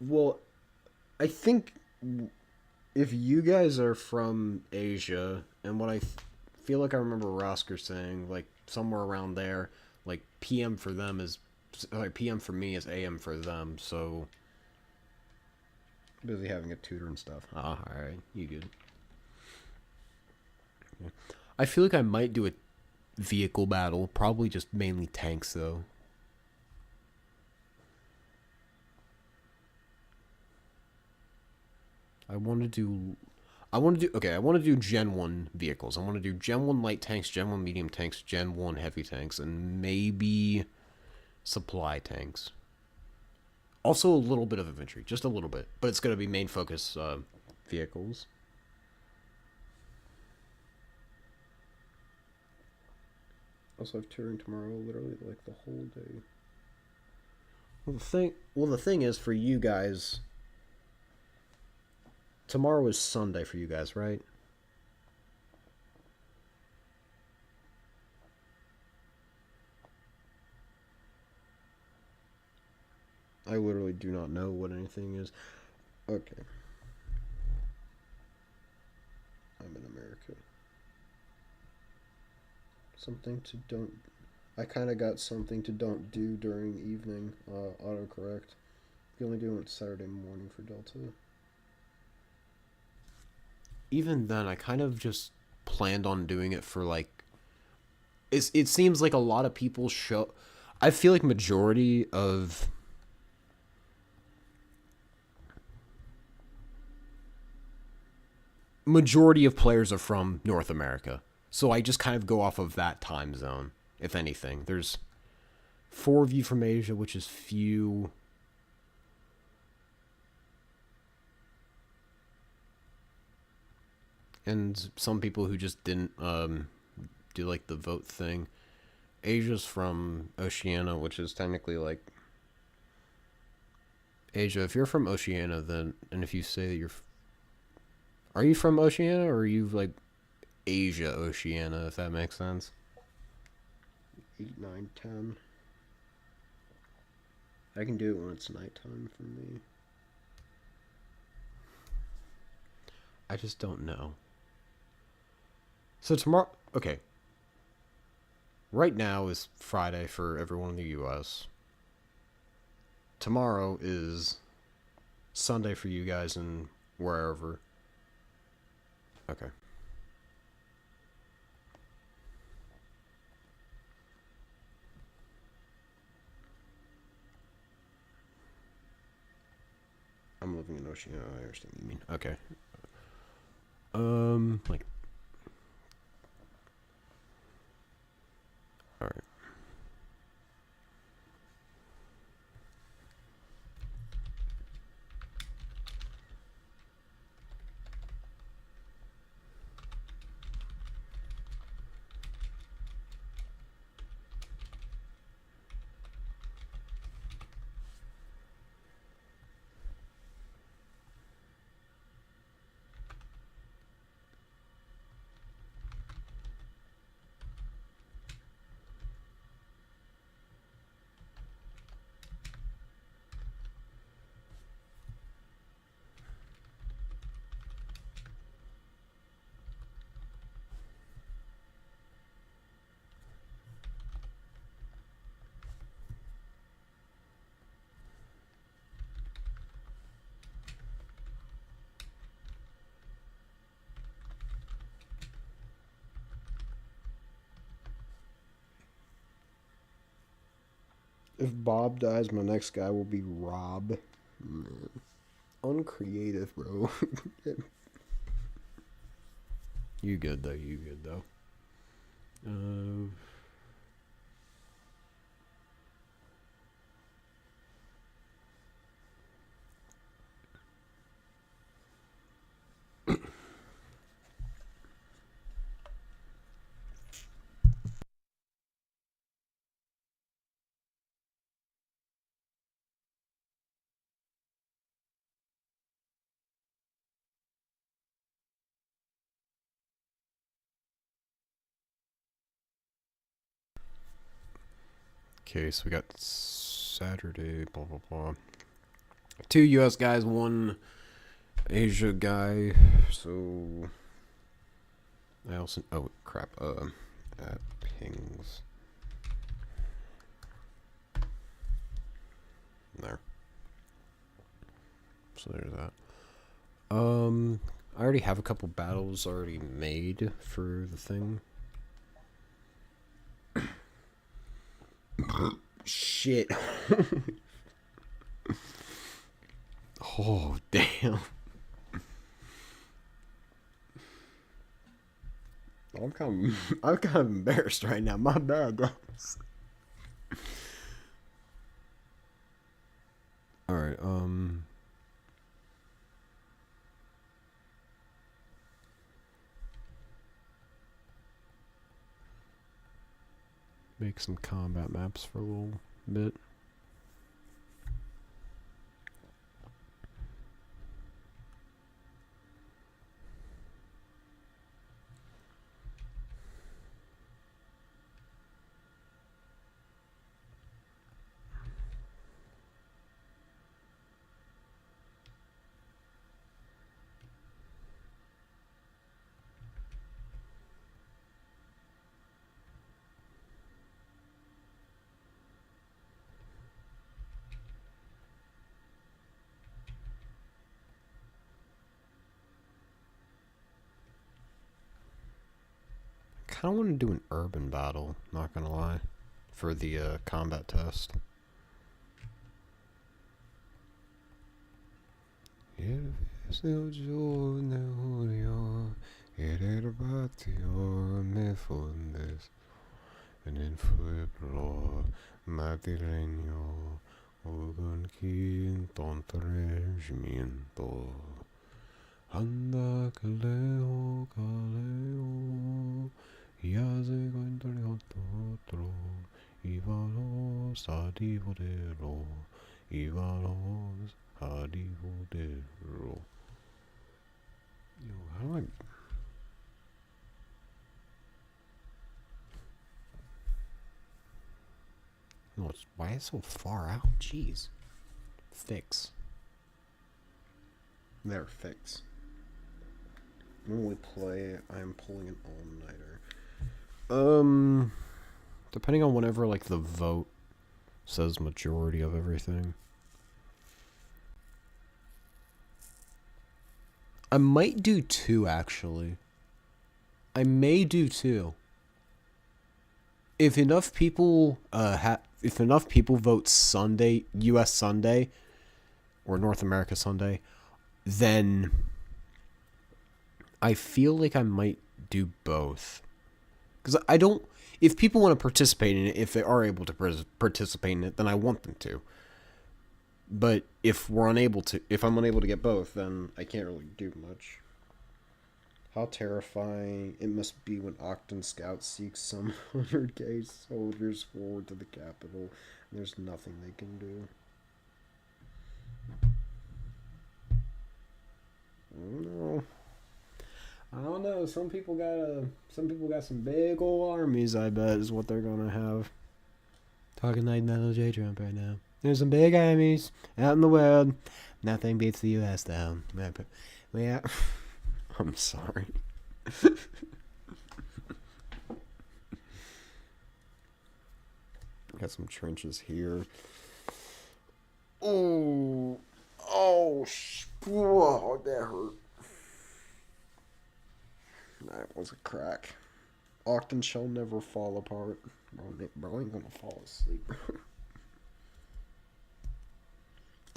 I think if you guys are from Asia, and what I feel like I remember Rosker saying, like somewhere around there, like PM for them is, like PM for me is AM for them, so. Busy having a tutor and stuff. Ah, alright, you good. Yeah. I feel like I might do a vehicle battle, probably just mainly tanks though. I want to do. I want to do okay. I want to do Gen 1 vehicles. I want to do Gen 1 light tanks, Gen 1 medium tanks, Gen 1 heavy tanks, and maybe supply tanks. Also a little bit of infantry, just a little bit, but it's gonna be main focus vehicles. Also, have touring tomorrow, literally like the whole day. Well, the thing is for you guys. Tomorrow is Sunday for you guys, right? I literally do not know what anything is. Okay. I'm in America. Something to don't. I kind of got something to don't do during evening. Autocorrect. You only do it Saturday morning for Delta. Even then, I kind of just planned on doing it for like. It seems like a lot of people show. I feel like majority of players are from North America. So I just kind of go off of that time zone, if anything. There's 4 of you from Asia, which is few. And some people who just didn't do like the vote thing. Asia's from Oceania, which is technically like Asia. If you're from Oceania, then and if you say that are you from Oceania or are you like Asia Oceania? If that makes sense. 8, 9, 10. I can do it when it's nighttime for me. I just don't know. So tomorrow, okay. Right now is Friday for everyone in the U.S. Tomorrow is Sunday for you guys and wherever. Okay. I'm living in Oceania. I understand what you mean. Okay. Like. All right. If Bob dies, my next guy will be Rob. Man. Uncreative, bro. You good though. You good though. Okay, so we got Saturday, blah blah blah. 2 U.S. guys, 1 Asia guy. So I also crap. At pings. There. So there's that. I already have a couple battles already made for the thing. Shit. Oh, damn. I'm kind of embarrassed right now. My bad, guys. All right. Make some combat maps for a little bit. I kind of want to do an urban battle, not gonna lie, for the combat test. En el pueblo madrileño hubo un quinto regimiento. Anda caleo, caleo, y hace entre otro, íbamos a divorero, íbamos a divorero. Yo, how do I... No, it's, why is it so far out? Jeez. Fix. There, fix. When we play, I'm pulling an all-nighter. Depending on whenever, like, the vote says majority of everything. I might do 2, actually. I may do 2. If enough people if enough people vote Sunday, US Sunday, or North America Sunday, then I feel like I might do both. Because I don't... If people want to participate in it, if they are able to participate in it, then I want them to. But if we're unable to... If I'm unable to get both, then I can't really do much. How terrifying it must be when Octan Scouts seek some 100k soldiers forward to the capital, and there's nothing they can do. I don't know. Some people got some big old armies, I bet, is what they're gonna have. Talking like Donald J. Trump right now. There's some big armies out in the world. Nothing beats the U.S. though. Yeah. I'm sorry. Got some trenches here. Oh, that hurt. That was a crack. Octan shall never fall apart. Bro ain't gonna fall asleep.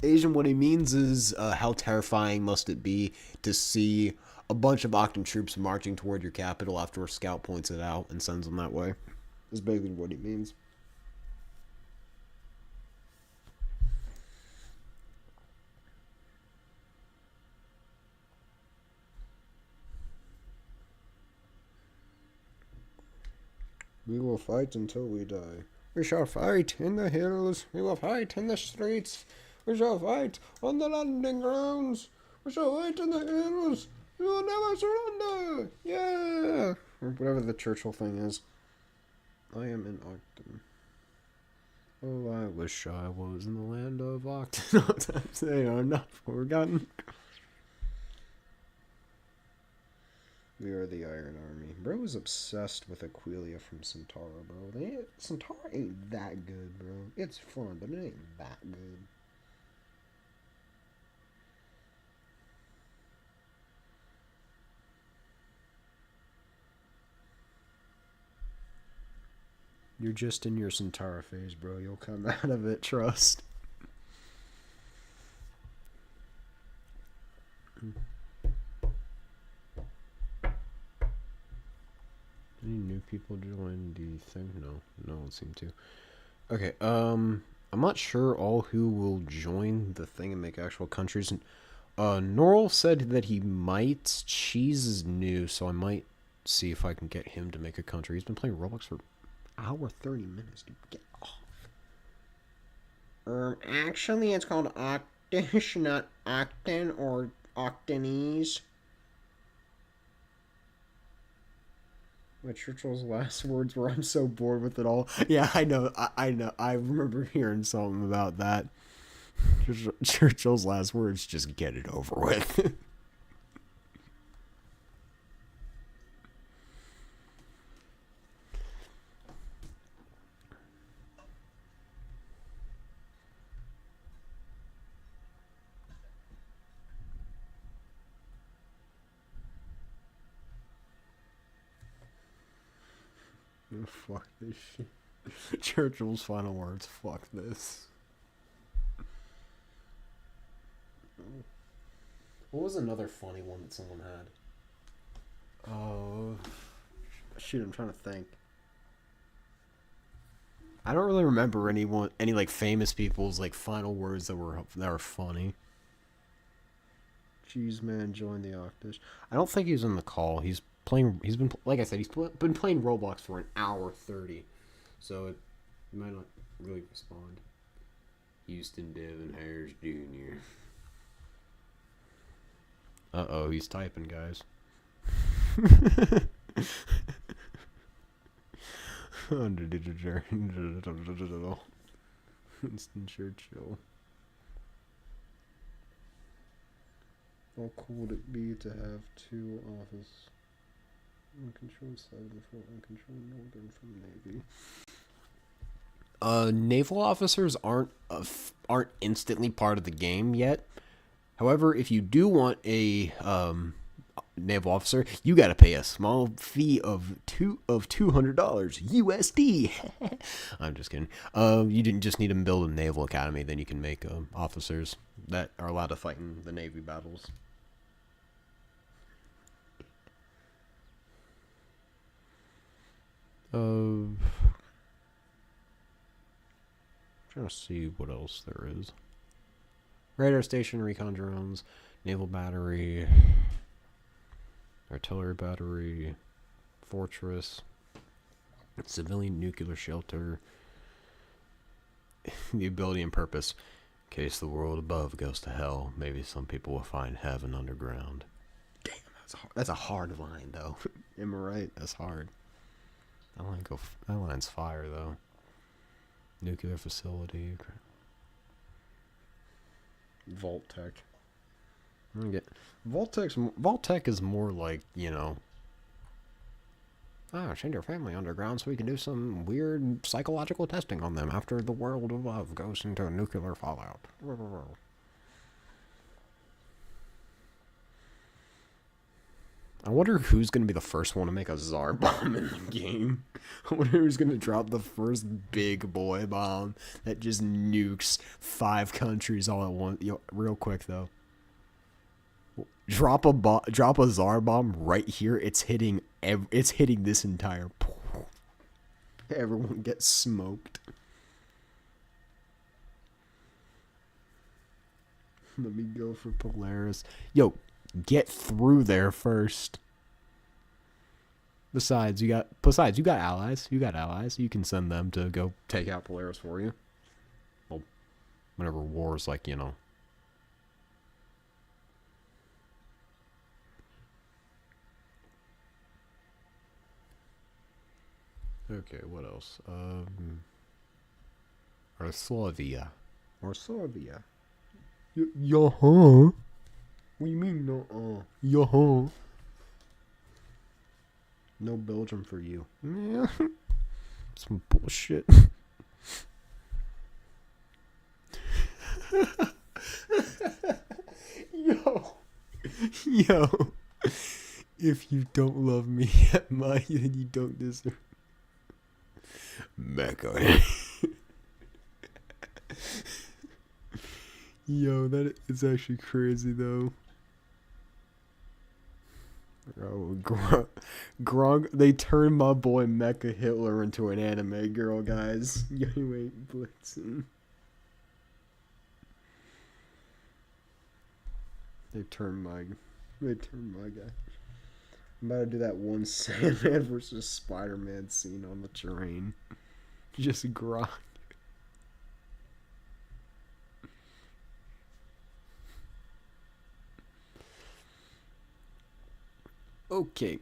Asian, what he means is, how terrifying must it be to see a bunch of Octan troops marching toward your capital after a scout points it out and sends them that way. Is basically what he means. We will fight until we die. We shall fight in the hills. We will fight in the streets. We shall fight on the landing grounds. We shall fight in the hills. We will never surrender. Yeah. Or whatever the Churchill thing is. I am in Octan. Oh, I wish I was in the land of Octan. They are not forgotten. We are the Iron Army. Bro is obsessed with Aquilia from Centaura, bro. Centaura ain't that good, bro. It's fun, but it ain't that good. You're just in your Centaura phase, bro. You'll come out of it, trust. Any new people join the thing? No one seemed to. Okay, I'm not sure all who will join the thing and make actual countries. Norl said that he might. Cheese is new, so I might see if I can get him to make a country. He's been playing Roblox for hour 30 minutes. Dude, get off. Actually, it's called Octish, not Octen or Octanese. My Churchill's last words were, "I'm so bored with it all." Yeah, I know. I know. I remember hearing something about that. Churchill's last words, "Just get it over with." Fuck this shit. Churchill's final words, fuck this. What was another funny one that someone had? Oh, shoot, I'm trying to think. I don't really remember any like famous people's like final words that were funny. Cheese man joined the Octish. I don't think he's in the call. He's playing. He's been, like I said, been playing Roblox for an hour 30, so he might not really respond. Houston Devin Harris Jr. Uh-oh, he's typing, guys. Winston Churchill. How cool would it be to have two office uncontrolled southern from uncontrolled northern from Navy? Naval officers aren't instantly part of the game yet. However, if you do want a naval officer, you got to pay a small fee of $200 USD. I'm just kidding. You didn't just need to build a naval academy, then you can make officers that are allowed to fight in the Navy battles. Trying to see what else there is. Radar station, recon drones, naval battery, artillery battery, fortress, civilian nuclear shelter, the ability and purpose. In case the world above goes to hell, maybe some people will find heaven underground. Damn, that's a hard line, though. Am I right? That's hard. That line's fire, though. Nuclear facility. Vault-Tec. Vault-Tec is more like, send your family underground so we can do some weird psychological testing on them after the world above goes into nuclear fallout. I wonder who's going to be the first one to make a Tsar bomb in the game. I wonder who's going to drop the first big boy bomb that just nukes 5 countries all at once. Real quick, though. Drop a Tsar bomb right here. It's hitting this entire... Everyone gets smoked. Let me go for Polaris. Yo, get through there first. Besides, you got allies. You got allies. You can send them to go take out Polaris for you. Well, whenever war's like, Okay, what else? Arslavia. Yo-huh. What do you mean, no? Yo-huh. No Belgium for you. Yeah. Some bullshit. Yo. If you don't love me at my, then you don't deserve. Mecca. Yo, that is actually crazy, though. Oh, Grog, they turned my boy Mecha Hitler into an anime girl, guys. You ain't blitzing. They turned my guy. I'm about to do that one Sandman versus Spider-Man scene on the terrain. Just Grog. Okay,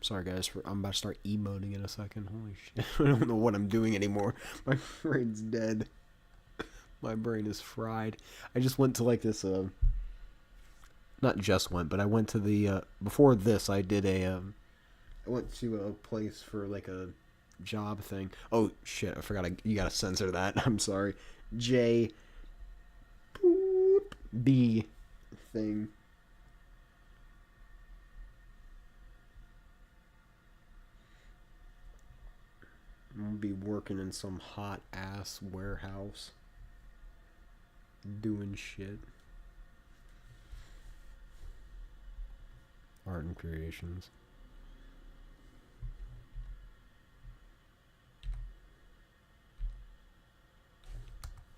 sorry guys, I'm about to start emoting in a second. Holy shit, I don't know what I'm doing anymore. My brain's dead. My brain is fried. I just went to like this, not just went, but I went to the, before this, I did I went to a place for like a job thing. Oh shit, I forgot, you gotta censor that. I'm sorry. J. B. thing. I'm gonna be working in some hot ass warehouse. Doing shit. Art and creations.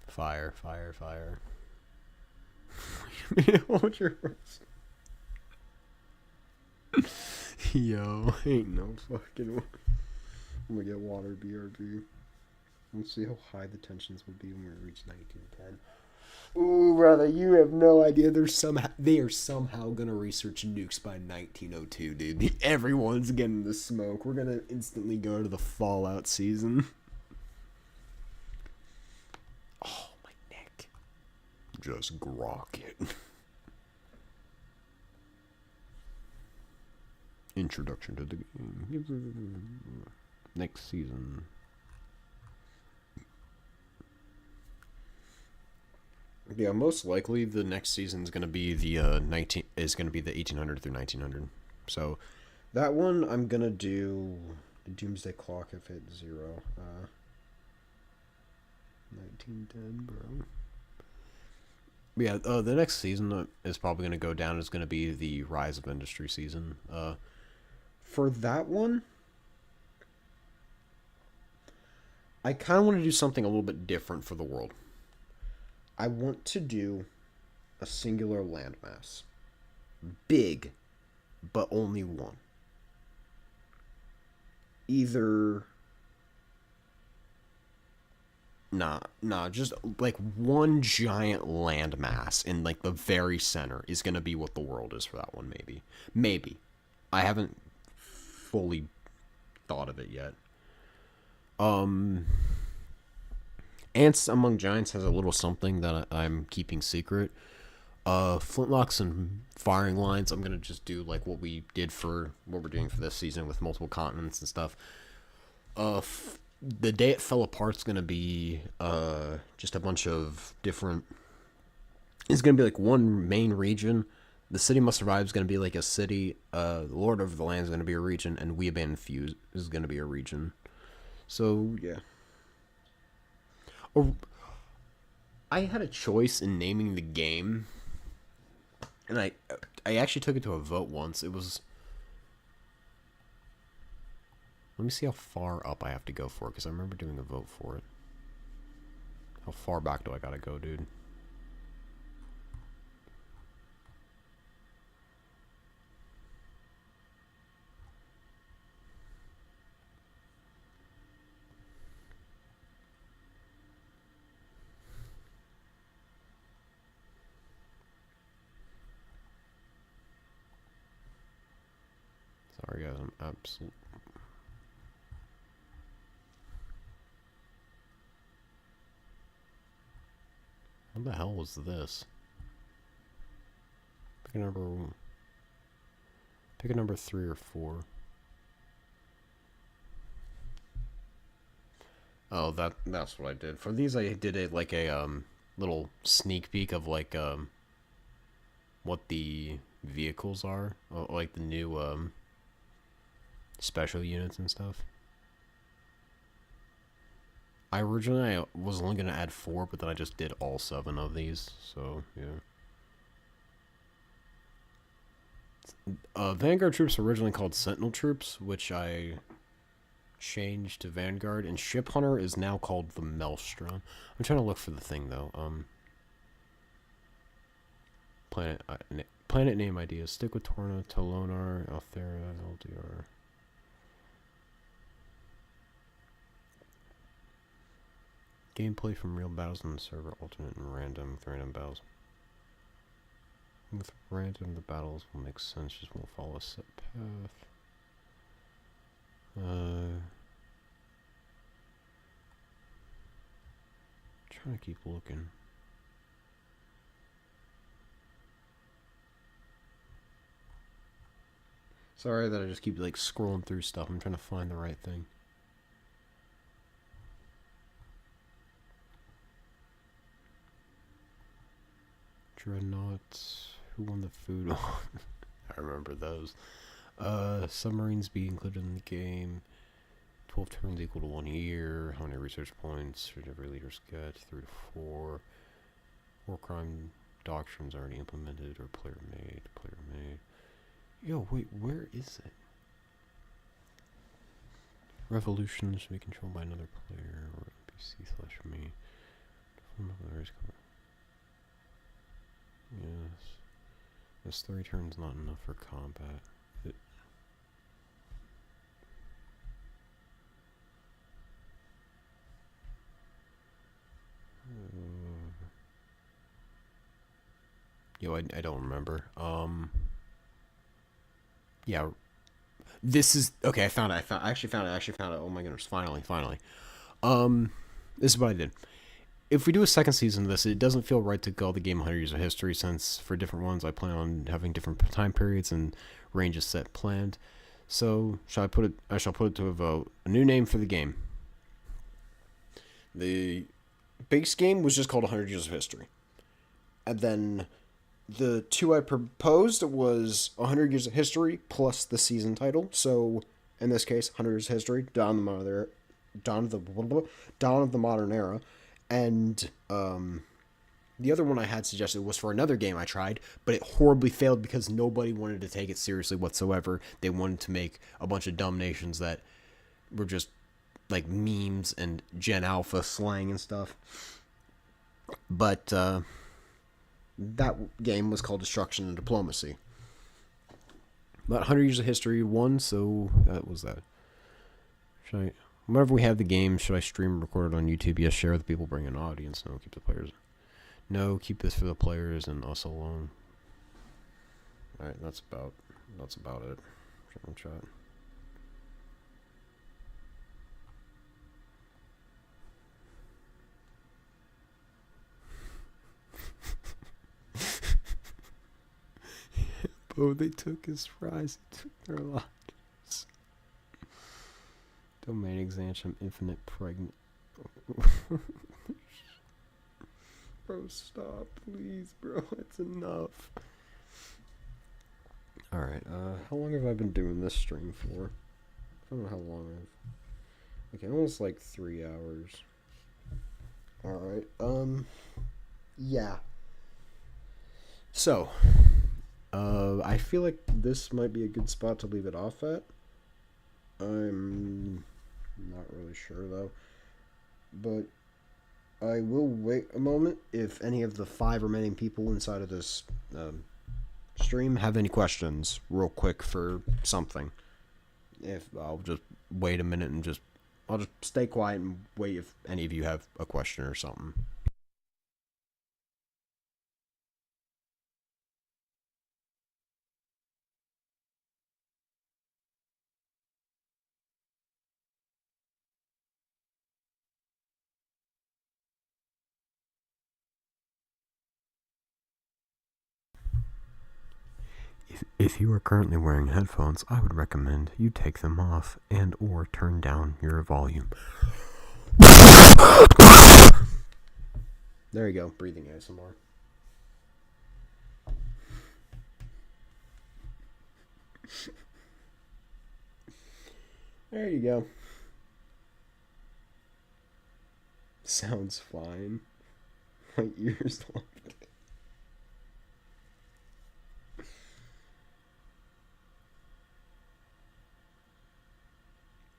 Fire. Hold your Yo, ain't no fucking way. I'm gonna get water BRB. Let's see how high the tensions will be when we reach 1910. Ooh, brother, you have no idea. They are somehow gonna research nukes by 1902, dude. Everyone's getting the smoke. We're gonna instantly go to the Fallout season. Oh, my neck. Just grok it. Introduction to the game. Next season. Yeah, most likely the next season is gonna be the 1800 through 1900. So that one I'm gonna do the Doomsday Clock if it's 0. 1910, bro. But yeah, the next season is probably gonna go down is gonna be the Rise of Industry season. For that one, I kind of want to do something a little bit different for the world. I want to do a singular landmass. Big, but only one. Either... Nah, just like one giant landmass in like the very center is going to be what the world is for that one, maybe. Maybe. I haven't fully thought of it yet. Ants Among Giants has a little something that I'm keeping secret. Flintlocks and firing lines, I'm gonna just do like what we're doing for this season with multiple continents and stuff. The day it fell apart's gonna be just a bunch of different. It's gonna be like one main region. The City Must Survive is gonna be like a city. Lord of the Land is gonna be a region, and We Abandon Fuse is gonna be a region. So yeah. Or I had a choice in naming the game, and I actually took it to a vote once. It was. Let me see how far up I have to go for it, because I remember doing a vote for it. How far back do I gotta go, dude? Sorry, guys, I'm absolutely... What the hell was this? Pick a number 3 or 4. Oh, that's what I did. For these, I did it like a little sneak peek of like what the vehicles are, like the new special units and stuff. I was only gonna add 4, but then I just did all 7 of these. So yeah. Vanguard troops were originally called Sentinel troops, which I changed to Vanguard, and Ship Hunter is now called the Maelstrom. I'm trying to look for the thing though. Planet name ideas. Stick with Torna, Tolonar, Althera, LDR. Gameplay from real battles on the server, alternate and random with random battles. With random, the battles will make sense, just won't follow a set path. Trying to keep looking. Sorry that I just keep like scrolling through stuff. I'm trying to find the right thing. Dreadnoughts. Who won the food? I remember those. Submarines be included in the game. 12 turns equal to 1 year. How many research points should every leaders get? 3 to 4. War crime doctrines already implemented or player made. Player made. Yo, wait, where is it? Revolutions should be controlled by another player or NPC/me. Yes. This 3 turns not enough for combat. Yo, I don't remember. Yeah. This is okay. I found it. I actually found it. Oh my goodness! Finally. This is what I did. If we do a second season of this, it doesn't feel right to call the game 100 Years of History, since for different ones I plan on having different time periods and ranges set planned. So I shall put it to a vote. A new name for the game. The base game was just called 100 Years of History. And then the 2 I proposed was 100 Years of History plus the season title. So in this case, 100 Years of History, Dawn of the Modern Era. And the other one I had suggested was for another game I tried, but it horribly failed because nobody wanted to take it seriously whatsoever. They wanted to make a bunch of dumb nations that were just like memes and Gen Alpha slang and stuff. But that game was called Destruction and Diplomacy. But 100 Years of History won, so that was that. Whenever we have the game, should I stream and record it on YouTube? Yes, share with people, bring an audience. No, keep the players. No, keep this for the players and us alone. Alright, that's about it. Chat. Oh, they took his fries. They took their lives. Domain expansion, infinite pregnant. Bro, stop, please, bro. It's enough. Alright, how long have I been doing this stream for? I don't know how long I've... Okay, almost like 3 hours. Alright, yeah. So, I feel like this might be a good spot to leave it off at. I'm not really sure though, but I will wait a moment if any of the 5 remaining people inside of this stream have any questions real quick for something. If I'll just wait a minute and I'll just stay quiet and wait if any of you have a question or something. If you are currently wearing headphones, I would recommend you take them off and or turn down your volume. There you go, breathing ASMR. There you go. sounds fine. My ears left.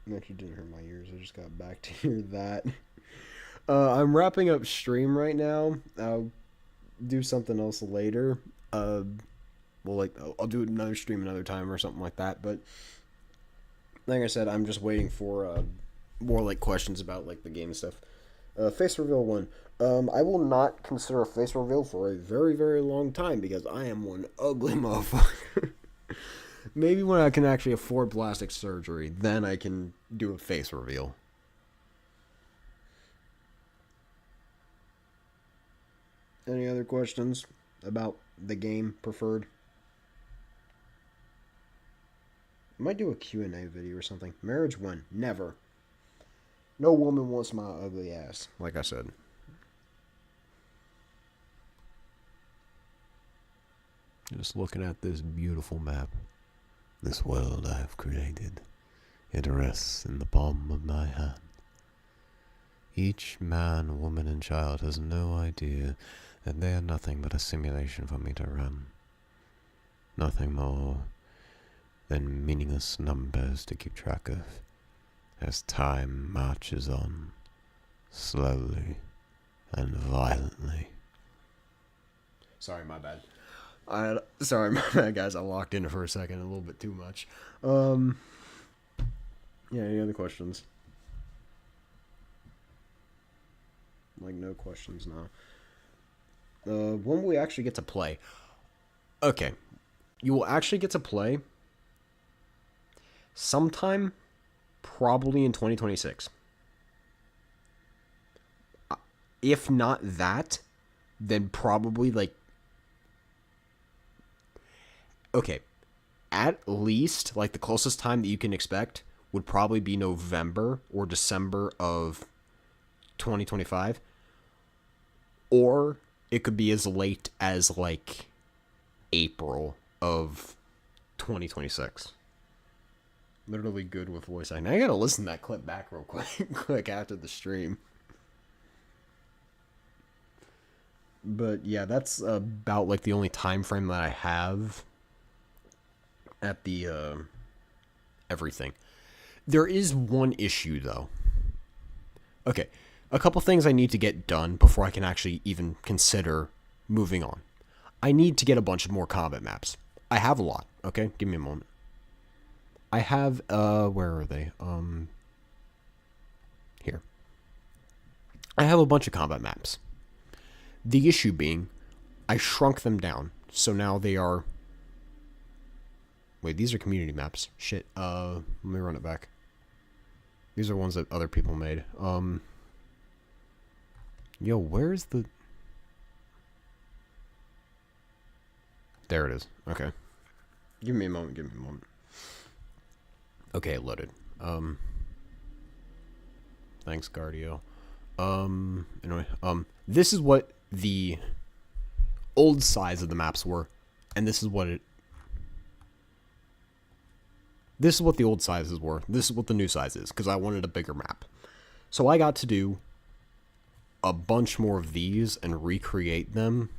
It actually didn't hurt my ears. I just got back to hear that. I'm wrapping up stream right now. I'll do something else later. I'll do another stream another time or something like that. But like I said, I'm just waiting for more like questions about like the game and stuff. Face reveal 1. I will not consider a face reveal for a very, very long time because I am one ugly motherfucker. Maybe when I can actually afford plastic surgery, then I can do a face reveal. Any other questions about the game preferred? I might do a Q&A video or something. Marriage 1. Never. No woman wants my ugly ass, like I said. Just looking at this beautiful map. This world I have created. It rests in the palm of my hand. Each man, woman, and child has no idea that they are nothing but a simulation for me to run. Nothing more than meaningless numbers to keep track of as time marches on, slowly and violently. Sorry, my bad. Sorry, my bad, guys. I locked in for a second, a little bit too much. Yeah, any other questions? Like, no questions now. When will we actually get to play? Okay. You will actually get to play sometime probably in 2026. If not that, then probably like... Okay. At least, like, the closest time that you can expect would probably be November or December of 2025. Or it could be as late as, like, April of 2026. Literally good with voice acting. I gotta listen to that clip back real quick after the stream. But yeah, that's about like the only time frame that I have at the everything. There is one issue though. Okay, a couple things I need to get done before I can actually even consider moving on. I need to get a bunch of more combat maps. I have a lot. Okay, give me a moment. I have where are they? Here. I have a bunch of combat maps. The issue being, I shrunk them down. So now they are... Wait, these are community maps. Shit. Let me run it back. These are ones that other people made. Yo, where's the... There it is. Okay. Give me a moment, Okay, loaded. Thanks, Guardio. Anyway, this is what the old size of the maps were, and this is what the old sizes were. This is what the new size is, because I wanted a bigger map. So I got to do a bunch more of these and recreate them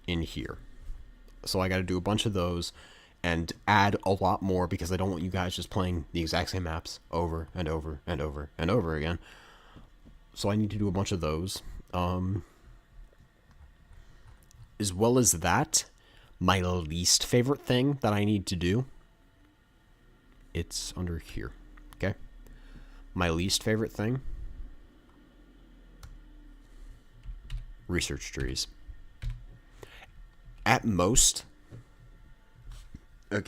in here. So I got to do a bunch of those and add a lot more because I don't want you guys just playing the exact same maps over and over and over and over again. So I need to do a bunch of those. As well as that, my least favorite thing that I need to do, it's under here, okay? My least favorite thing, research trees. At most, I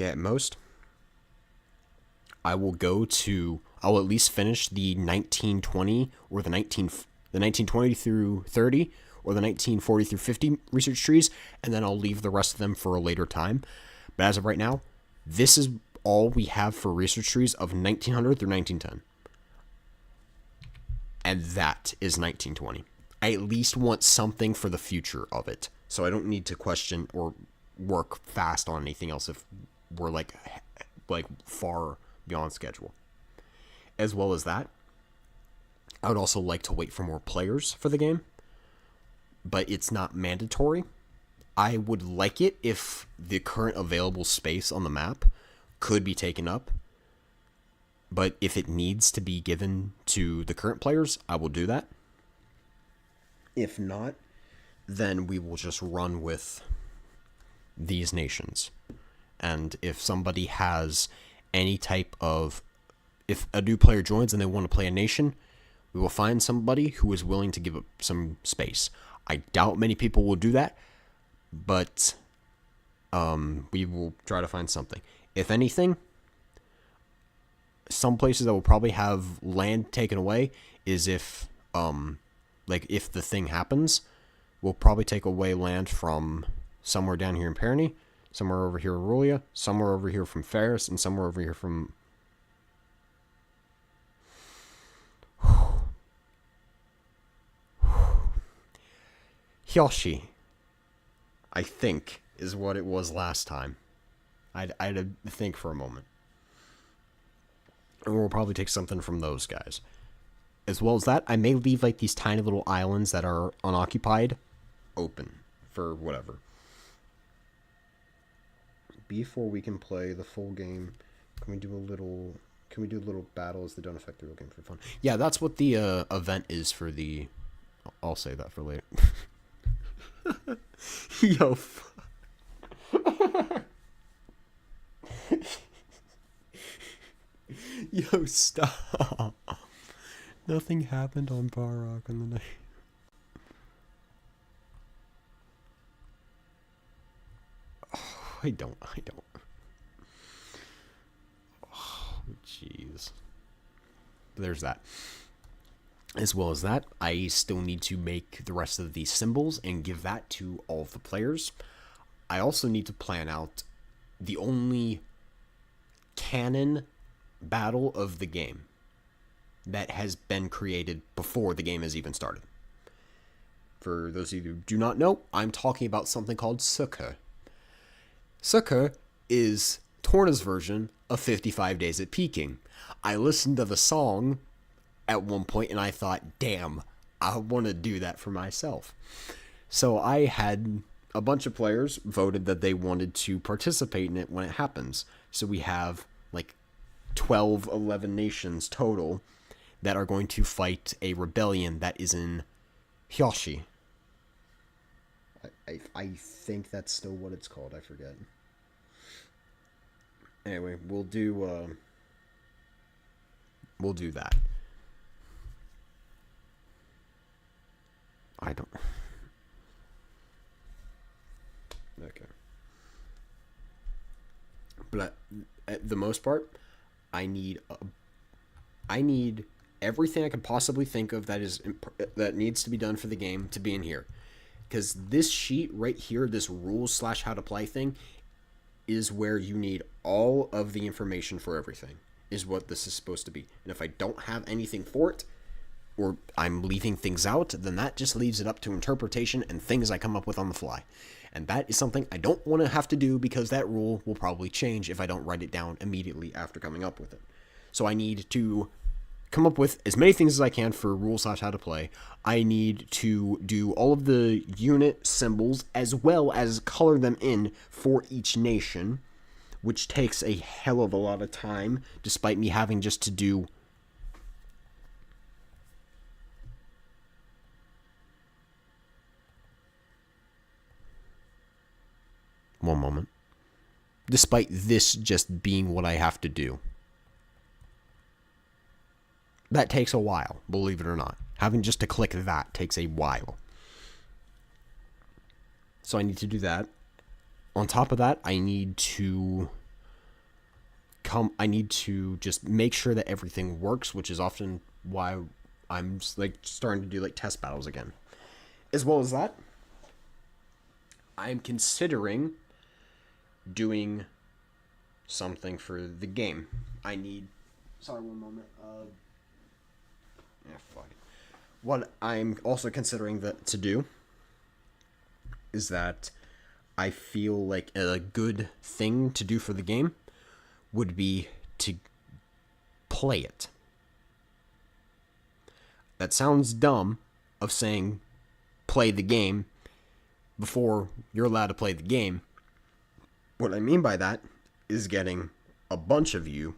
will I'll at least finish the 1920 or the 1920 through 30 or the 1940 through 50 research trees, and then I'll leave the rest of them for a later time. But as of right now, this is all we have for research trees of 1900 through 1910. And that is 1920. I at least want something for the future of it, so I don't need to question or work fast on anything else if we're like far beyond schedule. As well as that, I would also like to wait for more players for the game, but it's not mandatory. I would like it if the current available space on the map could be taken up, but if it needs to be given to the current players, I will do that. If not, then we will just run with these nations. And if somebody has any type of... If a new player joins and they want to play a nation, we will find somebody who is willing to give up some space. I doubt many people will do that, but we will try to find something. If anything, some places that will probably have land taken away is if, if the thing happens, we'll probably take away land from somewhere down here in Pyrenees, somewhere over here in Rulia, somewhere over here from Ferris, and somewhere over here from... Hyoshi, I think, is what it was last time. I had to think for a moment. And we'll probably take something from those guys. As well as that, I may leave like these tiny little islands that are unoccupied open for whatever. Before we can play the full game, can we do a little battles that don't affect the real game for fun? Yeah, that's what the event is for the... I'll say that for later. Yo, yo, stop. Nothing happened on Bar Rock on the night. Oh, I don't. Oh, jeez. There's that. As well as that, I still need to make the rest of these symbols and give that to all of the players. I also need to plan out the only canon battle of the game that has been created before the game has even started. For those of you who do not know, I'm talking about something called Sukkah. Sukkah is Torna's version of 55 Days at Peking. I listened to the song at one point and I thought, damn, I want to do that for myself. So I had a bunch of players voted that they wanted to participate in it when it happens. So we have like 11 nations total that are going to fight a rebellion that is in Hyoshi. I think that's still what it's called. I forget. Anyway, we'll do that. I don't... Okay. But at the most part, I need everything I could possibly think of that needs to be done for the game to be in here. Because this sheet right here, this rules / how to play thing, is where you need all of the information for everything, is what this is supposed to be. And if I don't have anything for it, or I'm leaving things out, then that just leaves it up to interpretation and things I come up with on the fly. And that is something I don't want to have to do because that rule will probably change if I don't write it down immediately after coming up with it. So I need to come up with as many things as I can for rules / how to play. I need to do all of the unit symbols as well as color them in for each nation, which takes a hell of a lot of time, despite me having just to do... One moment. Despite this just being what I have to do. That takes a while, believe it or not. Having just to click that takes a while. So I need to do that. On top of that, I need to just make sure that everything works, which is often why I'm like starting to do like test battles again. As well as that, I'm considering doing something for the game. I need... Sorry, one moment. Fuck it. What I'm also considering to do is that I feel like a good thing to do for the game would be to play it. That sounds dumb of saying play the game before you're allowed to play the game. What I mean by that is getting a bunch of you,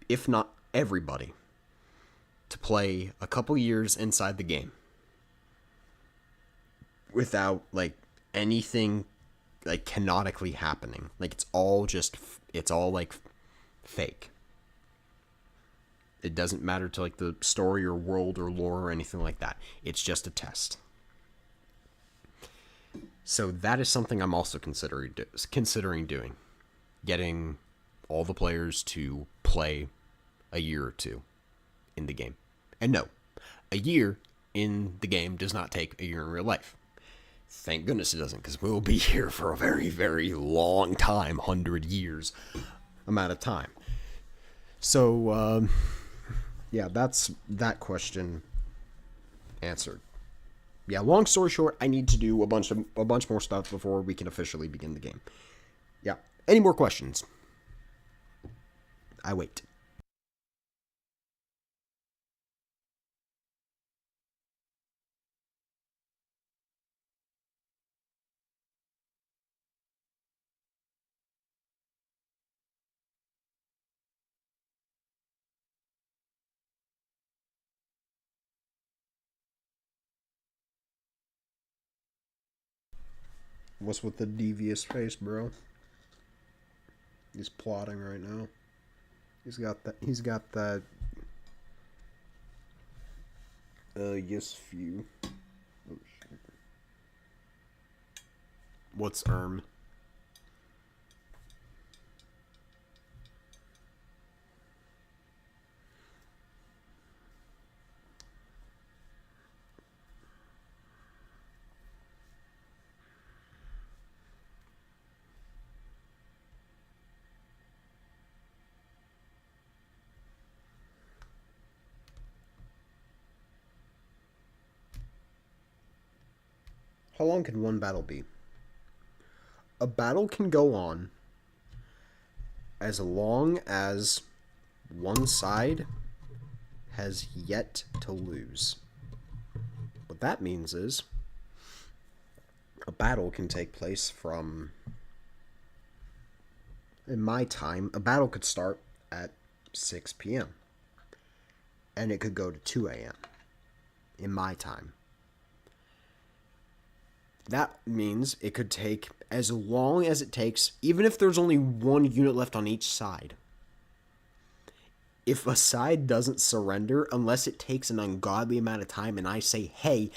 if not everybody, to play a couple years inside the game without like anything like canonically happening. Like it's all like fake. It doesn't matter to like the story or world or lore or anything like that. It's just a test. So that is something I'm also considering doing. Getting all the players to play a year or two in the game. And no, a year in the game does not take a year in real life. Thank goodness it doesn't, because we'll be here for a very, very long time, 100 years amount of time. So, yeah, that's that question answered. Yeah, long story short, I need to do a bunch more stuff before we can officially begin the game. Yeah. Any more questions? I wait. What's with the devious face, bro? He's plotting right now. He's got that yes few. Oh shit. What's How long can one battle be? A battle can go on as long as one side has yet to lose. What that means is a battle can take place from, in my time, a battle could start at 6 p.m. and it could go to 2 a.m. in my time. That means it could take as long as it takes, even if there's only one unit left on each side. If a side doesn't surrender, unless it takes an ungodly amount of time and I say, hey,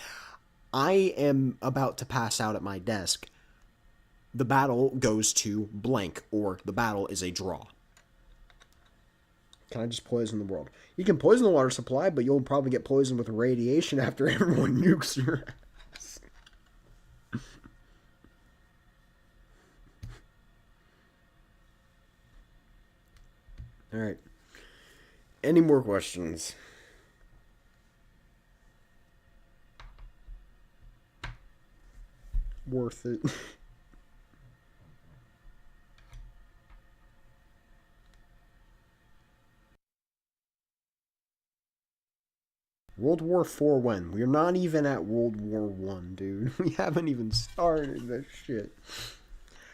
I am about to pass out at my desk, the battle goes to blank, or the battle is a draw. Can I just poison the world? You can poison the water supply, but you'll probably get poisoned with radiation after everyone nukes your ass. Alright. Any more questions? Worth it. World War IV when? We're not even at World War I, dude. We haven't even started that shit.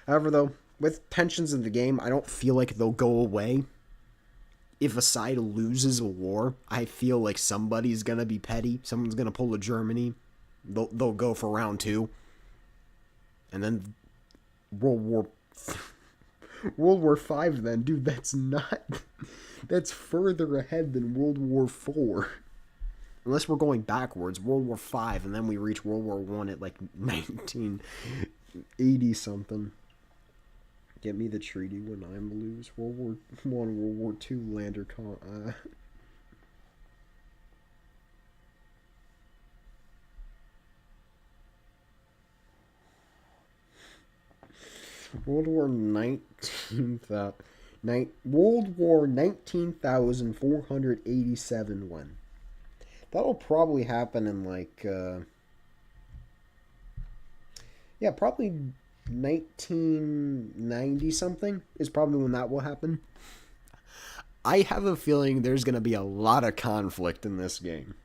However, though, with tensions in the game, I don't feel like they'll go away. If a side loses a war, I feel like somebody's gonna be petty. Someone's gonna pull a Germany. They'll go for round 2. And then World War V then, dude, that's further ahead than World War IV. Unless we're going backwards, World War V, and then we reach World War I at like 1980 something. Get me the treaty when I'm lose. World War I, World War II, lander World War 19,487 when? That'll probably happen in like probably 1990 something is probably when that will happen. I have a feeling there's going to be a lot of conflict in this game.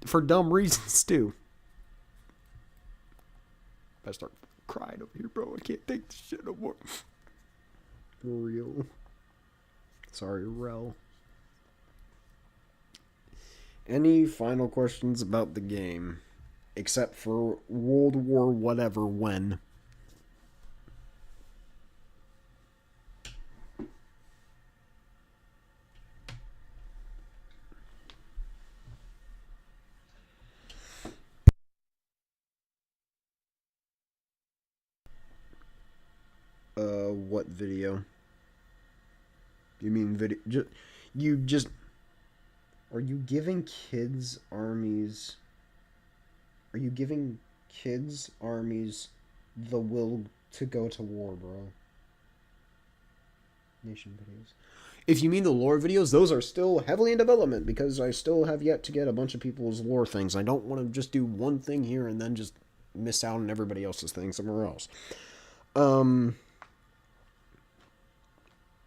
for dumb reasons too. I start crying over here, bro. I can't take this shit no more. For real. Sorry, Rel. Any final questions about the game? Except for World War whatever when. What video? You mean video? You just... Are you giving kids armies... Are you giving kids armies the will to go to war, bro? Nation videos. If you mean the lore videos, those are still heavily in development because I still have yet to get a bunch of people's lore things. I don't want to just do one thing here and then just miss out on everybody else's thing somewhere else.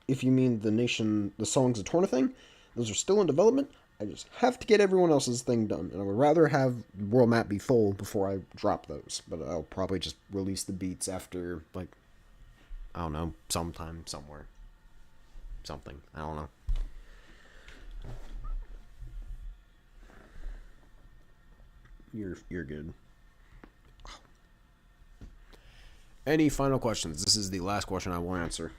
If you mean the Songs of Torna thing, those are still in development. I just have to get everyone else's thing done, and I would rather have world map be full before I drop those. But I'll probably just release the beats after, like, I don't know, sometime, somewhere. Something. I don't know. You're good. Any final questions? This is the last question I will answer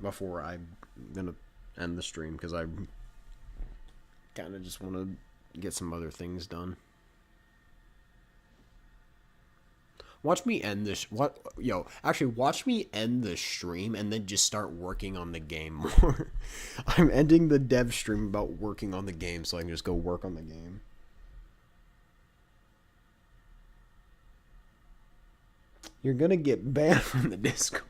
before I'm gonna end the stream, because I kind of just want to get some other things done. Watch me end this. Actually, watch me end the stream and then just start working on the game more. I'm ending the dev stream about working on the game so I can just go work on the game. You're gonna get banned from the Discord.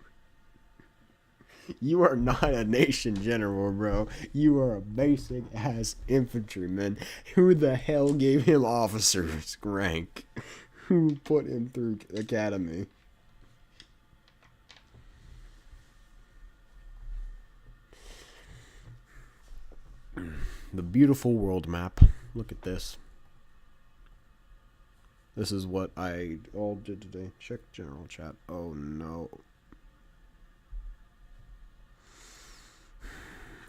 You are not a nation general, bro. You are a basic ass infantryman. Who the hell gave him officer's rank? Who put him through academy? The beautiful world map. Look at this. This is what I all did today. Check general chat. Oh no.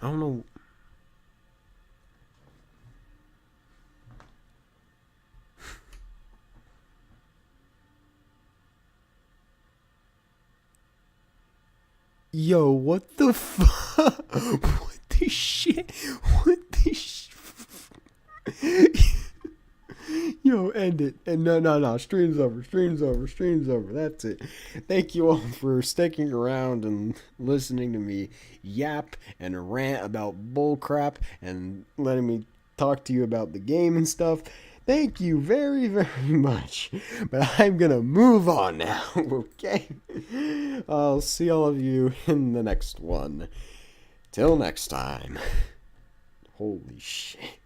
I don't know. Yo, what the fuck? What the shit? What the Yo, end it. And no. Stream's over. That's it. Thank you all for sticking around and listening to me yap and rant about bullcrap and letting me talk to you about the game and stuff. Thank you very, very much. But I'm gonna move on now, okay? I'll see all of you in the next one. Till next time. Holy shit.